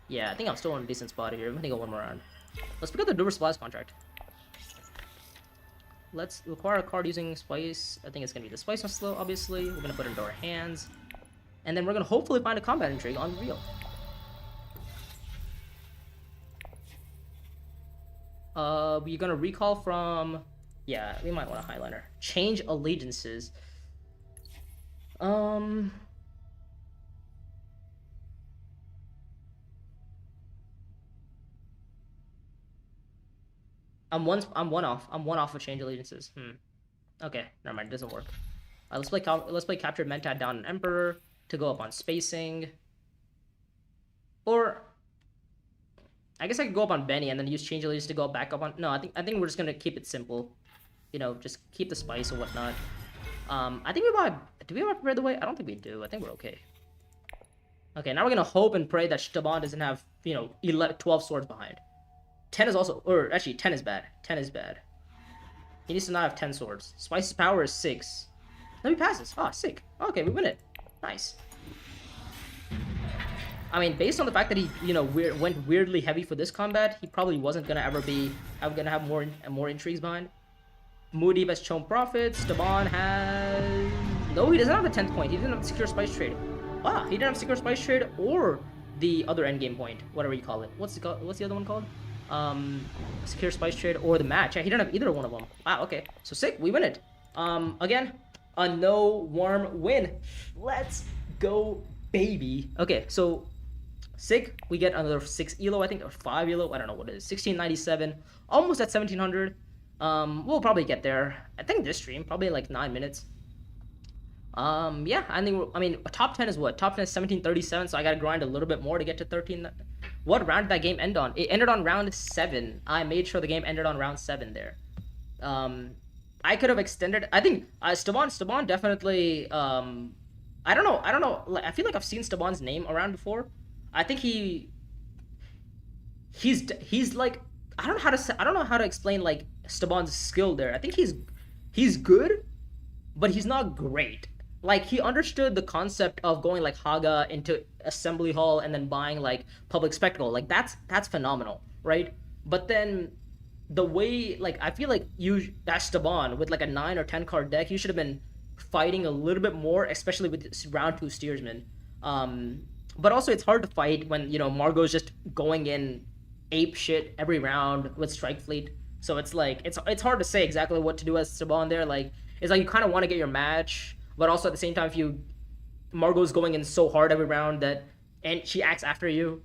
Yeah, I think I'm still in a decent spot here. I'm gonna go one more round. Let's pick up the Dover Supplies contract. let's acquire a card using Spice. I think it's gonna be the Spice on slow, obviously. We're gonna put it into our hands. And then we're gonna hopefully find a combat intrigue on reveal. We're gonna recall from... Yeah, we might want a highliner. Change allegiances. I'm one off. I'm one off of change allegiances. Okay, never mind. It doesn't work. Let's play captured Mentat down an Emperor to go up on spacing. Or I guess I could go up on Benny and then use change allegiance to go back up on... No, I think we're just gonna keep it simple. You know, just keep the spice or whatnot. I think we buy... Do we have Prepare the Way? I don't think we do. I think we're okay. Okay, now we're gonna hope and pray that Staban doesn't have, you know, 12 swords behind. 10 is also... Or, actually, 10 is bad. 10 is bad. He needs to not have 10 swords. Spice's power is 6. No, he passes. Ah, sick. Okay, we win it. Nice. I mean, based on the fact that he, you know, went weirdly heavy for this combat, he probably wasn't gonna ever be... gonna have more intrigues behind. Muad'Dib has shown profits. Staban has... No, he doesn't have a 10th point. He didn't have secure spice trade. Wow, he didn't have secure spice trade or the other endgame point, whatever you call it. What's the other one called? Secure spice trade or the match. Yeah, he didn't have either one of them. Wow, okay. So sick, we win it. Again, a no warm win. Let's go, baby. Okay, so sick. We get another 6 elo, I think, or 5 elo. I don't know what it is. 1697, almost at 1700. We'll probably get there. I think this stream, probably like 9 minutes. Yeah, I mean, top 10 is what? Top 10 is 1737, so I gotta grind a little bit more to get to 13. What round did that game end on? It ended on round 7. I made sure the game ended on round 7 there. I could have extended... I think, Staban definitely, I don't know, like, I feel like I've seen Staban's name around before. I think he's like... I don't know how to explain, like, Staban's skill there. I think he's good, but he's not great. Like, he understood the concept of going, like, Haga into Assembly Hall and then buying, like, Public Spectacle. Like, that's phenomenal, right? But then, the way, like, I feel like that's Staban, with, like, a 9 or 10 card deck, you should have been fighting a little bit more, especially with round 2 Steersman. But also, it's hard to fight when, you know, Margot's just going in ape shit every round with Strike Fleet. So it's like, it's hard to say exactly what to do as Staban there. Like, it's like you kind of want to get your match, but also at the same time, if Margot's going in so hard every round and she acts after you,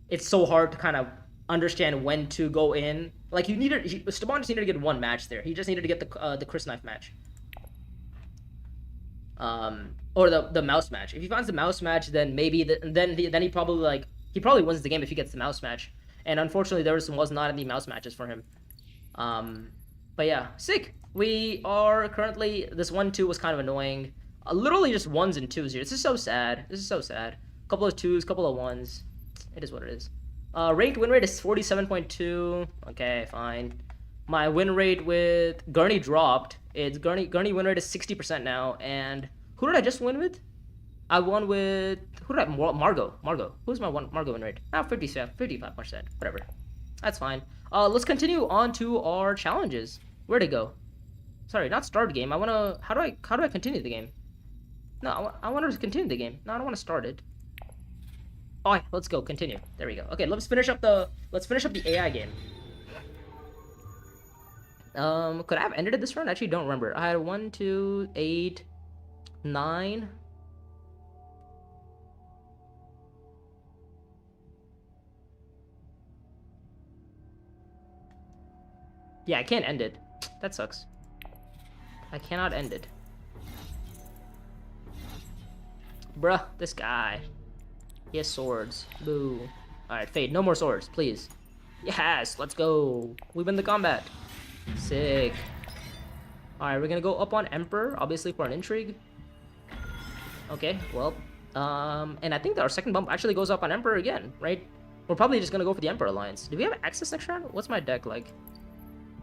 it's so hard to kind of understand when to go in. Like, Staban just needed to get one match there. He just needed to get the Chris Knife match. Or the mouse match. If he finds the mouse match, then maybe then he probably wins the game if he gets the mouse match. And unfortunately, there was not any mouse matches for him. But yeah, sick. We are currently... This 1-2 was kind of annoying. Literally just 1s and 2s here. This is so sad. Couple of 2s, couple of 1s. It is what it is. Ranked win rate is 47.2. Okay, fine. My win rate with Gurney dropped. It's Gurney win rate is 60% now. And who did I just win with? I won with... Margot. Who's my Margot win rate? 55%. Whatever. That's fine. Let's continue on to our challenges. Where'd it go? Sorry, not start game. I wanna... How do I continue the game? No, I want to continue the game. No, I don't want to start it. Oh, yeah, let's go. Continue. There we go. Okay, let's finish up the AI game. Could I have ended it this run? I actually don't remember. I had 1, 2, 8, 9... Yeah, I can't end it. That sucks. I cannot end it. Bruh, this guy. He has swords. Boo. Alright, Fade, no more swords, please. Yes, let's go. We win the combat. Sick. Alright, we're gonna go up on Emperor, obviously for an intrigue. Okay, well. And I think that our second bump actually goes up on Emperor again, right? We're probably just gonna go for the Emperor Alliance. Do we have access next round? What's my deck like?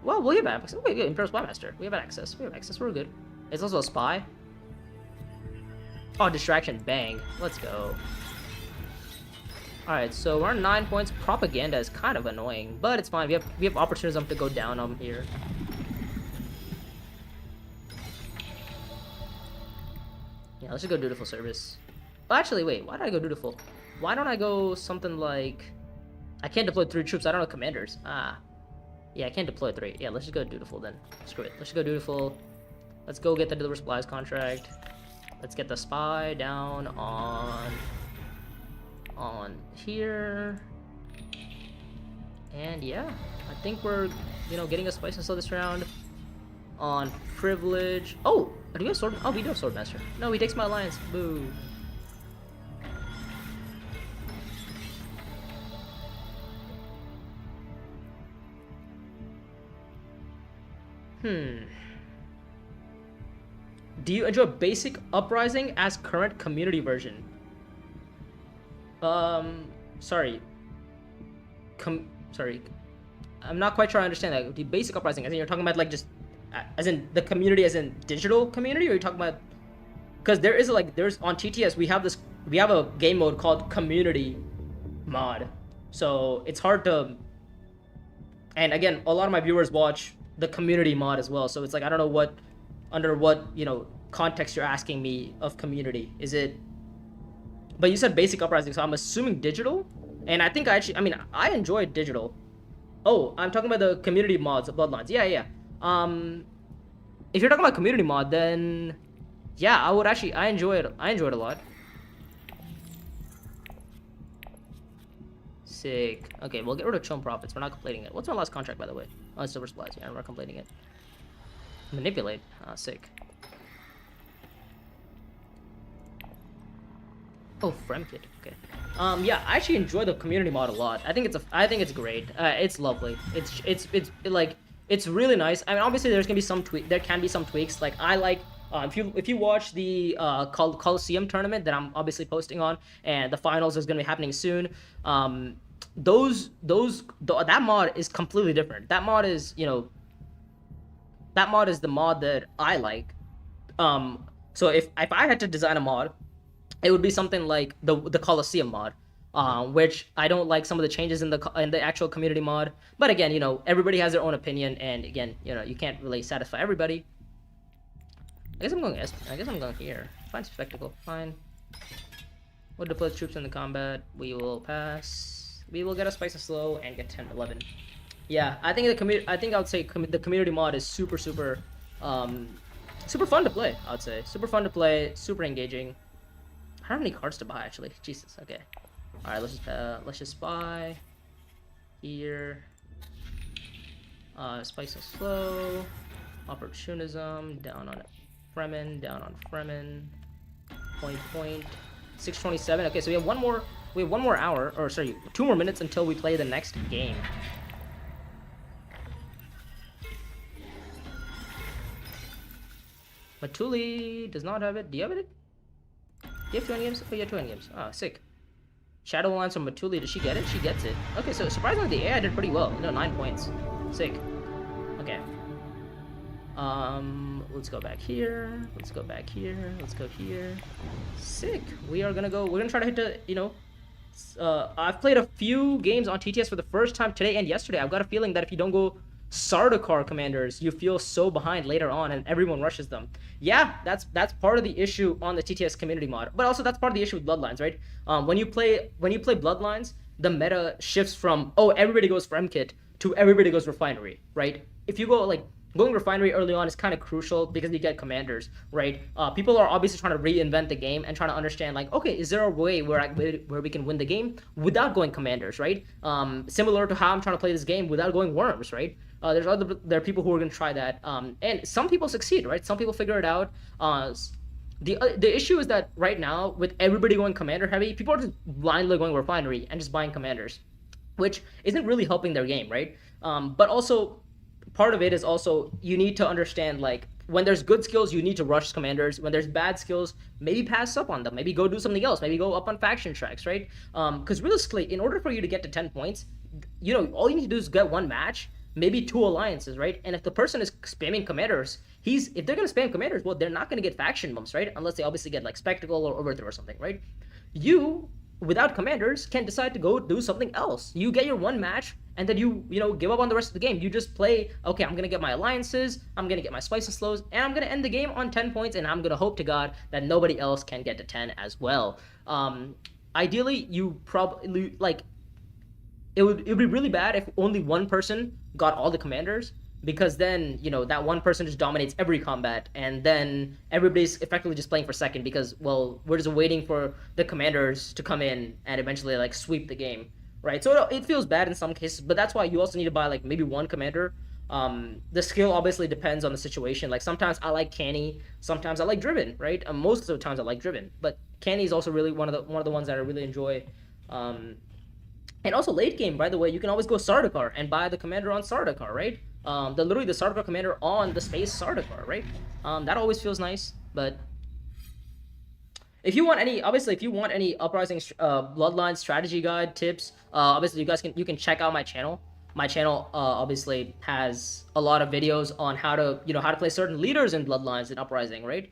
Well, we have access. Okay, good. Imperial Spy Master. We have access. We're good. It's also a spy. Oh, distraction. Bang. Let's go. Alright, so we're on 9 points. Propaganda is kind of annoying, but it's fine. We have opportunism to go down on here. Yeah, let's just go dutiful service. Oh, actually, wait. Why did I go dutiful? Why don't I go something like... I can't deploy 3 troops. I don't know commanders. Ah. Yeah, I can't deploy 3. Yeah, let's just go dutiful then. Screw it. Let's just go dutiful. Let's go get the deliver supplies contract. Let's get the spy down on here. And yeah, I think we're, you know, getting a spice and slow this round. On privilege. Oh, do we have sword? Oh, we do have swordmaster. No, he takes my alliance. Boo. Do you enjoy basic uprising as current community version? Sorry. Sorry. I'm not quite sure I understand that. The basic uprising, I think you're talking about like just as in the community as in digital community, or you're talking about, because there is like, there's on TTS we have a game mode called community mod. So it's hard to, and again, a lot of my viewers watch the community mod as well. So it's like, I don't know under what, you know, context you're asking me of community. Is it, but you said basic uprising, so I'm assuming digital. And I think I enjoy digital. Oh, I'm talking about the community mods of Bloodlines. Yeah. If you're talking about community mod, then yeah, I enjoy it. I enjoy it a lot. Sick. Okay, we'll get rid of Chum Profits. We're not completing it. What's my last contract, by the way? Oh, it's Silver Supplies. Yeah, we're not completing it. Manipulate. Ah, sick. Oh, Fremkit. Okay. Yeah, I actually enjoy the community mod a lot. I think it's great. It's lovely. It's really nice. I mean, obviously there can be some tweaks. Like I like, if you watch the Coliseum tournament that I'm obviously posting on, and the finals is gonna be happening soon. That mod is completely different. That mod is, you know, that mod is the mod that I like. So if I had to design a mod, it would be something like the Coliseum mod, which I don't like some of the changes in the actual community mod. But again, you know, everybody has their own opinion, and again, you know, you can't really satisfy everybody. I guess I'm going here. Fine spectacle. Fine. We'll deploy troops in the combat. We will pass. We will get a spice of slow and get 10-11. Yeah, I think I would say the community mod is super fun to play. I would say super fun to play, super engaging. I don't have any cards to buy actually. Jesus. Okay. All right. Let's just spy here. Spice and slow. Opportunism down on Fremen. Down on Fremen. Point. 6:27. Okay, so we have one more hour, or sorry, 2 more minutes until we play the next game. Matuli does not have it. Do you have it? Do you have 2 endgames? Oh, yeah, 2 endgames. Oh, sick. Shadow Alliance from Matuli. Does she get it? She gets it. Okay, so surprisingly, the AI did pretty well. No, 9 points. Sick. Okay. Let's go back here. Let's go here. Sick. We're gonna try to hit the, you know, I've played a few games on TTS for the first time today and yesterday. I've got a feeling that if you don't go Sardaukar commanders, you feel so behind later on and everyone rushes them. Yeah, that's part of the issue on the TTS community mod, but also that's part of the issue with Bloodlines, right? When you play Bloodlines, the meta shifts from, oh, everybody goes Fremkit to everybody goes Refinery, right? If you go like, going Refinery early on is kind of crucial because you get commanders, right? People are obviously trying to reinvent the game and trying to understand, like, okay, is there a way where we can win the game without going commanders, right? Similar to how I'm trying to play this game without going worms, right? There are people who are going to try that, and some people succeed, right? Some people figure it out. The issue is that right now, with everybody going commander heavy, people are just blindly going Refinery and just buying commanders, which isn't really helping their game, right? But also, part of it is also you need to understand, like, when there's good skills, you need to rush commanders. When there's bad skills, maybe pass up on them. Maybe go do something else. Maybe go up on faction tracks, right? Because realistically, in order for you to get to 10 points, you know, all you need to do is get 1 match, maybe 2 alliances, right? And if the person is spamming commanders, if they're going to spam commanders, well, they're not going to get faction bumps, right? Unless they obviously get, like, Spectacle or Overthrow or something, right? You, without commanders, can decide to go do something else. You get your 1 match, and then you know, give up on the rest of the game. You just play, okay, I'm gonna get my alliances, I'm gonna get my spices slows, and I'm gonna end the game on 10 points, and I'm gonna hope to God that nobody else can get to 10 as well. Ideally, you probably, like, it would be really bad if only one person got all the commanders, because then, you know, that one person just dominates every combat, and then everybody's effectively just playing for second because, well, we're just waiting for the commanders to come in and eventually like sweep the game, right? So it feels bad in some cases, but that's why you also need to buy like maybe one commander. The skill obviously depends on the situation. Like sometimes I like Canny, sometimes I like Driven, right? Most of the times I like Driven, but Canny is also really one of the ones that I really enjoy. And also late game, by the way, you can always go Sardaukar and buy the commander on Sardaukar, right? Literally the Sardaukar commander on the space Sardaukar, right? That always feels nice. But if you want any, obviously, if you want any Uprising Bloodline strategy guide tips, obviously you can check out my channel. My channel obviously has a lot of videos on how to play certain leaders in Bloodlines and Uprising, right?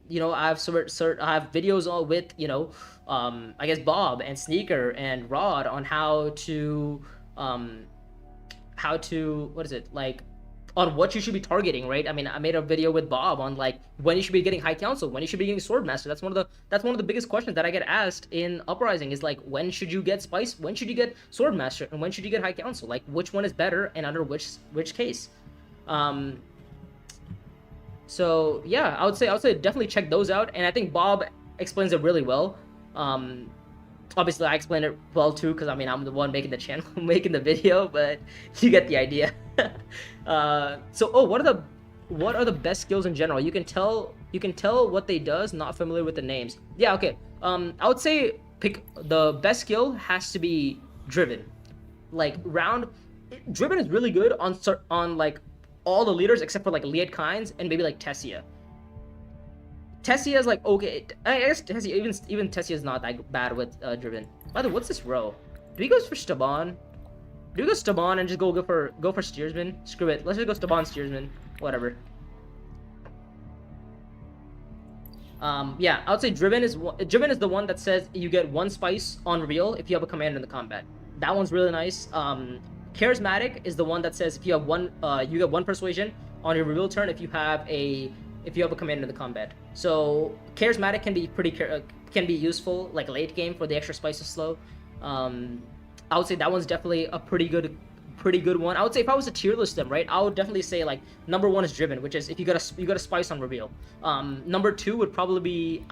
You know, I have videos all with, you know, I guess Bob and Sneaker and Rod on how to what is it, like, on what you should be targeting, right? I mean, I made a video with Bob on like when you should be getting High Council, when you should be getting Swordmaster. That's one of the biggest questions that I get asked in Uprising is like, when should you get Spice, when should you get Swordmaster, and when should you get High Council? Like, which one is better and under which case? So yeah, I would say definitely check those out, and I think Bob explains it really well. Obviously I explain it well too, because I mean, I'm the one making the channel, making the video, but you get the idea. So what are the best skills in general? You can tell what they does, not familiar with the names. Yeah, okay. I would say pick the best skill has to be Driven. Like Driven is really good on like all the leaders except for like Liet Kynes and maybe like Tessia. Tessia is like, okay, I guess Tessia, even Tessia is not that bad with Driven. By the way, what's this row? Do we go for Staban? Do we go Staban and just go for Steersman? Screw it, let's just go Staban Steersman. Whatever. Yeah, I would say Driven is the one that says you get one spice on reveal if you have a commander in the combat. That one's really nice. Charismatic is the one that says if you have one, you get one persuasion on your reveal turn if you have a commander in the combat. So Charismatic can be useful like late game for the extra spices slow. I would say that one's definitely a pretty good one. I would say if I was to tier list them, right, I would definitely say like number one is Driven, which is if you got a spice on reveal. Number two would probably be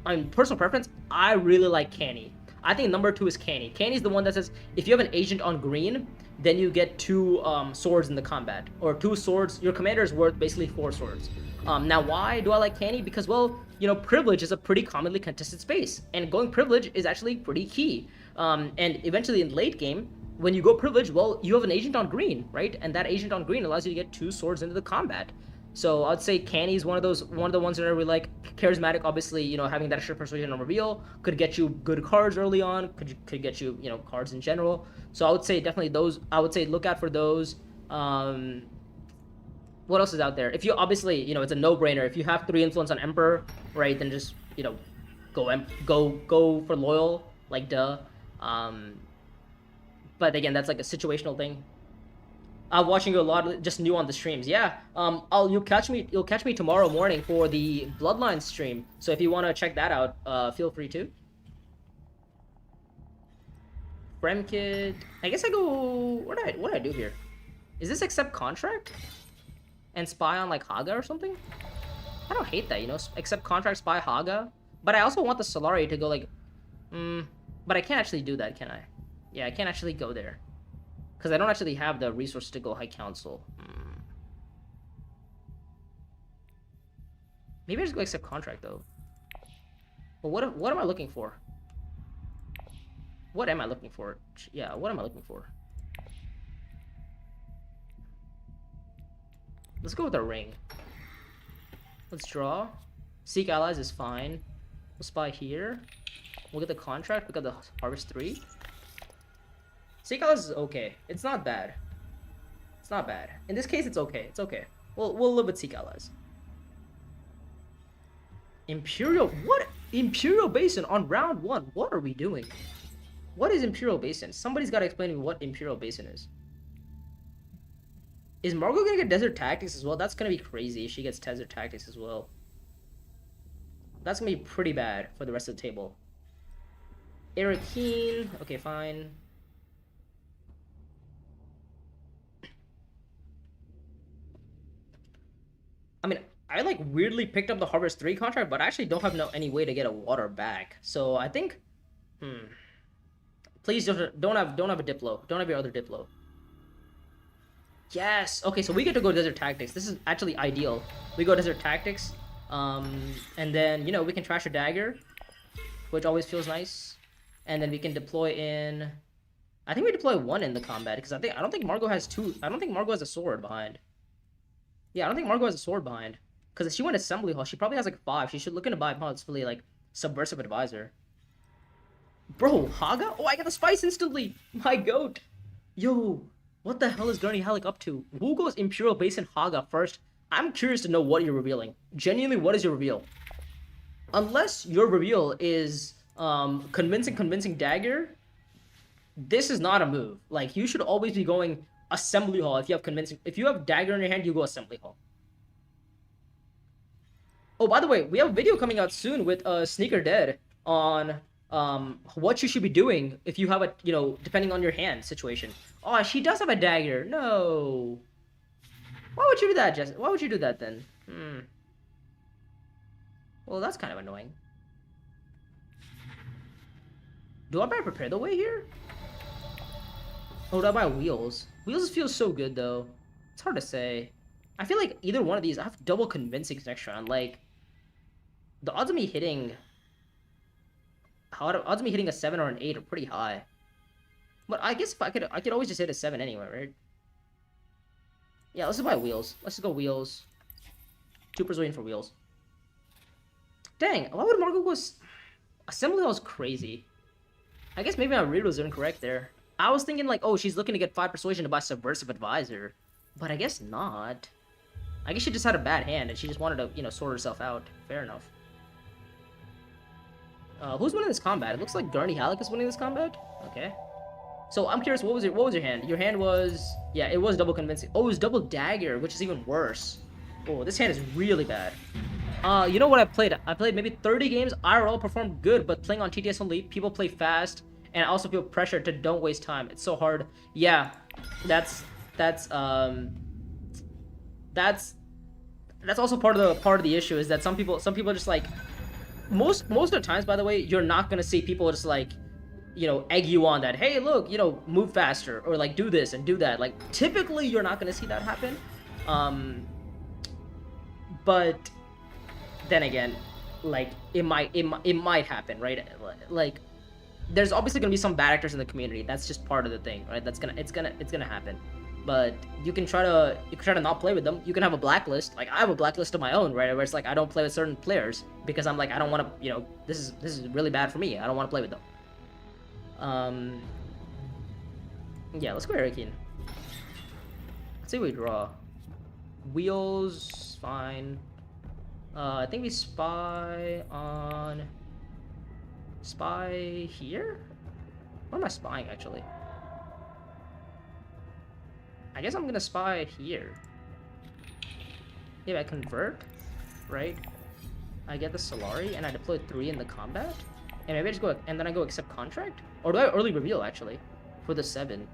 I'm personal preference. I really like Canny. I think number two is Canny. Canny's the one that says if you have an agent on green, then you get two swords in the combat, or two swords. Your commander is worth basically 4 swords. Now, why do I like Canny? Because, well, you know, privilege is a pretty commonly contested space, and going privilege is actually pretty key. And eventually in late game, when you go privilege, well, you have an agent on green, right? And that agent on green allows you to get 2 swords into the combat. So I'd say Canny is one of the ones that I really like. Charismatic, obviously, you know, having that extra persuasion on reveal could get you good cards early on. Could get you, you know, cards in general. So I would say definitely those. I would say look out for those. What else is out there? If you obviously, you know, it's a no-brainer. If you have 3 influence on Emperor, right, then just, you know, go for loyal, like duh. But again, that's like a situational thing. I'm watching you a lot, just new on the streams. Yeah, you'll catch me tomorrow morning for the Bloodline stream. So if you want to check that out, feel free to. Fremkit. I guess I go. What did I do here? Is this accept contract? And spy on like Haga or something? I don't hate that, you know. Accept contract, spy Haga. But I also want the Solari to go like, but I can't actually do that, can I? Yeah, I can't actually go there. Because I don't actually have the resources to go High Council. Maybe I just go accept contract though. But what am I looking for? What am I looking for? Yeah, what am I looking for? Let's go with a ring. Let's draw. Seek allies is fine. We'll spy here. We'll get the contract. We got the harvest 3. Seek allies is okay. It's not bad. It's not bad. In this case, it's okay. It's okay. We'll live with Seek allies. Imperial. What? Imperial Basin on round 1. What are we doing? What is Imperial Basin? Somebody's got to explain to me what Imperial Basin is. Is Margot gonna get Desert Tactics as well? That's gonna be crazy if she gets Desert Tactics as well. That's gonna be pretty bad for the rest of the table. Eric Keen. Okay, fine. I mean, I like weirdly picked up the Harvest 3 contract, but I actually don't have any way to get a water back. So I think, please don't have a Diplo. Don't have your other Diplo. Yes. Okay, so we get to go Desert Tactics. This is actually ideal. We go Desert Tactics, and then you know we can trash a dagger, which always feels nice, and then we can deploy in. I think we deploy one in the combat because I don't think Margot has two. I don't think Margot has a sword behind. Yeah, I don't think Margot has a sword behind. Because if she went Assembly Hall, she probably has like 5. She should look into buy possibly like Subversive Advisor. Bro, Haga? Oh, I got the spice instantly! My goat! Yo, what the hell is Gurney Halleck up to? Who goes Imperial Basin Haga first? I'm curious to know what you're revealing. Genuinely, what is your reveal? Unless your reveal is convincing dagger, this is not a move. Like, you should always be going Assembly Hall if you have convincing. If you have dagger in your hand, you go Assembly Hall. Oh, by the way, we have a video coming out soon with Sneaker Dead on what you should be doing if you have a, you know, depending on your hand situation. Oh, she does have a dagger. No. Why would you do that, Jess? Why would you do that then? Well, that's kind of annoying. Do I buy Prepare the Way here? Oh, do I buy Wheels? Wheels feels so good, though. It's hard to say. I feel like either one of these, I have double convincing next round. Like, the odds of me hitting... odds of me hitting a 7 or an 8 are pretty high. But I guess if I could always just hit a 7 anyway, right? Yeah, let's just buy Wheels. Let's just go Wheels. 2 Persuasion for Wheels. Dang, why would Margot go... Assembly Hall is crazy. I guess maybe my read was incorrect there. I was thinking like, oh, she's looking to get 5 Persuasion to buy Subversive Advisor. But I guess not. I guess she just had a bad hand and she just wanted to, you know, sort herself out. Fair enough. Who's winning this combat? It looks like Gurney Halleck is winning this combat. Okay. So I'm curious, what was your hand? Your hand was, yeah, it was double convincing. Oh, it was double dagger, which is even worse. Oh, this hand is really bad. You know what I played? I played maybe 30 games. IRL performed good, but playing on TTS only, people play fast, and I also feel pressure to don't waste time. It's so hard. Yeah, that's also part of the issue is that some people just like most of the times, by the way, you're not gonna see people just like, you know, egg you on that, hey, look, you know, move faster or like do this and do that. Like typically you're not gonna see that happen. But then again, like it might happen, right? Like there's obviously gonna be some bad actors in the community. That's just part of the thing, right? It's gonna happen. But you can try to not play with them. You can have a blacklist. Like I have a blacklist of my own, right? Where it's like I don't play with certain players because I'm like I don't want to, you know, this is really bad for me. I don't want to play with them. Yeah, let's go Hurricane. Let's see what we draw. Wheels, fine. I think we spy here? What am I spying, actually? I guess I'm gonna spy here. Yeah, I convert, right? I get the Solari, and I deploy 3 in the combat? And maybe I just go, and then I go accept contract? Or do I early reveal, actually? For the 7.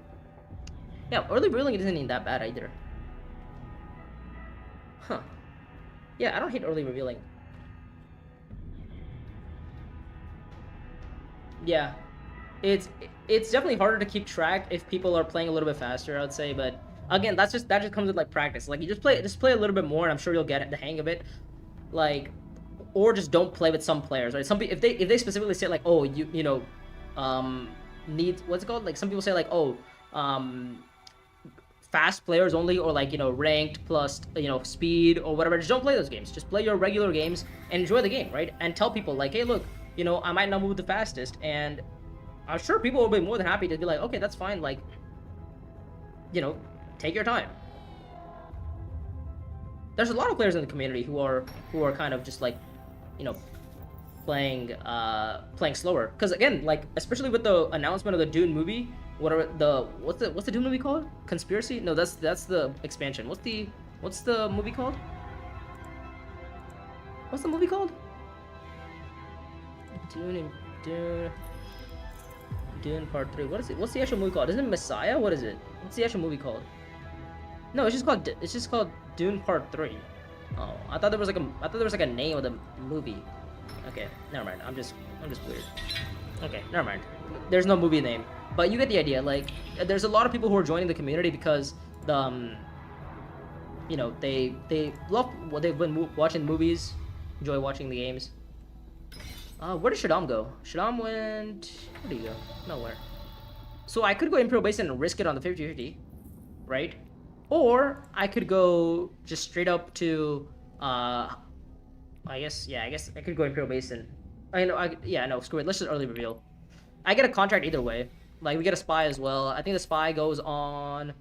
Yeah, early revealing isn't even that bad, either. Huh. Yeah, I don't hate early revealing. Yeah. It's definitely harder to keep track if people are playing a little bit faster, I would say, but again, that just comes with like practice. Like you just play a little bit more and I'm sure you'll get the hang of it. Like, or just don't play with some players, right? Some people, if they specifically say like, oh, you know, need, what's it called? Like some people say like, oh, fast players only, or like, you know, ranked plus, you know, speed or whatever. Just don't play those games. Just play your regular games and enjoy the game, right? And tell people like, hey, look, you know, I might not move the fastest, and I'm sure people will be more than happy to be like, okay, that's fine, like, you know, take your time. There's a lot of players in the community who are kind of just like, you know, playing slower. Because again, like especially with the announcement of the Dune movie, what's the Dune movie called? Conspiracy? No, that's the expansion. What's the movie called? What's the movie called? Dune Part 3. What is it? What's the actual movie called? Isn't it Messiah? What is it? What's the actual movie called? No, it's just called Dune Part 3. Oh, I thought there was like a name of the movie. Okay, never mind. I'm just weird. Okay, never mind. There's no movie name, but you get the idea. Like, there's a lot of people who are joining the community because you know, they love what they've been watching movies, enjoy watching the games. Where did Shaddam go? Shaddam went... Where did he go? Nowhere. So I could go Imperial Basin and risk it on the 50-50, right? Or I could go just straight up to... I guess I could go Imperial Basin. No, screw it. Let's just early reveal. I get a contract either way. Like, we get a spy as well. I think the spy goes on...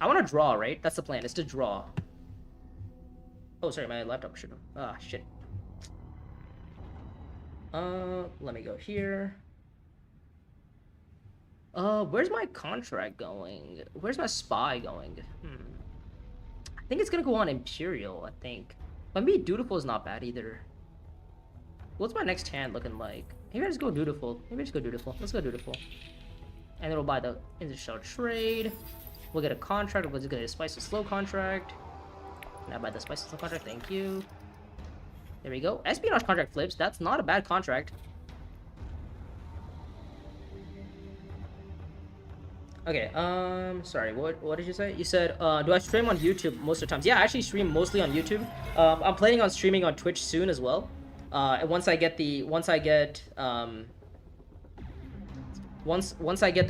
I want to draw, right? That's the plan. It's to draw. Oh, sorry, my laptop should... Ah, shit. Let me go here. Where's my contract going? Where's my spy going? I think it's gonna go on Imperial, I think. But maybe Dutiful is not bad either. What's my next hand looking like? Maybe I just go Dutiful. Let's go Dutiful. And then we'll buy the Interstellar Trade. We'll get a contract. We'll just get a Spice and Slow contract. And I buy the Spice and Slow contract, thank you. There we go. Espionage contract flips. That's not a bad contract. Okay, sorry, what did you say? You said, do I stream on YouTube most of the times? Yeah, I actually stream mostly on YouTube. I'm planning on streaming on Twitch soon as well. Once I get the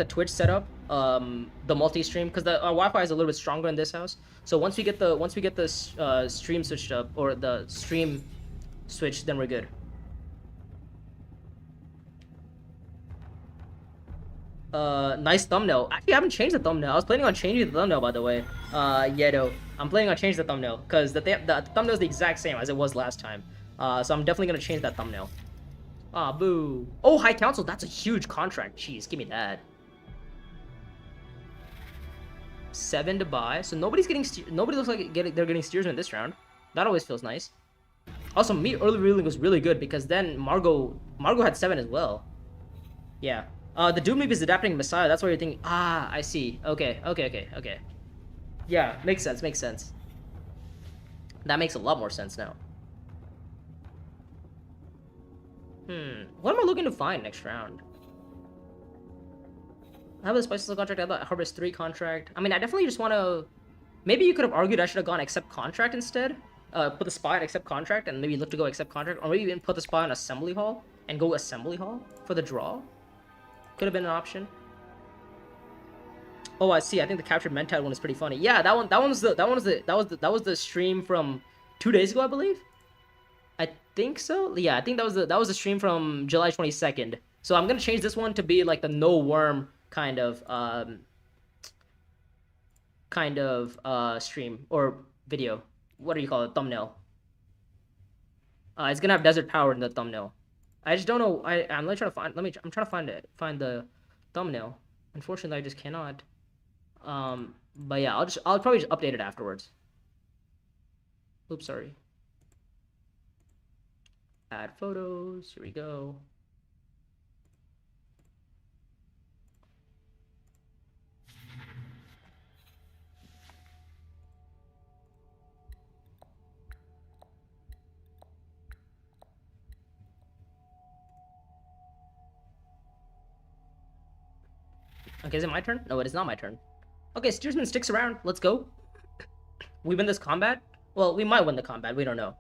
Twitch set up, the multi-stream, because our Wi-Fi is a little bit stronger in this house. So once we get the stream switched up, or the stream switch, then we're good. Nice thumbnail. Actually, I haven't changed the thumbnail. I was planning on changing the thumbnail, by the way. Yeah, no, I'm planning on changing the thumbnail because the thumbnail is the exact same as it was last time. So I'm definitely gonna change that thumbnail. Ah, boo. Oh, High Council. That's a huge contract. Jeez, give me that. 7 to buy. So nobody looks like they're getting steersman this round. That always feels nice. Also, me early revealing was really good because then Margot had 7 as well. Yeah. The Doom Leap is adapting Messiah. That's why you're thinking. Ah, I see. Okay. Yeah, makes sense. That makes a lot more sense now. What am I looking to find next round? I have a Spices contract. I have a Harvest 3 contract. I mean, I definitely just want to... Maybe you could have argued I should have gone accept contract instead. Put the spy on accept contract and maybe look to go accept contract. Or maybe even put the spy on assembly hall and go assembly hall for the draw. Could have been an option. Oh, I see. I think the captured Mentad one is pretty funny. Yeah, that was the stream from 2 days ago, I believe. I think so. Yeah, I think that was the stream from July 22nd. So I'm gonna change this one to be like the no worm kind of stream or video. What do you call it? Thumbnail. It's gonna have desert power in the thumbnail. I just don't know. I'm trying to find. I'm trying to find the thumbnail. Unfortunately, I just cannot. But yeah, I'll probably just update it afterwards. Oops, sorry. Add photos. Here we go. Okay, is it my turn? No, it is not my turn. Okay, Steersman sticks around. Let's go. We win this combat? Well, we might win the combat. We don't know.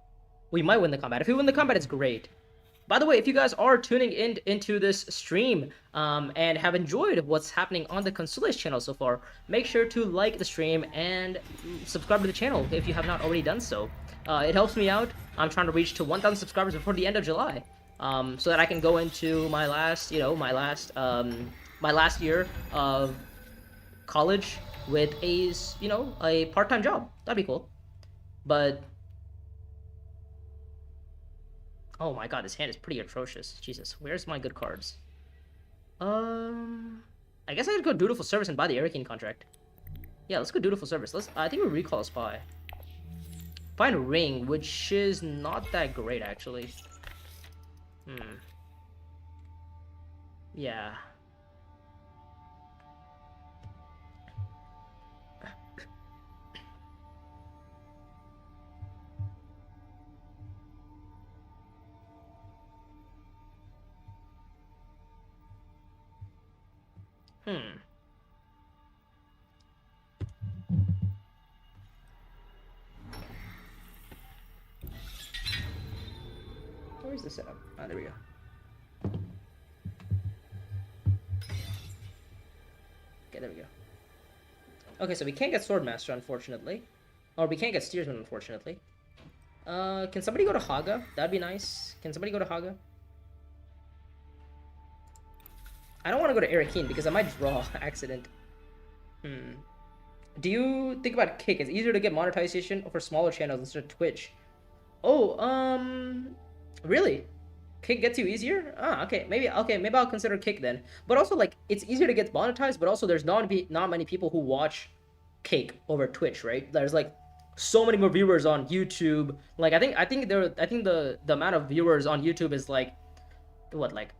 We might win the combat. If we win the combat, it's great. By the way, if you guys are tuning into this stream and have enjoyed what's happening on the Consules channel so far, make sure to like the stream and subscribe to the channel if you have not already done so. It helps me out. I'm trying to reach to 1,000 subscribers before the end of July, so that I can go into my last year of college with a part-time job. That'd be cool. But Oh my god, this hand is pretty atrocious. Jesus, where's my good cards? I guess I could go Dutiful Service and buy the Hurricane contract. Yeah, let's go Dutiful Service. I think we recall a Spy. Find a Ring, which is not that great, actually. Yeah. Where's the setup? Ah, there we go. Okay, there we go. Okay, so we can't get Swordmaster, unfortunately. Or we can't get Steersman, unfortunately. Can somebody go to Haga? That'd be nice. Can somebody go to Haga? I don't want to go to Arakeen because I might draw accident. Do you think about Kick? It's easier to get monetization for smaller channels instead of Twitch. Oh, really? Kick gets you easier? Ah, okay. Maybe I'll consider Kick then. But also, like, it's easier to get monetized, but also there's not many people who watch Kick over Twitch, right? There's like so many more viewers on YouTube. Like I think the amount of viewers on YouTube is like what, like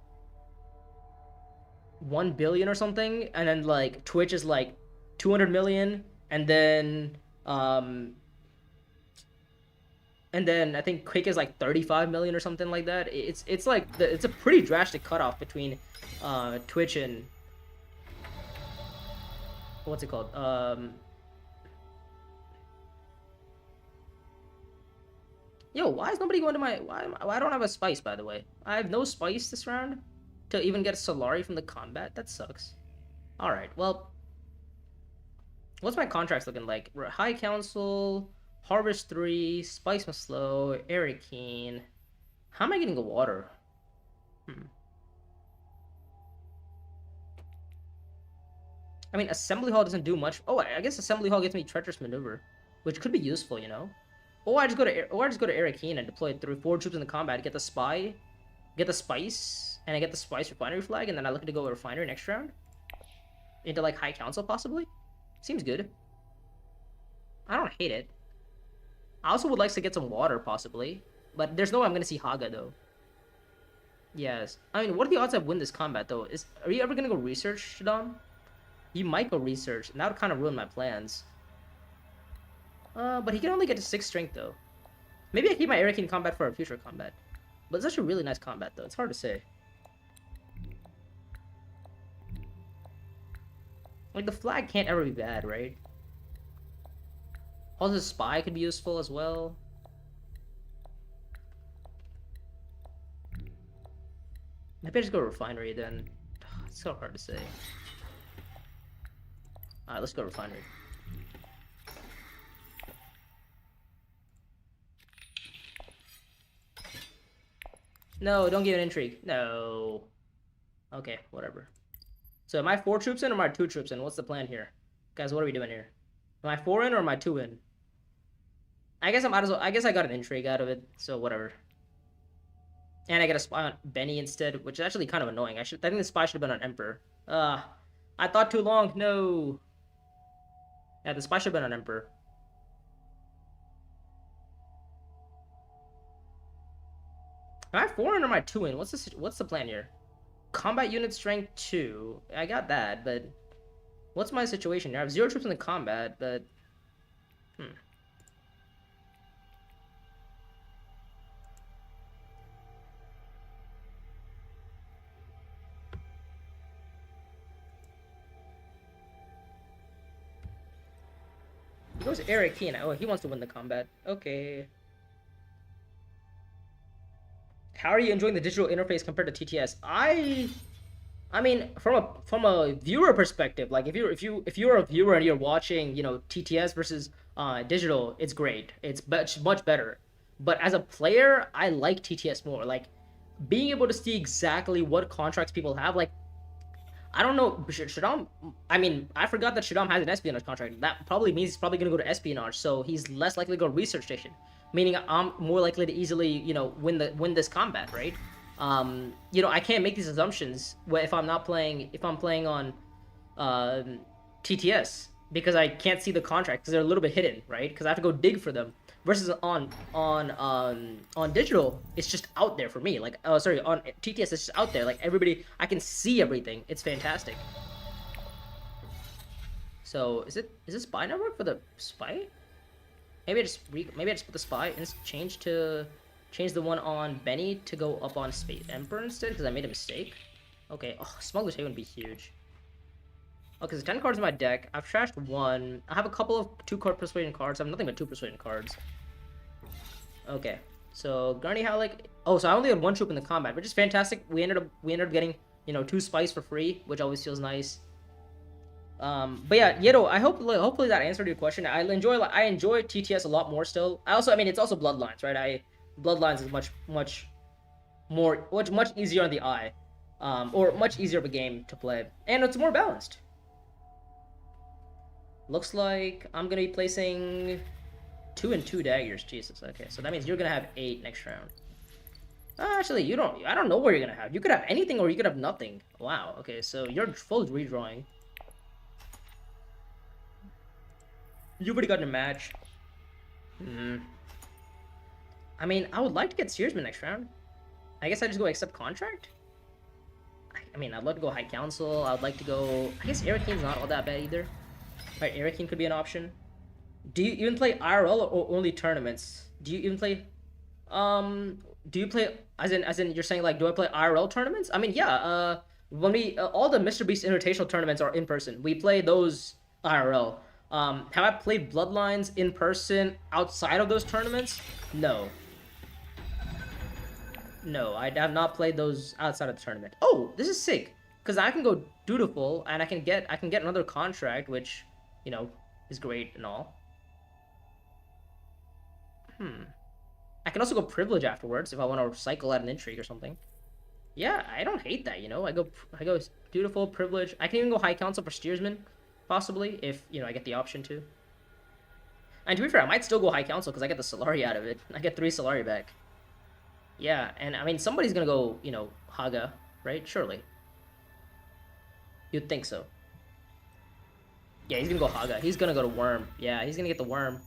1 billion or something, and then like Twitch is like 200 million, and then I think Quick is like 35 million or something like that. It's like it's a pretty drastic cutoff between Twitch and what's it called? Yo, why is nobody going to my why I don't have a spice, by the way. I have no spice this round to even get a Solari from the combat. That sucks. All right. Well, what's my contracts looking like? High Council, Harvest 3, Spice Maslow, Arakeen. How am I getting the water? I mean, Assembly Hall doesn't do much. Oh, I guess Assembly Hall gets me Treacherous Maneuver, which could be useful, you know? Or I just go to Arakeen and deploy 4 troops in the combat, get the Spy, get the Spice, and I get the Spice Refinery flag, and then I look to go Refinery next round? Into, like, High Council, possibly? Seems good. I don't hate it. I also would like to get some water, possibly. But there's no way I'm going to see Haga, though. Yes. I mean, what are the odds I win this combat, though? Are you ever going to go research, Shadam? You might go research, and that would kind of ruin my plans. But he can only get to 6 strength, though. Maybe I keep my Arakeen combat for a future combat. But it's actually a really nice combat, though. It's hard to say. Like, the flag can't ever be bad, right? Also, the Spy could be useful as well. Maybe I just go Refinery, then. It's so hard to say. Alright, let's go Refinery. No, don't give an intrigue. No. Okay, whatever. So am I 4 troops in or am I 2 troops in? What's the plan here? Guys, what are we doing here? Am I 4 in or am I 2 in? I guess I guess I got an intrigue out of it, so whatever. And I get a spy on Benny instead, which is actually kind of annoying. I think the spy should have been on Emperor. I thought too long. No. Yeah, the spy should have been on Emperor. Am I 4 in or am I 2 in? What's the plan here? Combat unit strength 2. I got that, but what's my situation here? I have 0 troops in the combat, but he goes Arakeen. Oh, he wants to win the combat. Okay. How are you enjoying the digital interface compared to TTS? I mean, from a viewer perspective, like if you're a viewer and you're watching, you know, TTS versus digital, it's great. It's much better. But as a player, I like TTS more. Like being able to see exactly what contracts people have. Like I don't know, Shadam. I mean, I forgot that Shadam has an espionage contract. That probably means he's probably gonna go to espionage, so he's less likely to go to research station. meaning I'm more likely to easily, win this combat, right? I can't make these assumptions if I'm playing on TTS because I can't see the contract because they're a little bit hidden, right? Because I have to go dig for them. Versus on digital, it's just out there for me. Like, oh, sorry, on TTS, it's just out there. Like everybody, I can see everything. It's fantastic. So is this spy network for the spy? Maybe I just put the spy and change the one on Benny to go up on Space Emperor instead because I made a mistake. Okay, oh, Smuggler's Haven would be huge. Okay, so 10 cards in my deck. I've trashed one. I have a couple of 2-card Persuasion cards. I have nothing but 2 Persuasion cards. Okay, so Gurney Halleck. Oh, so I only had 1 troop in the combat, which is fantastic. We ended up getting 2 spice for free, which always feels nice. But yeah, Yedo, hopefully that answered your question. I enjoy TTS a lot more still. I mean, it's also Bloodlines, right? Bloodlines is much easier on the eye, or much easier of a game to play, and it's more balanced. Looks like I'm gonna be placing 2 and 2 daggers. Jesus. Okay, so that means you're gonna have 8 next round. Actually, I don't know where you're gonna have. You could have anything, or you could have nothing. Wow. Okay, so you're full redrawing. You've already gotten a match. I mean, I would like to get Steersman next round. I guess I just go accept contract. I mean, I'd love to go High Council. I would like to go. I guess Arakene's not all that bad either. Right, Arakene could be an option. Do you even play IRL or only tournaments? Do you even play? Do you play as in you're saying like, do I play IRL tournaments? I mean, yeah. When we all the Mr. Beast Invitational tournaments are in person. We play those IRL. Have I played Bloodlines in person outside of those tournaments? No. No, I have not played those outside of the tournament. Oh, this is sick. Because I can go Dutiful and I can get another contract, which, is great and all. I can also go Privilege afterwards if I want to cycle at an intrigue or something. Yeah, I don't hate that, I go Dutiful, Privilege. I can even go High Council for Steersman, possibly, if, I get the option to. And to be fair, I might still go High Council because I get the Solari out of it. I get 3 Solari back. Yeah, and I mean, somebody's gonna go, Haga, right? Surely. You'd think so. Yeah, he's gonna go Haga. He's gonna go to Worm. Yeah, he's gonna get the Worm.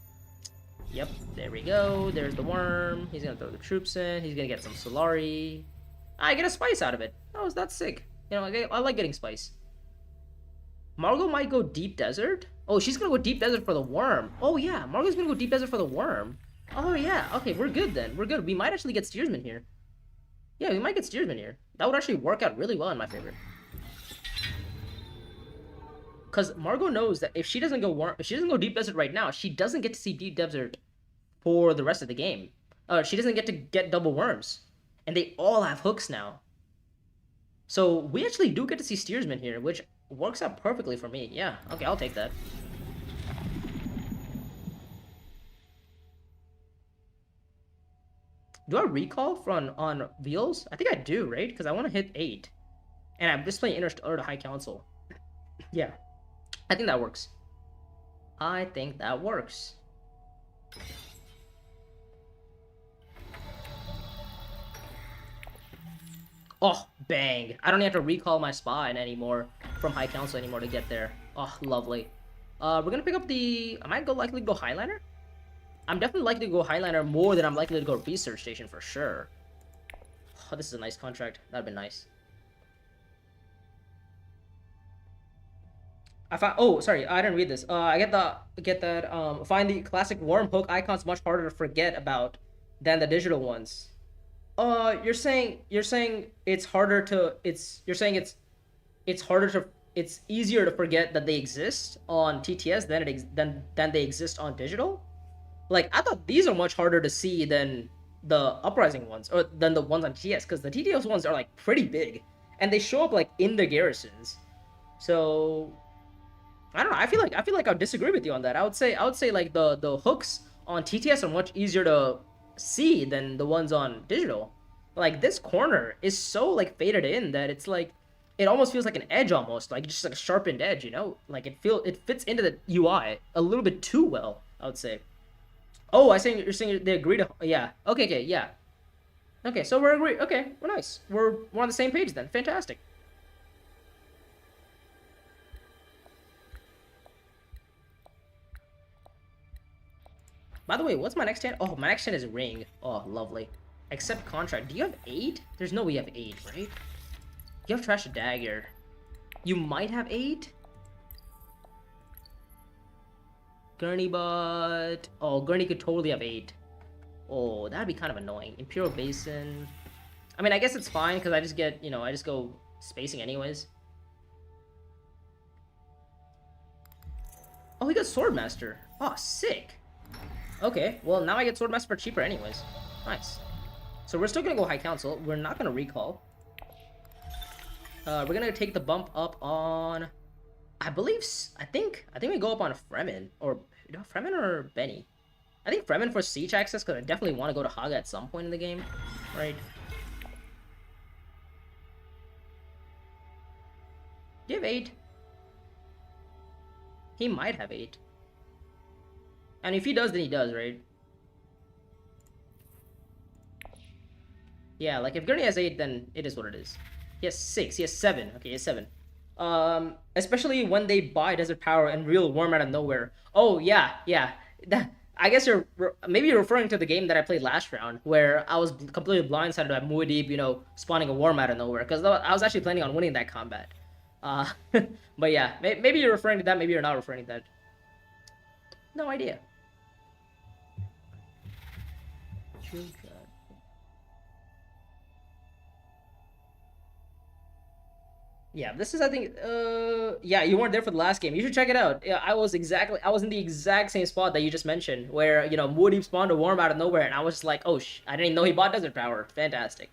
Yep, there we go. There's the Worm. He's gonna throw the troops in. He's gonna get some Solari. I get a Spice out of it. Oh, that's sick. I like getting Spice. Margot might go Deep Desert. Oh, she's gonna go Deep Desert for the Worm. Oh, yeah, Margot's gonna go Deep Desert for the Worm. Oh, yeah. Okay, we're good then. We're good. We might actually get Steersman here. Yeah, we might get Steersman here. That would actually work out really well in my favor. Because Margot knows that if she doesn't go Deep Desert right now, she doesn't get to see Deep Desert for the rest of the game. She doesn't get to get double Worms. And they all have hooks now. So we actually do get to see Steersman here, which works out perfectly for me. Yeah, okay, I'll take that. Do I recall on Veals? I think I do, right? Because I want to hit 8. And I'm just playing Interstellar to High Council. Yeah. I think that works. I think that works. Oh, bang. I don't have to recall my spine anymore from High Council anymore to get there. Oh, lovely. We're going to pick up the... I might likely go Highliner. I'm definitely likely to go Highliner more than I'm likely to go Research Station for sure. Oh, this is a nice contract. That'd be nice. I found. Oh, sorry, I didn't read this. I get that. Find the classic worm hook icons much harder to forget about than the digital ones. You're saying it's harder to. It's easier to forget that they exist on TTS than they exist on digital. Like, I thought these are much harder to see than the Uprising ones, or than the ones on TTS, because the TTS ones are, like, pretty big, and they show up, like, in the garrisons. So, I don't know, I feel like I would disagree with you on that. I would say, like, the hooks on TTS are much easier to see than the ones on digital. Like, this corner is so, like, faded in that it's, like, it almost feels like an edge almost, like, just like a sharpened edge, Like, it fits into the UI a little bit too well, I would say. Oh, you're saying they agree to. Yeah. Okay. Okay. Yeah. Okay. So we're agree. Okay. We're nice. We're on the same page then. Fantastic. By the way, what's my next hand? Oh, my next hand is ring. Oh, lovely. Accept contract. Do you have 8? There's no way you have 8, right? You have trash a dagger. You might have 8? Gurney, but... Oh, Gurney could totally have 8. Oh, that'd be kind of annoying. Imperial Basin. I mean, I guess it's fine, because I just get, you know, I just go spacing anyways. Oh, he got Swordmaster. Oh, sick. Okay, well, now I get Swordmaster for cheaper anyways. Nice. So we're still gonna go High Council. We're not gonna recall. We're gonna take the bump up on... I think we go up on Fremen. Or, you know, Fremen or Benny? I think Fremen for siege access, because I definitely want to go to Haga at some point in the game. Right? Do you have 8? He might have 8. And if he does, then he does, right? Yeah, like if Gurney has 8, then it is what it is. He has 6. He has 7. Okay, he has 7. Especially when they buy Desert Power and real Worm out of nowhere. Oh yeah, yeah. I guess maybe you're referring to the game that I played last round, where I was completely blindsided by Muad'Dib, you know, spawning a Worm out of nowhere, because I was actually planning on winning that combat. Uh, but yeah, maybe you're referring to that, maybe you're not referring to that. No idea. Yeah, this is, I think, yeah, you weren't there for the last game. You should check it out. Yeah, I was in the exact same spot that you just mentioned, where, you know, Muad'Dib spawned a Worm out of nowhere, and I was just like, oh, I didn't even know he bought Desert Power. Fantastic.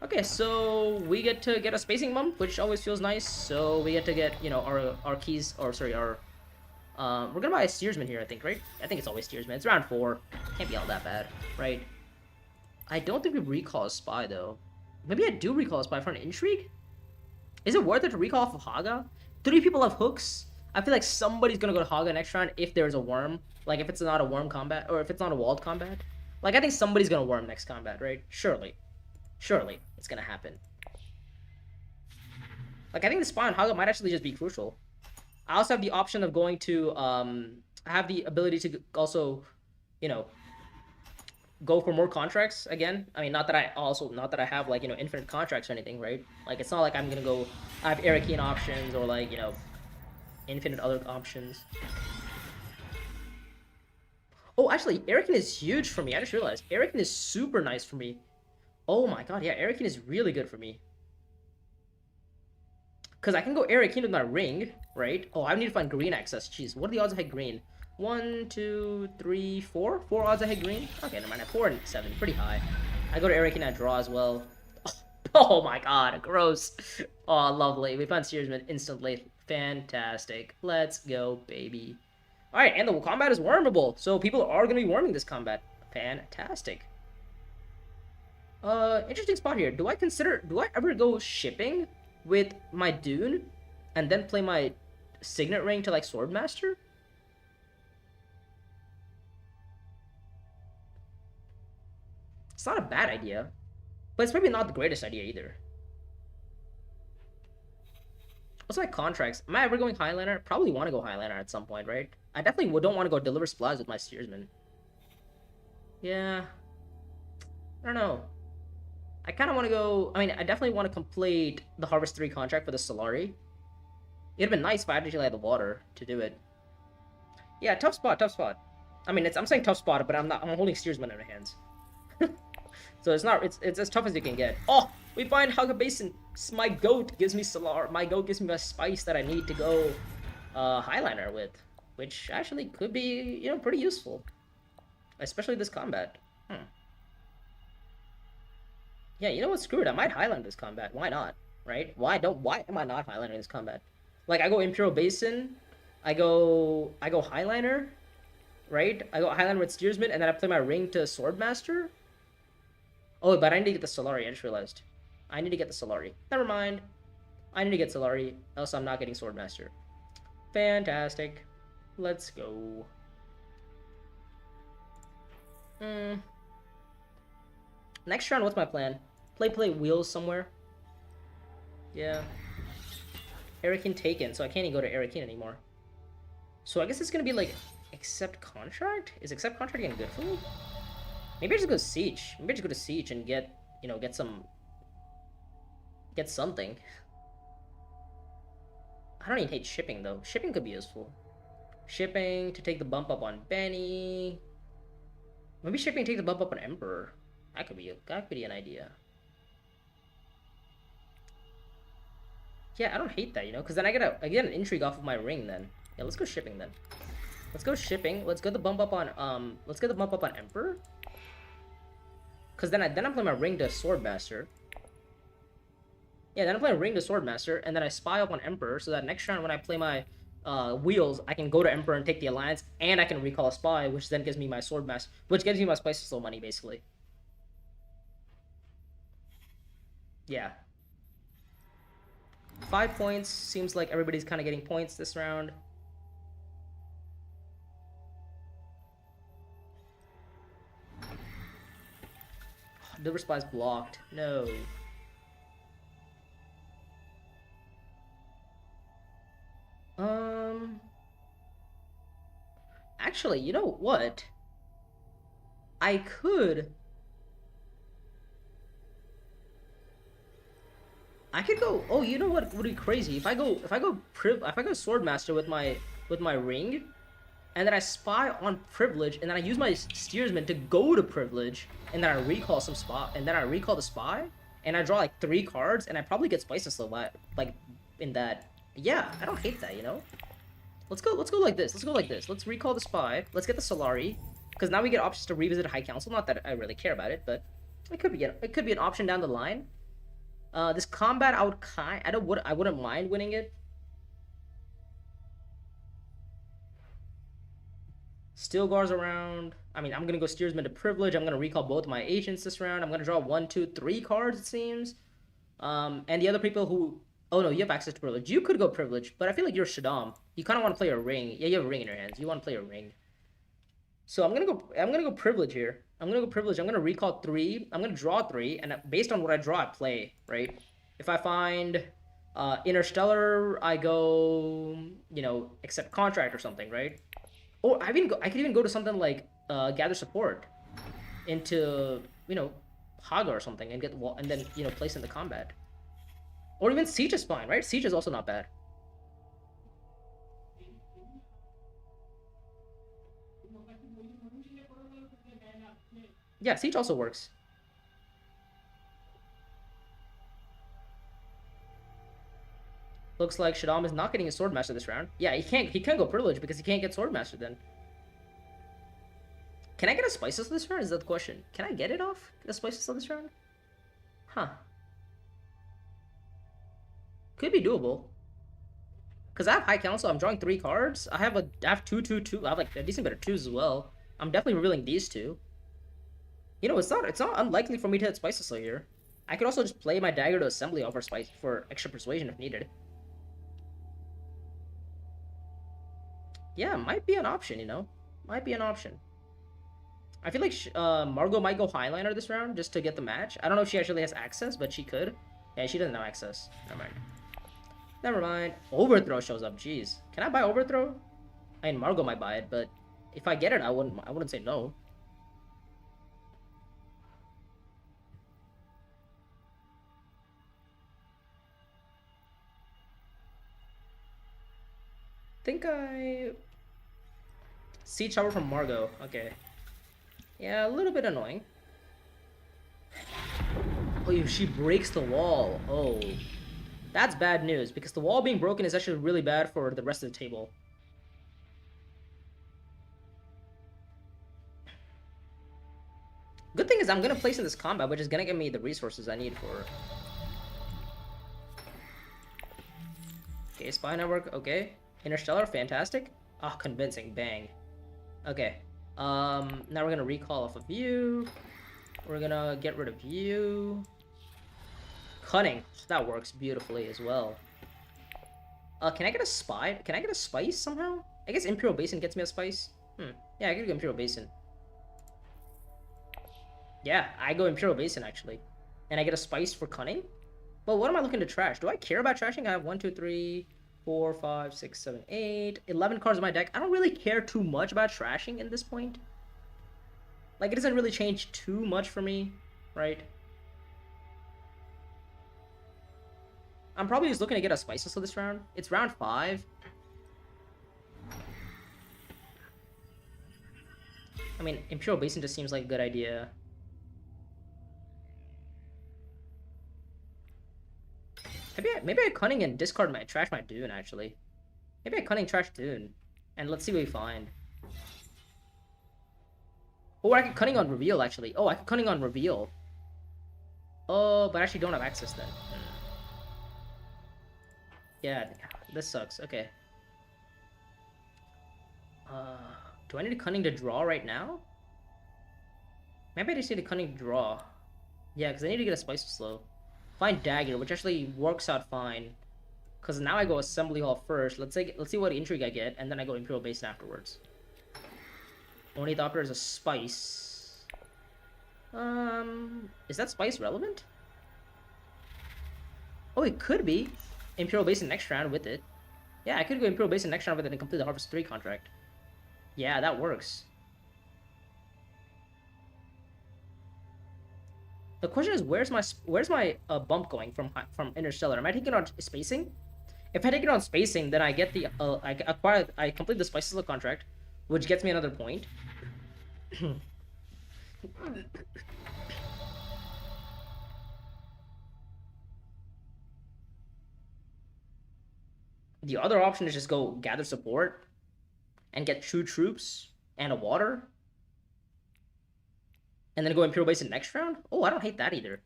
Okay, so we get to get a spacing bump, which always feels nice. So we get to get, you know, our keys, or sorry, we're gonna buy a steersman here, I think, right? I think it's always steersman. It's round 4. Can't be all that bad, right? I don't think we recall a spy, though. Maybe I do recall a spy for an intrigue? Is it worth it to recall off of Haga? 3 people have hooks. I feel like somebody's gonna go to Haga next round if there's a worm. Like, if it's not a worm combat, or if it's not a walled combat. Like, I think somebody's gonna worm next combat, right? Surely. Surely, it's gonna happen. Like, I think the spy on Haga might actually just be crucial. I also have the option of going to, I have the ability to also, you know, go for more contracts again. I mean, not that I have, like, you know, infinite contracts or anything, right? Like, it's not like I'm gonna go, I have Erikian options or, like, you know, infinite other options. Oh, actually, Erikian is huge for me. I just realized Erikian is super nice for me. Oh my god, yeah, Erikian is really good for me. Because I can go Erikian with my ring, right? Oh, I need to find green access. Jeez, what are the odds I hit green? 1, 2, 3, 4? 4 odds I hit green? Okay, never mind. 4 and 7. Pretty high. I go to Erikian at draw as well. Oh my god, gross. Oh, lovely. We found Steersman instantly. Fantastic. Let's go, baby. Alright, and the combat is wormable. So people are going to be worming this combat. Fantastic. Interesting spot here. Do I ever go shipping with my Dune and then play my Signet Ring to, like, Swordmaster? It's not a bad idea, but it's maybe not the greatest idea either. What's my contracts? Am I ever going Highlander? Probably want to go Highlander at some point, right? I definitely don't want to go Deliver Supplies with my Steersman. Yeah. I don't know. I kind of want to go... I mean, I definitely want to complete the Harvest 3 contract for the Solari. It'd been nice if I actually had the water to do it. Yeah, tough spot, tough spot. I mean, I'm saying tough spot, but I'm holding Steersman in my hands. So it's as tough as you can get. Oh, we find Haga Basin. My goat gives me Solar. My goat gives me a spice that I need to go Highliner with, which actually could be, you know, pretty useful, especially this combat. Yeah, you know what? Screw it. I might Highlander this combat. Why not? Right? Why am I not Highlander this combat? Like, I go Imperial Basin, I go Highliner, right? I go Highlander with Steersman, and then I play my ring to Swordmaster. Oh, but I need to get the Solari. I just realized. I need to get the Solari. Never mind. I need to get Solari, else I'm not getting Swordmaster. Fantastic. Let's go. Mm. Next round, what's my plan? Play wheels somewhere. Yeah. Erikin taken, so I can't even go to Erikin anymore. So I guess it's gonna be like accept contract? Is accept contract getting good for me? Maybe I just go siege. Maybe I just go to siege and get, you know, get something. I don't even hate shipping though. Shipping could be useful. Shipping to take the bump up on Benny. Maybe shipping to take the bump up on Emperor. That could be an idea. Yeah, I don't hate that, you know, because then I get an intrigue off of my ring then. Yeah, let's go shipping then. Let's go shipping. Let's get the bump up on Emperor. Cause then I'm playing my ring to Swordmaster. Yeah, then I'm playing ring to Swordmaster, and then I spy up on Emperor, so that next round when I play my wheels, I can go to Emperor and take the alliance, and I can recall a spy, which then gives me my Swordmaster, which gives me my Spice to Slow money, basically. Yeah. 5 points. Seems like everybody's kind of getting points this round. Liver Spy's blocked. No. Actually, you know what? I could go. Oh, you know what would be crazy? If I go Swordmaster with my ring, and then I spy on Privilege, and then I use my Steersman to go to Privilege, and then I recall some spot, and then I recall the spy, and I draw like 3 cards, and I probably get Spice to Slow like in that. Yeah, I don't hate that, you know. Let's go like this. Let's go like this. Let's recall the spy. Let's get the Solari, because now we get options to revisit High Council. Not that I really care about it, but it could be an option down the line. This combat, I wouldn't mind winning it. Stilgar's around. I mean, I'm gonna go Steersman to Privilege. I'm gonna recall both my agents this round. I'm gonna draw 1, 2, 3 cards, it seems. And the other people who, oh no, you have access to Privilege. You could go Privilege, but I feel like you're Shaddam. You kind of want to play a ring. Yeah, you have a ring in your hands. You want to play a ring. So I'm gonna go Privilege here. I'm gonna go Privilege. I'm gonna recall 3. I'm gonna draw 3, and based on what I draw, I play, right? If I find Interstellar, I go, you know, accept contract or something, right? Or I could even go to something like gather support into, you know, Haga or something, and then, you know, place in the combat. Or even Siege is fine, right? Siege is also not bad. Yeah, Siege also works. Looks like Shaddam is not getting a Swordmaster this round. Yeah, he can't go Privilege because he can't get Swordmaster then. Can I get a Spices this round? Is that the question? Can I get it off? A Spices this round? Huh. Could be doable. Because I have High Council, I'm drawing 3 cards. I have 2, 2, 2. I have like a decent bit of 2s as well. I'm definitely revealing these 2. You know, it's not unlikely for me to hit Spices here. I could also just play my Dagger to Assembly off for extra persuasion if needed. Yeah, might be an option, you know? Might be an option. I feel like Margot might go Highliner this round just to get the match. I don't know if she actually has access, but she could. Yeah, she doesn't have access. Never mind. Never mind. Overthrow shows up. Jeez. Can I buy Overthrow? I mean, Margot might buy it, but if I get it, I wouldn't say no. Think I... Siege Tower from Margot. Okay. Yeah, a little bit annoying. Oh, she breaks the wall. Oh. That's bad news, because the wall being broken is actually really bad for the rest of the table. Good thing is I'm going to place in this combat, which is going to give me the resources I need for... Okay, Spy Network, okay. Interstellar, fantastic. Ah, oh, convincing, bang. Okay. Now we're gonna recall off of you. We're gonna get rid of you. Cunning, that works beautifully as well. Can I get a spy? Can I get a spice somehow? I guess Imperial Basin gets me a spice. Yeah, I could get Imperial Basin. Yeah, I go Imperial Basin, actually. And I get a spice for cunning. But what am I looking to trash? Do I care about trashing? I have 1, 2, 3, 4, 5, 6, 7, 8, 11 cards in my deck. I don't really care too much about trashing at this point. Like, it doesn't really change too much for me, right? I'm probably just looking to get a spices for this round. It's round 5. I mean, Imperial Basin just seems like a good idea. Maybe I cunning and discard my trash my Dune, actually. Maybe I cunning trash Dune. And let's see what we find. Or I could cunning on reveal, actually. Oh, I could cunning on reveal. Oh, but I actually don't have access then. Yeah, this sucks. Okay. Do I need a cunning to draw right now? Maybe I just need a cunning to draw. Yeah, because I need to get a spice slow. Find dagger, which actually works out fine. Because now I go assembly hall first. Let's see what intrigue I get, and then I go Imperial Basin afterwards. Ornithopter is a spice. Is that spice relevant? Oh, it could be. Imperial Basin next round with it. Yeah, I could go Imperial Basin next round with it and complete the Harvest 3 contract. Yeah, that works. The question is, where's my bump going from Interstellar? Am I taking it on spacing? If I take it on spacing, then I get the I complete the Spices contract, which gets me another point. The other option is just go gather support and get 2 troops and a water. And then go Imperial Basin next round? Oh, I don't hate that either.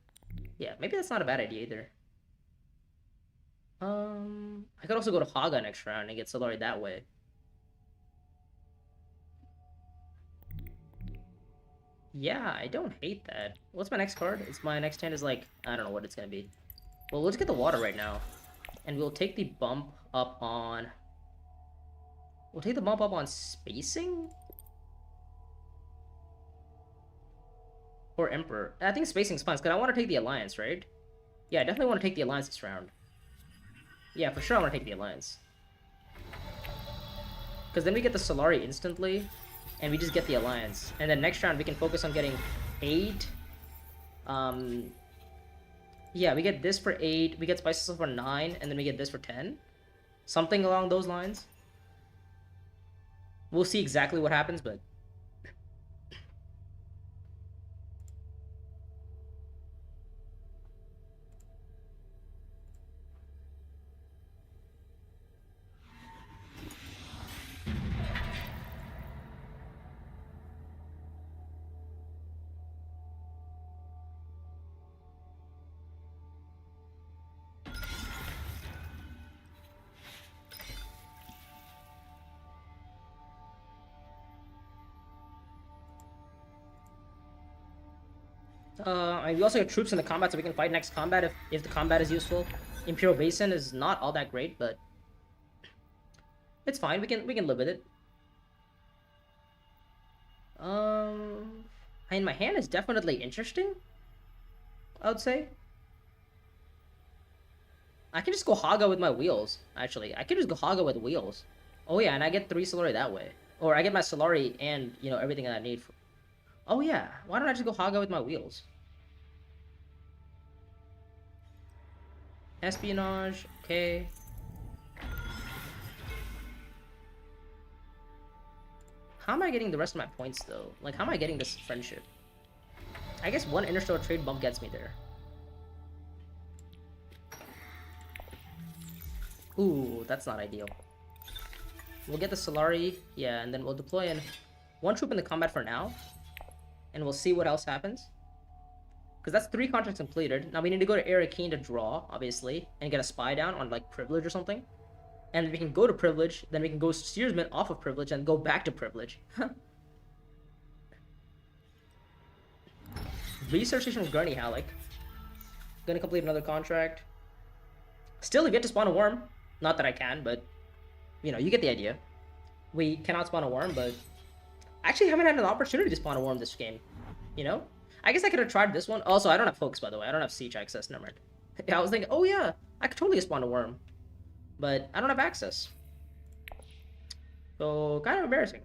Yeah, maybe that's not a bad idea either. I could also go to Haga next round and get Solari that way. Yeah, I don't hate that. What's my next card? My next hand is like, I don't know what it's gonna be. Well, let's get the water right now. And we'll take the bump up on... We'll take the bump up on spacing? Or Emperor. I think spacing's fine, because I want to take the Alliance, right? Yeah, I definitely want to take the Alliance this round. Yeah, for sure I want to take the Alliance. Because then we get the Solari instantly, and we just get the Alliance. And then next round we can focus on getting 8. Yeah, we get this for 8, we get Spices for 9, and then we get this for 10. Something along those lines. We'll see exactly what happens, but... and we also get troops in the combat so we can fight next combat if the combat is useful. Imperial Basin is not all that great, but it's fine. We can live with it. I mean, my hand is definitely interesting, I would say. I can just go Haga with my wheels, actually. I can just go Haga with wheels. Oh yeah, and I get 3 Solari that way. Or I get my Solari and, you know, everything that I need. Oh yeah, why don't I just go Haga with my wheels? Espionage, okay. How am I getting the rest of my points, though? Like, how am I getting this friendship? I guess 1 Interstellar trade bump gets me there. Ooh, that's not ideal. We'll get the Solari, yeah, and then we'll deploy in 1 troop in the combat for now. And we'll see what else happens. Because that's 3 contracts completed. Now we need to go to Arakeen to draw, obviously, and get a spy down on, like, Privilege or something. And we can go to Privilege, then we can go Steersman off of Privilege and go back to Privilege. Research station with Gurney Halleck. Gonna complete another contract. Still, we've yet to spawn a worm. Not that I can, but, you know, you get the idea. We cannot spawn a worm, but... I actually haven't had an opportunity to spawn a worm this game, you know? I guess I could have tried this one. Also, I don't have hooks, by the way. I don't have siege access. Never mind. Yeah, I was thinking, oh yeah, I could totally spawn a worm. But I don't have access. So, kind of embarrassing.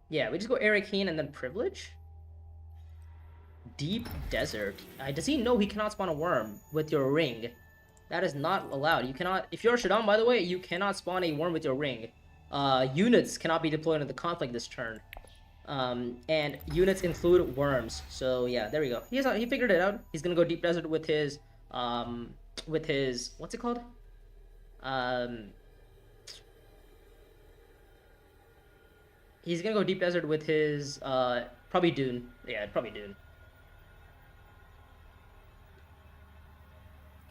Yeah, we just go Eric Keen and then Privilege. Deep Desert. Does he know he cannot spawn a worm with your ring? That is not allowed. You cannot... If you're Shaddam, by the way, you cannot spawn a worm with your ring. Units cannot be deployed into the conflict this turn. And units include worms. So, yeah, there we go. He figured it out. He's gonna go Deep Desert with his... What's it called? He's gonna go Deep Desert with his... probably Dune. Yeah, probably Dune.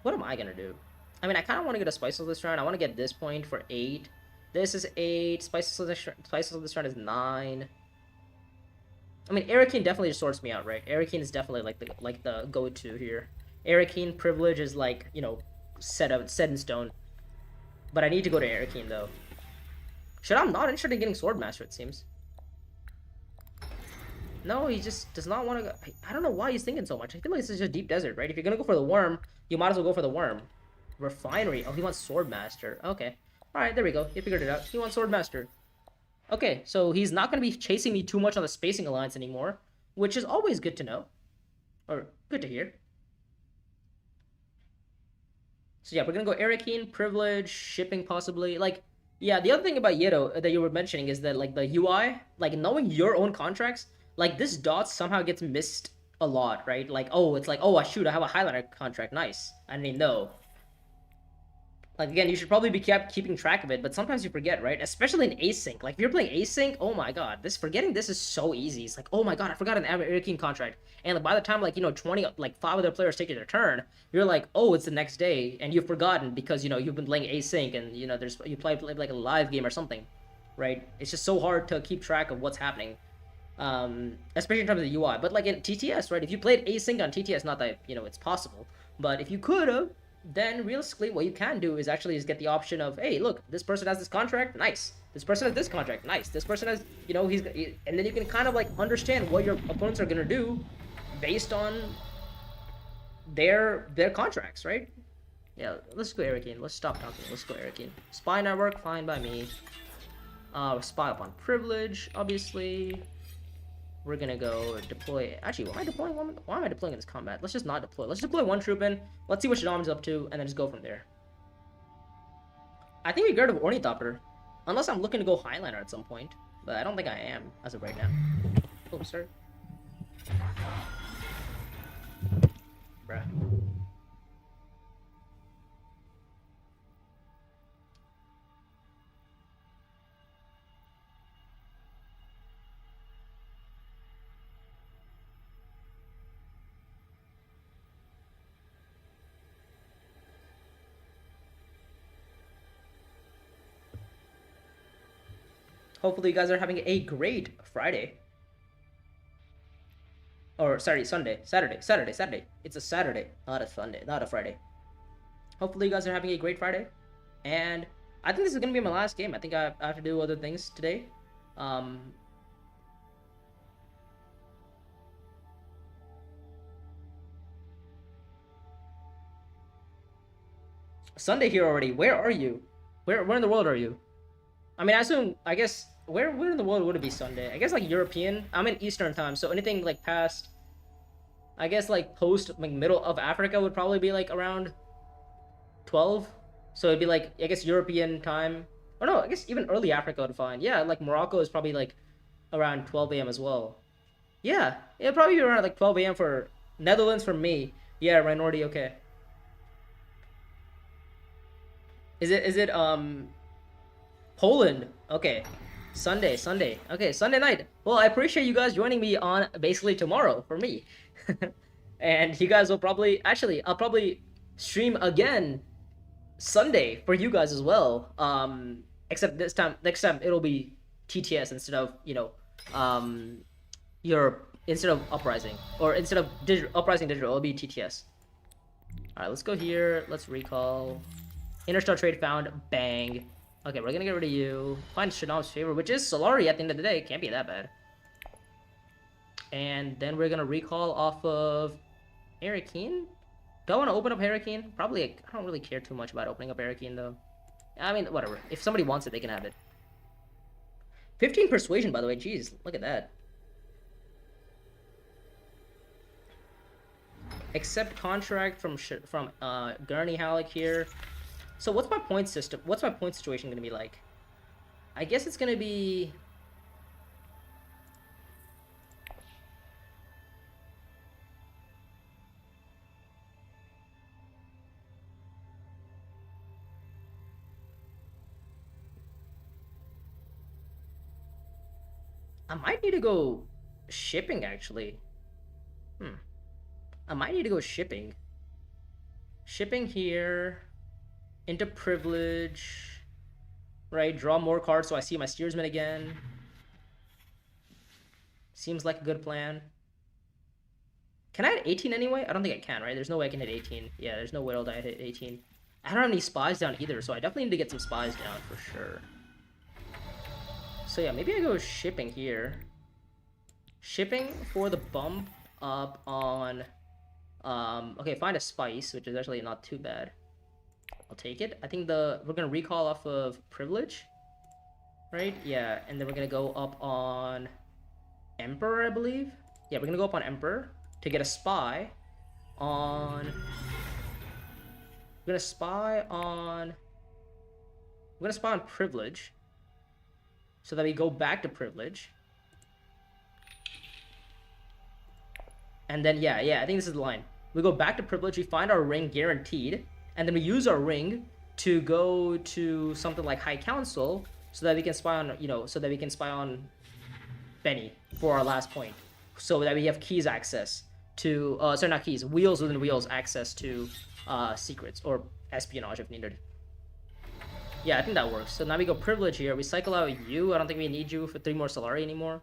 What am I gonna do? I mean, I kind of want to get a Spices this round. I want to get this point for 8. This is 8. Spices this round is 9. I mean, Arakeen definitely just sorts me out, right? Arakeen is definitely like the go-to here. Arakeen Privilege is like, you know, set in stone. But I need to go to Arakeen though. I'm not interested in getting Swordmaster, it seems. No, he just does not want to go. I don't know why he's thinking so much. I feel like this is just Deep Desert, right? If you're gonna go for the worm, you might as well go for the worm. Refinery. Oh, he wants Swordmaster. Okay. Alright, there we go. He figured it out. He wants Swordmaster. Okay, so he's not going to be chasing me too much on the Spacing Alliance anymore, which is always good to know. Or, good to hear. So yeah, we're going to go Arakeen, Privilege, Shipping possibly. Like, yeah, the other thing about Yedo that you were mentioning is that, like, the UI, like, knowing your own contracts, like, this dot somehow gets missed a lot, right? Like, oh, it's like, oh, shoot, I have a Highlander contract. Nice. I didn't even know. Like, again, you should probably be keeping track of it, but sometimes you forget, right? Especially in async. Like, if you're playing async, oh my god, forgetting this is so easy. It's like, oh my god, I forgot an Arakeen contract. And like, by the time, like, you know, 5 other players take their turn, you're like, oh, it's the next day, and you've forgotten because, you know, you've been playing async, and, you know, you play like a live game or something, right? It's just so hard to keep track of what's happening, especially in terms of the UI. But, like, in TTS, right, if you played async on TTS, not that, you know, it's possible, but if you could have, then realistically what you can do is actually get the option of, hey, look, this person has this contract, nice. This person has this contract, nice. This person has, you know, and then you can kind of like understand what your opponents are gonna do based on their contracts, right? Yeah, let's go Arakeen. Let's stop talking. Let's go Arakeen. Spy network, fine by me. Spy upon privilege, obviously. We're gonna go deploy. Actually, why am I deploying? Why am I deploying in this combat? Let's just not deploy. Let's deploy one troop in. Let's see what Shaddam's up to, and then just go from there. I think we get rid of Ornithopter, unless I'm looking to go Highlander at some point, but I don't think I am as of right now. Oh, sorry. Bruh. Hopefully you guys are having a great Friday. Or, sorry, Saturday. It's a Saturday, not a Sunday, not a Friday. Hopefully you guys are having a great Friday. And I think this is going to be my last game. I think I have to do other things today. Sunday here already. Where are you? Where in the world are you? I mean, I guess, where in the world would it be Sunday? I guess, like, European. I'm in Eastern time, so anything, like, past, I guess, like, post, like, middle of Africa would probably be, like, around 12. So it'd be, like, I guess, European time. Or no, I guess even early Africa would be fine. Yeah, like, Morocco is probably, like, around 12 a.m. as well. Yeah, it'd probably be around, like, 12 a.m. for Netherlands for me. Yeah, minority, okay. Is it, Poland. Okay. Sunday. Okay, Sunday night. Well, I appreciate you guys joining me on basically tomorrow for me. And you guys will probably... Actually, I'll probably stream again Sunday for you guys as well. Except next time it'll be TTS instead of, you know, instead of Uprising. Or instead of Uprising Digital, it'll be TTS. Alright, let's go here. Let's recall. Interstellar trade found. Bang. Okay, we're gonna get rid of you. Find Shadam's favor, which is Solari at the end of the day. Can't be that bad. And then we're gonna recall off of Arakeen. Do I want to open up Arakeen? Probably. I don't really care too much about opening up Arakeen though. I mean, whatever. If somebody wants it, they can have it. 15 persuasion, by the way. Jeez, look at that. Accept contract from Gurney Halleck here. So what's my point system? What's my point situation gonna be like? I guess it's gonna be. I might need to go shipping actually. I might need to go shipping. Shipping here. Into privilege. Right, draw more cards so I see my steersman again. Seems like a good plan. Can I hit 18 anyway? I don't think I can, right? There's no way I can hit 18. Yeah, there's no way I'll hit 18. I don't have any spies down either, so I definitely need to get some spies down for sure. So yeah, maybe I go shipping here. Shipping for the bump up on... okay, find a spice, which is actually not too bad. I'll take it. I think we're gonna recall off of privilege, right? Yeah, and then we're gonna go up on Emperor, I believe. Yeah, we're gonna go up on Emperor to get a spy on. We're gonna spy on privilege, so that we go back to privilege. And then yeah, I think this is the line. We go back to privilege. We find our ring guaranteed. And then we use our ring to go to something like High Council so that we can spy on, so that we can spy on Benny for our last point. So that we have keys access to, sorry, not keys, wheels within wheels access to secrets or espionage if needed. Yeah, I think that works. So now we go privilege here. We cycle out you. I don't think we need you for 3 more Solari anymore.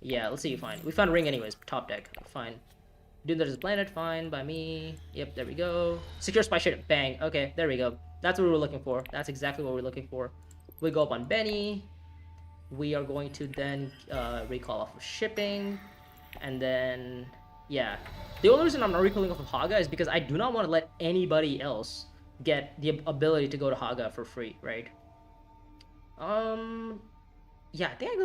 Yeah, let's see you find. We found ring anyways, top deck. Fine. Dude, there's a planet, fine by me. Yep, there we go. Secure spy shit. Bang. Okay, there we go. That's what we were looking for. That's exactly what we're looking for. We go up on Benny. We are going to then recall off of shipping. And then, yeah. The only reason I'm not recalling off of Haga is because I do not want to let anybody else get the ability to go to Haga for free, right? Yeah, I think I'll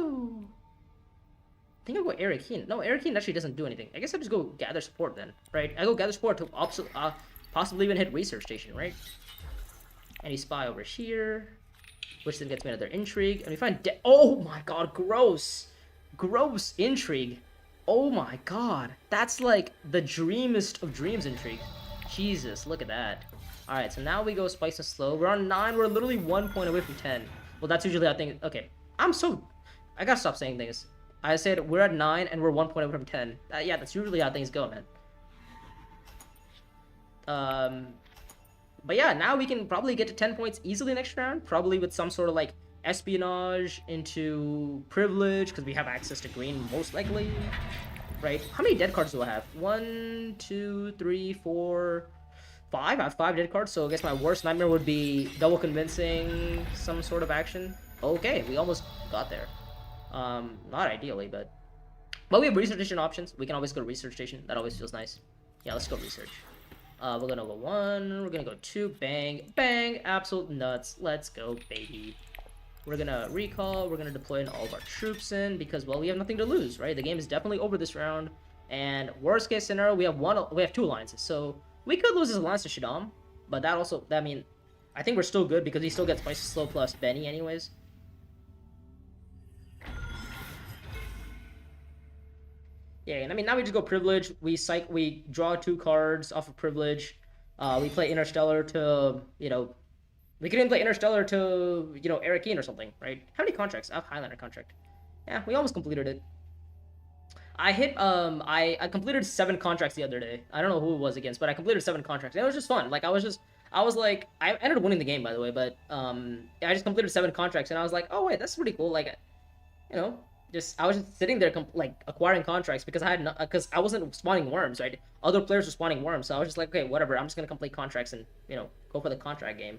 go Arakeen. No, Arakeen actually doesn't do anything. I guess I just go gather support then, right? I go gather support to possibly even hit research station, right? Any spy over here, which then gets me another intrigue, and we find oh my god, gross intrigue. Oh my god, that's like the dreamiest of dreams intrigue. Jesus, look at that. All right, so now we go spice and slow. We're on 9. We're literally 1 point away from 10. Well, that's usually how things. Okay, I gotta stop saying things. I said we're at 9 and we're 1 point away from 10. Yeah, that's usually how things go, man. But yeah, now we can probably get to 10 points easily next round. Probably with some sort of like espionage into privilege, because we have access to green most likely. Right? How many dead cards do I have? 1, 2, 3, 4, 5. I have 5 dead cards, so I guess my worst nightmare would be double convincing some sort of action. Okay, we almost got there. Not ideally, but we have research station options. We can always go to research station. That always feels nice. Yeah, let's go research. We're gonna go 1. We're gonna go 2. Bang, bang, absolute nuts. Let's go, baby. We're gonna recall. We're gonna deploy all of our troops in because, well, we have nothing to lose, right? The game is definitely over this round. And worst case scenario, we have 2 alliances. So we could lose this alliance to Shaddam, but I mean, I think we're still good because he still gets Spicy Slow plus Benny anyways. Yeah, and I mean, now we just go privilege. We draw 2 cards off of privilege. We play Interstellar to, we could even play Interstellar to, Arakeen or something, right? How many contracts? I have Highlander contract. Yeah, we almost completed it. I hit, I completed 7 contracts the other day. I don't know who it was against, but I completed 7 contracts. And it was just fun. Like, I ended up winning the game, by the way, but, I just completed 7 contracts, and I was like, oh, wait, that's pretty cool. Like, I was just sitting there, acquiring contracts because because I wasn't spawning worms, right? Other players were spawning worms, so I was just like, okay, whatever. I'm just gonna complete contracts and go for the contract game.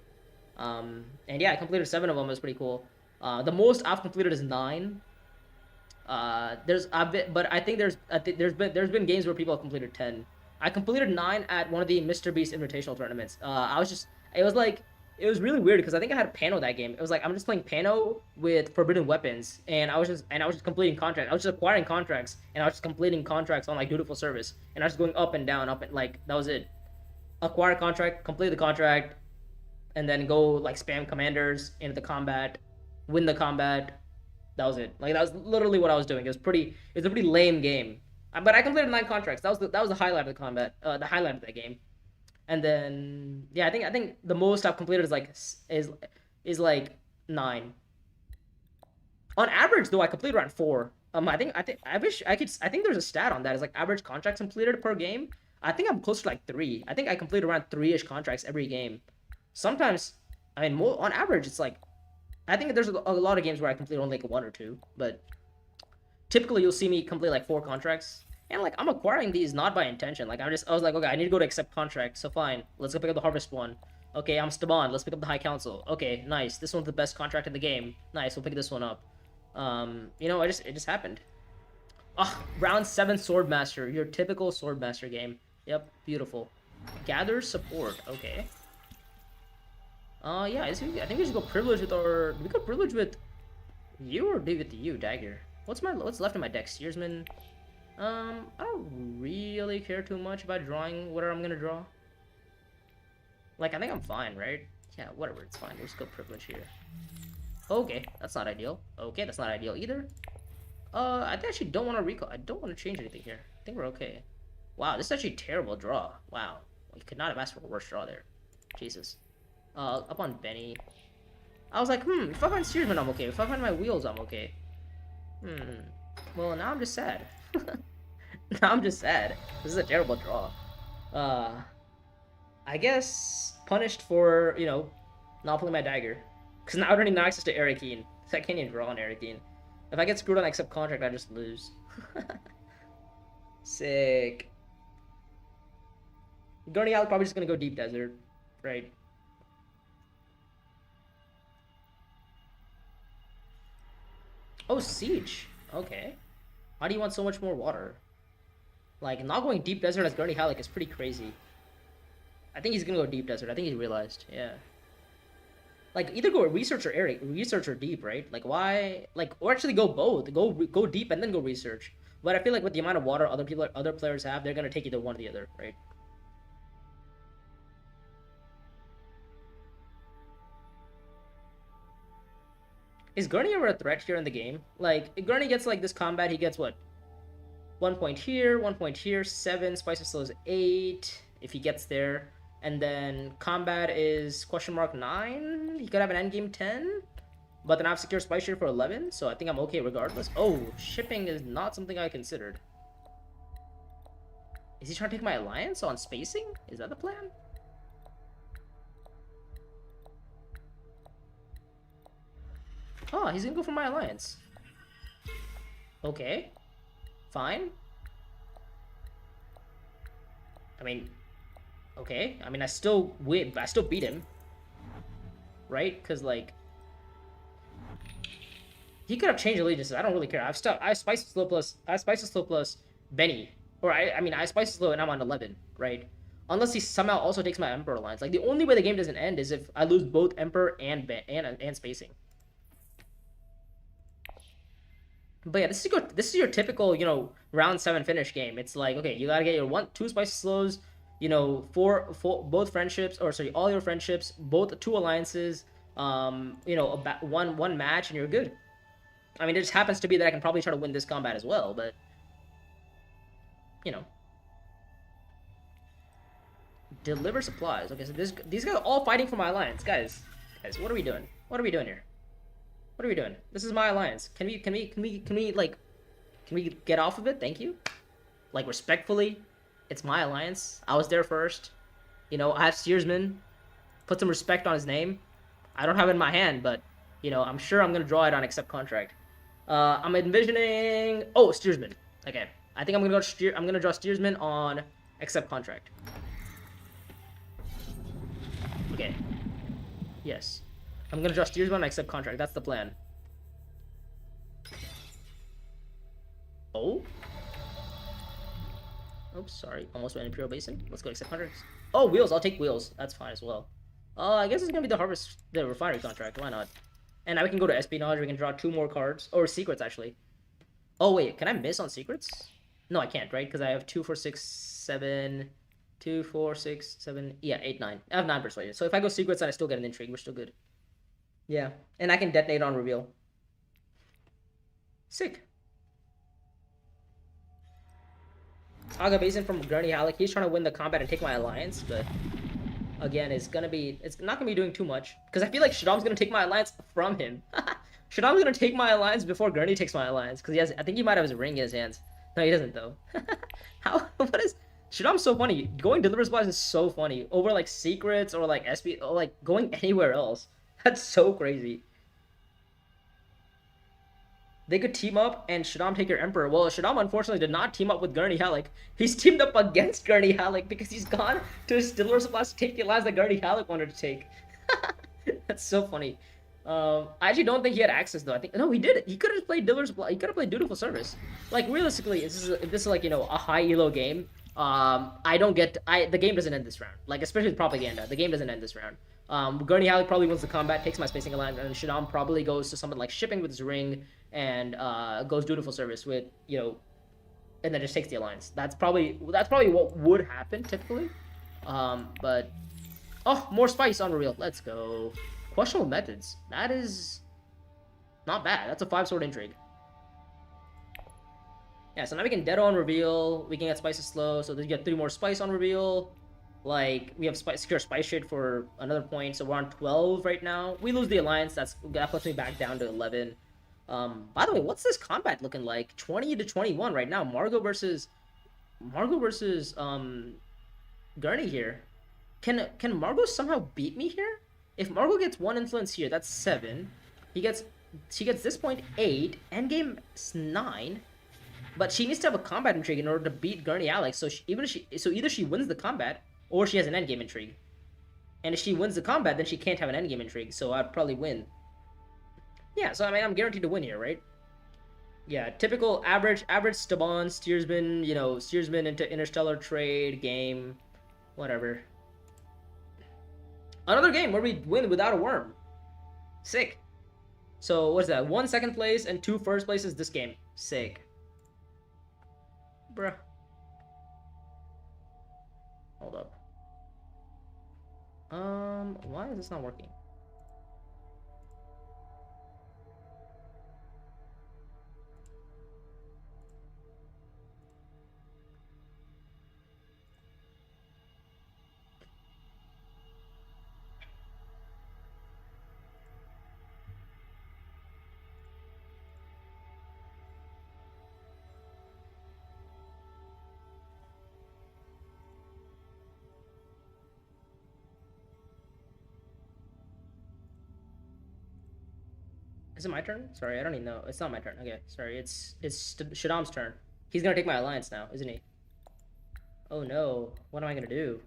And yeah, I completed 7 of them. It was pretty cool. The most I've completed is 9. There's a bit, but there's been games where people have completed 10. I completed 9 at one of the Mr. Beast Invitational tournaments. It was really weird because I think I had Pano that game. It was like I'm just playing Pano with forbidden weapons, and I was just completing contracts. I was just acquiring contracts, and I was just completing contracts on like dutiful service, and I was just going up and down, up and like that was it. Acquire contract, complete the contract, and then go like spam commanders into the combat, win the combat. That was it. Like that was literally what I was doing. It was a pretty lame game, but I completed 9 contracts. That was the highlight of the combat. The highlight of that game. And then yeah, I think the most I've completed is like 9. On average, though, I complete around 4. I think there's a stat on that. It's like average contracts completed per game. I think I'm close to like 3. I think I complete around 3-ish contracts every game. Sometimes, I mean, more on average, it's like I think there's a lot of games where I complete only like 1 or 2, but typically you'll see me complete like 4 contracts. And like I'm acquiring these not by intention. Like I was like, okay, I need to go to accept contract. So fine, let's go pick up the harvest one. Okay, I'm Staban. Let's pick up the High Council. Okay, nice. This one's the best contract in the game. Nice. We'll pick this one up. It just happened. Ah, round 7 Swordmaster. Your typical Swordmaster game. Yep, beautiful. Gather support. Okay. Yeah. I think we should go privilege with our. Do we go privilege with you or do with you, Dagger? What's left in my deck? Steersman. I don't really care too much about drawing whatever I'm gonna draw. Like, I think I'm fine, right? Yeah, whatever, it's fine. We'll just go privilege here. Okay, that's not ideal. Okay, that's not ideal either. I actually don't want to recall. I don't want to change anything here. I think we're okay. Wow, this is actually a terrible draw. Wow. We could not have asked for a worse draw there. Jesus. Up on Benny. I was like, if I find Steersman, I'm okay. If I find my wheels, I'm okay. Well, now I'm just sad. Now I'm just sad. This is a terrible draw. I guess punished for, not pulling my dagger. Because now I don't need access to Arakeen. So I can't even draw on Arakeen. If I get screwed on accept contract, I just lose. Sick. Gurney out probably just gonna go deep desert, right? Oh, siege. Okay. How do you want so much more water? Like, not going deep desert as Gurney Halleck is pretty crazy. I think he's gonna go deep desert. I think he realized. Yeah. Like, either go research or Eric, research or deep, right? Like, why? Like, or actually go both. Go deep and then go research. But I feel like with the amount of water other players have, they're gonna take either one or the other, right? Is Gurney ever a threat here in the game? Like, if Gurney gets like this combat, he gets what? 1 point here, 1 point here, 7. Spice of Slow is 8. If he gets there. And then combat is question mark 9. He could have an endgame 10. But then I have secure spice share for 11. So I think I'm okay regardless. Oh, shipping is not something I considered. Is he trying to take my alliance on spacing? Is that the plan? Oh, he's gonna go for my alliance. Okay. Fine. I mean, okay. I mean, I still win, but I still beat him. Right? Because, like, he could have changed allegiances. I don't really care. I have Spice Slow plus Benny. Or, I mean, I Spice Slow and I'm on 11, right? Unless he somehow also takes my Emperor alliance. Like, the only way the game doesn't end is if I lose both Emperor and spacing. But yeah, this is your typical, round 7 finish game. It's like, okay, you gotta get your 2 spicy slows, four both friendships, or sorry, all your friendships, both 2 alliances, one match, and you're good. I mean, it just happens to be that I can probably try to win this combat as well, but deliver supplies. Okay, so these guys are all fighting for my alliance, guys. What are we doing? What are we doing here? What are we doing? This is my alliance. Can we get off of it? Thank you. Like, respectfully, it's my alliance. I was there first. I have Steersman. Put some respect on his name. I don't have it in my hand, but I'm sure I'm gonna draw it on accept contract. I'm envisioning. Oh, Steersman. Okay, I think I'm gonna draw Steersman on accept contract. Okay. Yes. I'm gonna draw Steersman and accept contract. That's the plan. Oh? Oops, sorry. Almost went Imperial Basin. Let's go accept contracts. Oh, wheels. I'll take wheels. That's fine as well. I guess it's gonna be the refinery contract. Why not? And now we can go to espionage. We can draw 2 more cards. Or secrets, actually. Oh, wait. Can I miss on secrets? No, I can't, right? Because I have 2, 4, 6, 7... 2, 4, 6, 7... Yeah, 8, 9. I have 9 persuasion. So if I go secrets, then I still get an intrigue. We're still good. Yeah. And I can detonate on reveal. Sick. Saga Basin from Gurney Halleck. He's trying to win the combat and take my alliance, but again, it's not gonna be doing too much. Because I feel like Shaddam's gonna take my alliance from him. Shaddam's gonna take my alliance before Gurney takes my alliance. Because I think he might have his ring in his hands. No, he doesn't though. What is Shaddam's so funny. Going Deliver Supplies is so funny. Over like secrets or like SP or like going anywhere else. That's so crazy. They could team up and Shaddam take your Emperor. Well, Shaddam unfortunately did not team up with Gurney Halleck. He's teamed up against Gurney Halleck because he's gone to his Deliver Supplies to take the alliance that Gurney Halleck wanted to take. That's so funny. I actually don't think he had access though. I think no, he did. He could have played Deliver Supply. He could have played Dutiful Service. Like realistically, if this is like a high elo game, the game doesn't end this round. Like especially with propaganda, the game doesn't end this round. Gurney Halleck probably wins the combat, takes my spacing alliance, and Shaddam probably goes to someone like shipping with his ring and goes Dutiful Service with and then just takes the alliance. That's probably what would happen typically. But more spice on reveal. Let's go. Questionable methods. That is not bad. That's a 5-sword intrigue. Yeah, so now we can Dead on reveal. We can get spices slow. So we get 3 more spice on reveal. Like we have secure spice shade for another point. So we're on 12 right now. We lose the alliance. That puts me back down to 11. By the way, what's this combat looking like? 20 to 21 right now. Margot versus Gurney here. Can Margot somehow beat me here? If Margot gets 1 influence here, that's 7. She gets this point 8. Endgame 9. But she needs to have a combat intrigue in order to beat Gurney Halleck. So either she wins the combat or she has an endgame intrigue. And if she wins the combat, then she can't have an endgame intrigue. So I'd probably win. Yeah, so I mean I'm guaranteed to win here, right? Yeah, typical average Staban, steersman into interstellar trade game, whatever. Another game where we win without a worm. Sick. So what's that? 1 second place and 2 first places this game. Sick. Bruh. Hold up. Why is this not working? Is it my turn? Sorry, I don't even know. It's not my turn. Okay, sorry. It's Shaddam's turn. He's gonna take my alliance now, isn't he? Oh no. What am I gonna do?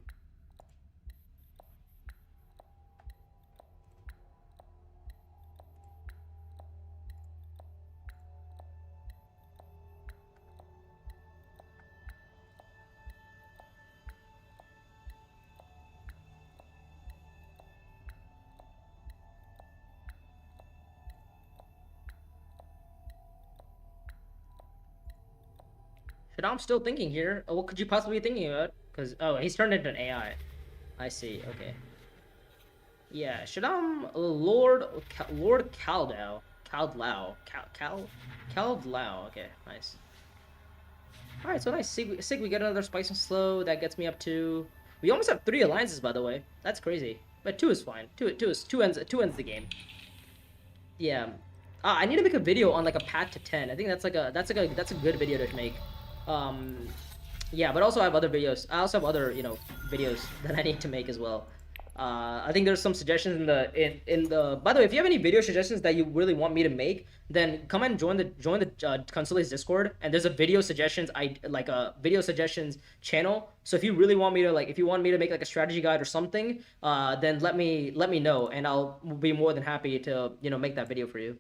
Shaddam's still thinking here. What could you possibly be thinking about? Because he's turned into an AI. I see. Okay. Yeah, Shaddam, Lord Caldlau. Caldlau. Okay, nice. All right, so nice. Sig, we get another spice and slow. That gets me up to. We almost have 3 alliances, by the way. That's crazy. But 2 is fine. 2 ends the game. Yeah. I need to make a video on like a path to 10. I think that's a good video to make. Yeah, but also I have other videos. I also have other videos that I need to make as well. I think there's some suggestions in the. By the way, if you have any video suggestions that you really want me to make, then come and join the Consoles Discord. And there's a video suggestions like a video suggestions channel. So if you really want me to if you want me to make like a strategy guide or something, then let me know, and I'll be more than happy to make that video for you.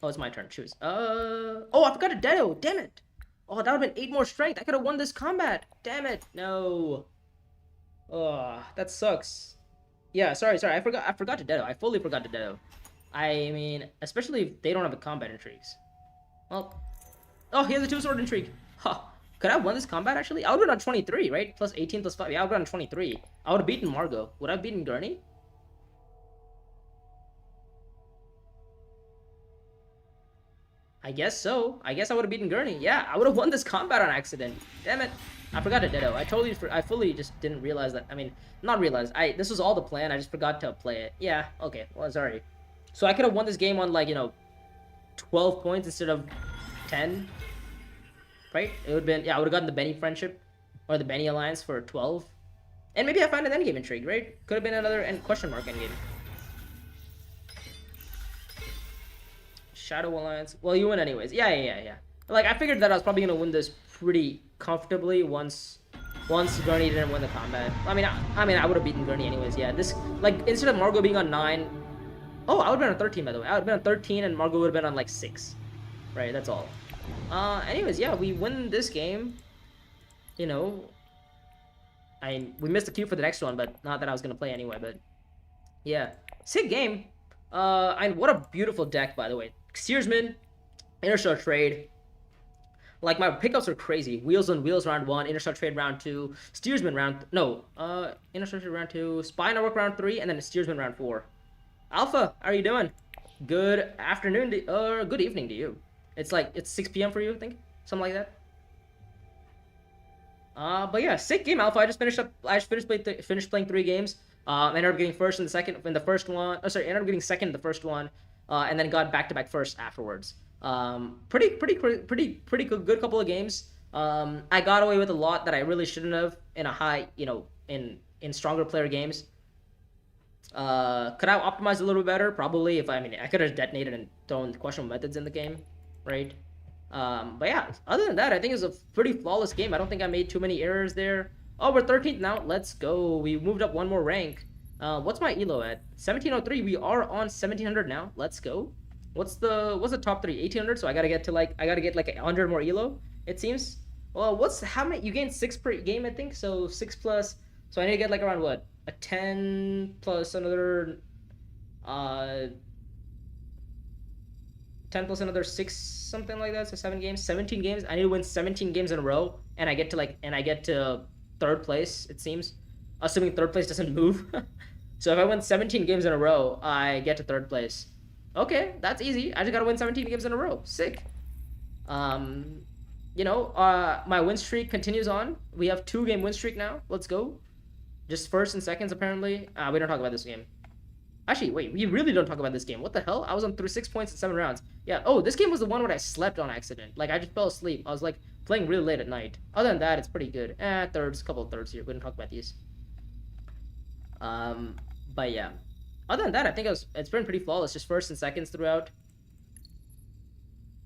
Oh, it's my turn. Choose. Oh, I forgot a Dedo. Damn it. Oh, that would have been 8 more strength. I could have won this combat. Damn it. No. Oh, that sucks. Yeah, sorry. I forgot to Dedo. I fully forgot to Dedo. I mean, especially if they don't have the combat intrigues. Well, oh, he has a 2-sword intrigue. Huh. Could I have won this combat, actually? I would have been on 23, right? Plus 18 plus 5. Yeah, I would have been on 23. I would have beaten Margot. Would I have beaten Gurney? I guess so. I guess I would have beaten Gurney. Yeah, I would have won this combat on accident. Damn it. I forgot to Ditto. I fully just didn't realize that. I mean, not realize. This was all the plan. I just forgot to play it. Yeah, okay. Well, sorry. So I could have won this game on 12 points instead of 10. Right? It would have been, yeah, I would have gotten the Benny friendship or the Benny alliance for 12. And maybe I find an endgame intrigue, right? Could have been another question mark endgame. Shadow Alliance. Well, you win anyways. Yeah. Like, I figured that I was probably gonna win this pretty comfortably once Gurney didn't win the combat. I mean, I would have beaten Gurney anyways. Yeah, this instead of Margot being on 9, oh, I would have been on 13 by the way. I would have been on 13 and Margot would have been on 6. Right, that's all. Anyways, yeah, we win this game. We missed the queue for the next one, but not that I was gonna play anyway. But yeah, sick game. And what a beautiful deck, by the way. Steersman, Interstar Trade. Like, my pickups are crazy. Wheels on Wheels round 1, Interstar Trade round 2, Steersman Interstar Trade round 2, Spy Network round 3, and then Steersman round 4. Alpha, how are you doing? Good afternoon, good evening to you. It's 6 p.m. for you, I think? Something like that. But yeah, sick game, Alpha. I just finished playing 3 games. Ended up getting first in the first one. Oh, sorry, ended up getting second in the first one, and then got back-to-back first afterwards. Pretty good couple of games. I got away with a lot that I really shouldn't have in a high, in stronger player games. Could I optimize a little bit better? Probably. I could have detonated and thrown questionable methods in the game, right? But yeah, other than that, I think it was a pretty flawless game. I don't think I made too many errors there. Oh, we're 13th now. Let's go. We moved up 1 more rank. What's my elo at? 1703. We are on 1700 now. Let's go. What's the top 3? 1800. So I gotta get 100 more elo. It seems. Well, how many? You gain 6 per game, I think. So 6 plus. So I need to get around what? A 10 plus another. 10 plus another 6, something like that. So 7 games, 17 games. I need to win 17 games in a row, and I get to 3rd place. It seems, assuming 3rd place doesn't move. So if I win 17 games in a row, I get to 3rd place. Okay, that's easy. I just gotta win 17 games in a row. Sick. My win streak continues on. We have 2-game win streak now. Let's go. Just first and seconds apparently. We don't talk about this game. Actually, wait, we really don't talk about this game. What the hell? I was on through 6 points in 7 rounds. Yeah. Oh, this game was the one where I slept on accident. I just fell asleep. I was playing really late at night. Other than that, it's pretty good. Thirds, couple of thirds here. We didn't talk about these. But yeah. Other than that, I think it's been pretty flawless. Just first and seconds throughout.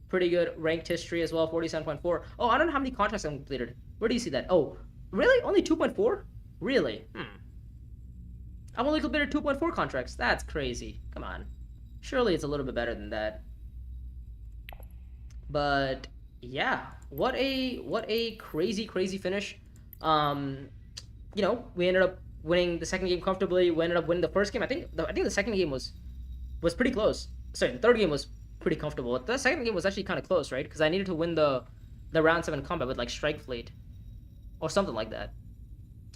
Pretty good ranked history as well. 47.4. Oh, I don't know how many contracts I've completed. Where do you see that? Oh, really? Only 2.4? Really? I've only completed 2.4 contracts. That's crazy. Come on. Surely it's a little bit better than that. But yeah, what a crazy finish. We ended up winning the second game comfortably. We ended up winning the first game. I think the second game was pretty close. Sorry, the third game was pretty comfortable. The second game was actually kind of close, right? Because I needed to win the round 7 combat with Strike Fleet or something like that.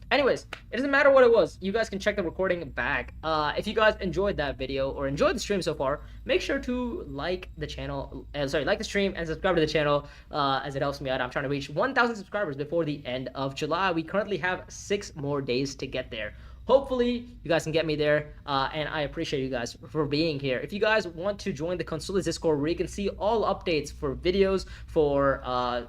Anyways, it doesn't matter what it was. You guys can check the recording back. If you guys enjoyed that video or enjoyed the stream so far, make sure to like the channel. Like the stream and subscribe to the channel as it helps me out. I'm trying to reach 1,000 subscribers before the end of July. We currently have 6 more days to get there. hopefully you guys can get me there, and I appreciate you guys for being here. If you guys want to join the Consoles Discord, where you can see all updates for videos, for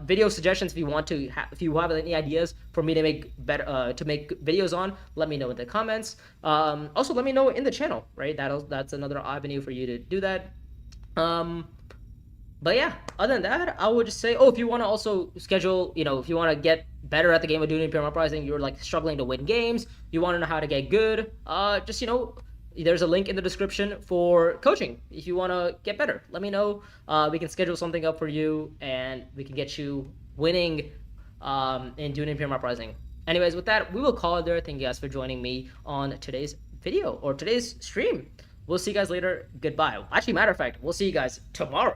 video suggestions, if you want to, if you have any ideas for me to make better, to make videos on, let me know in the comments. Also, let me know in the channel, right? That's another avenue for you to do that. But yeah, other than that, I would just say, oh, if you want to also schedule, if you want to get better at the game of DUNE Imperium Uprising, you're like struggling to win games, you want to know how to get good, just, there's a link in the description for coaching. If you want to get better, let me know. We can schedule something up for you, and we can get you winning in DUNE Imperium Uprising. Anyways, with that, we will call it there. Thank you guys for joining me on today's video, or today's stream. We'll see you guys later. Goodbye. Actually, matter of fact, we'll see you guys tomorrow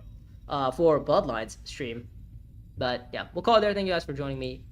for Bloodlines stream. But yeah, we'll call it there. Thank you guys for joining me.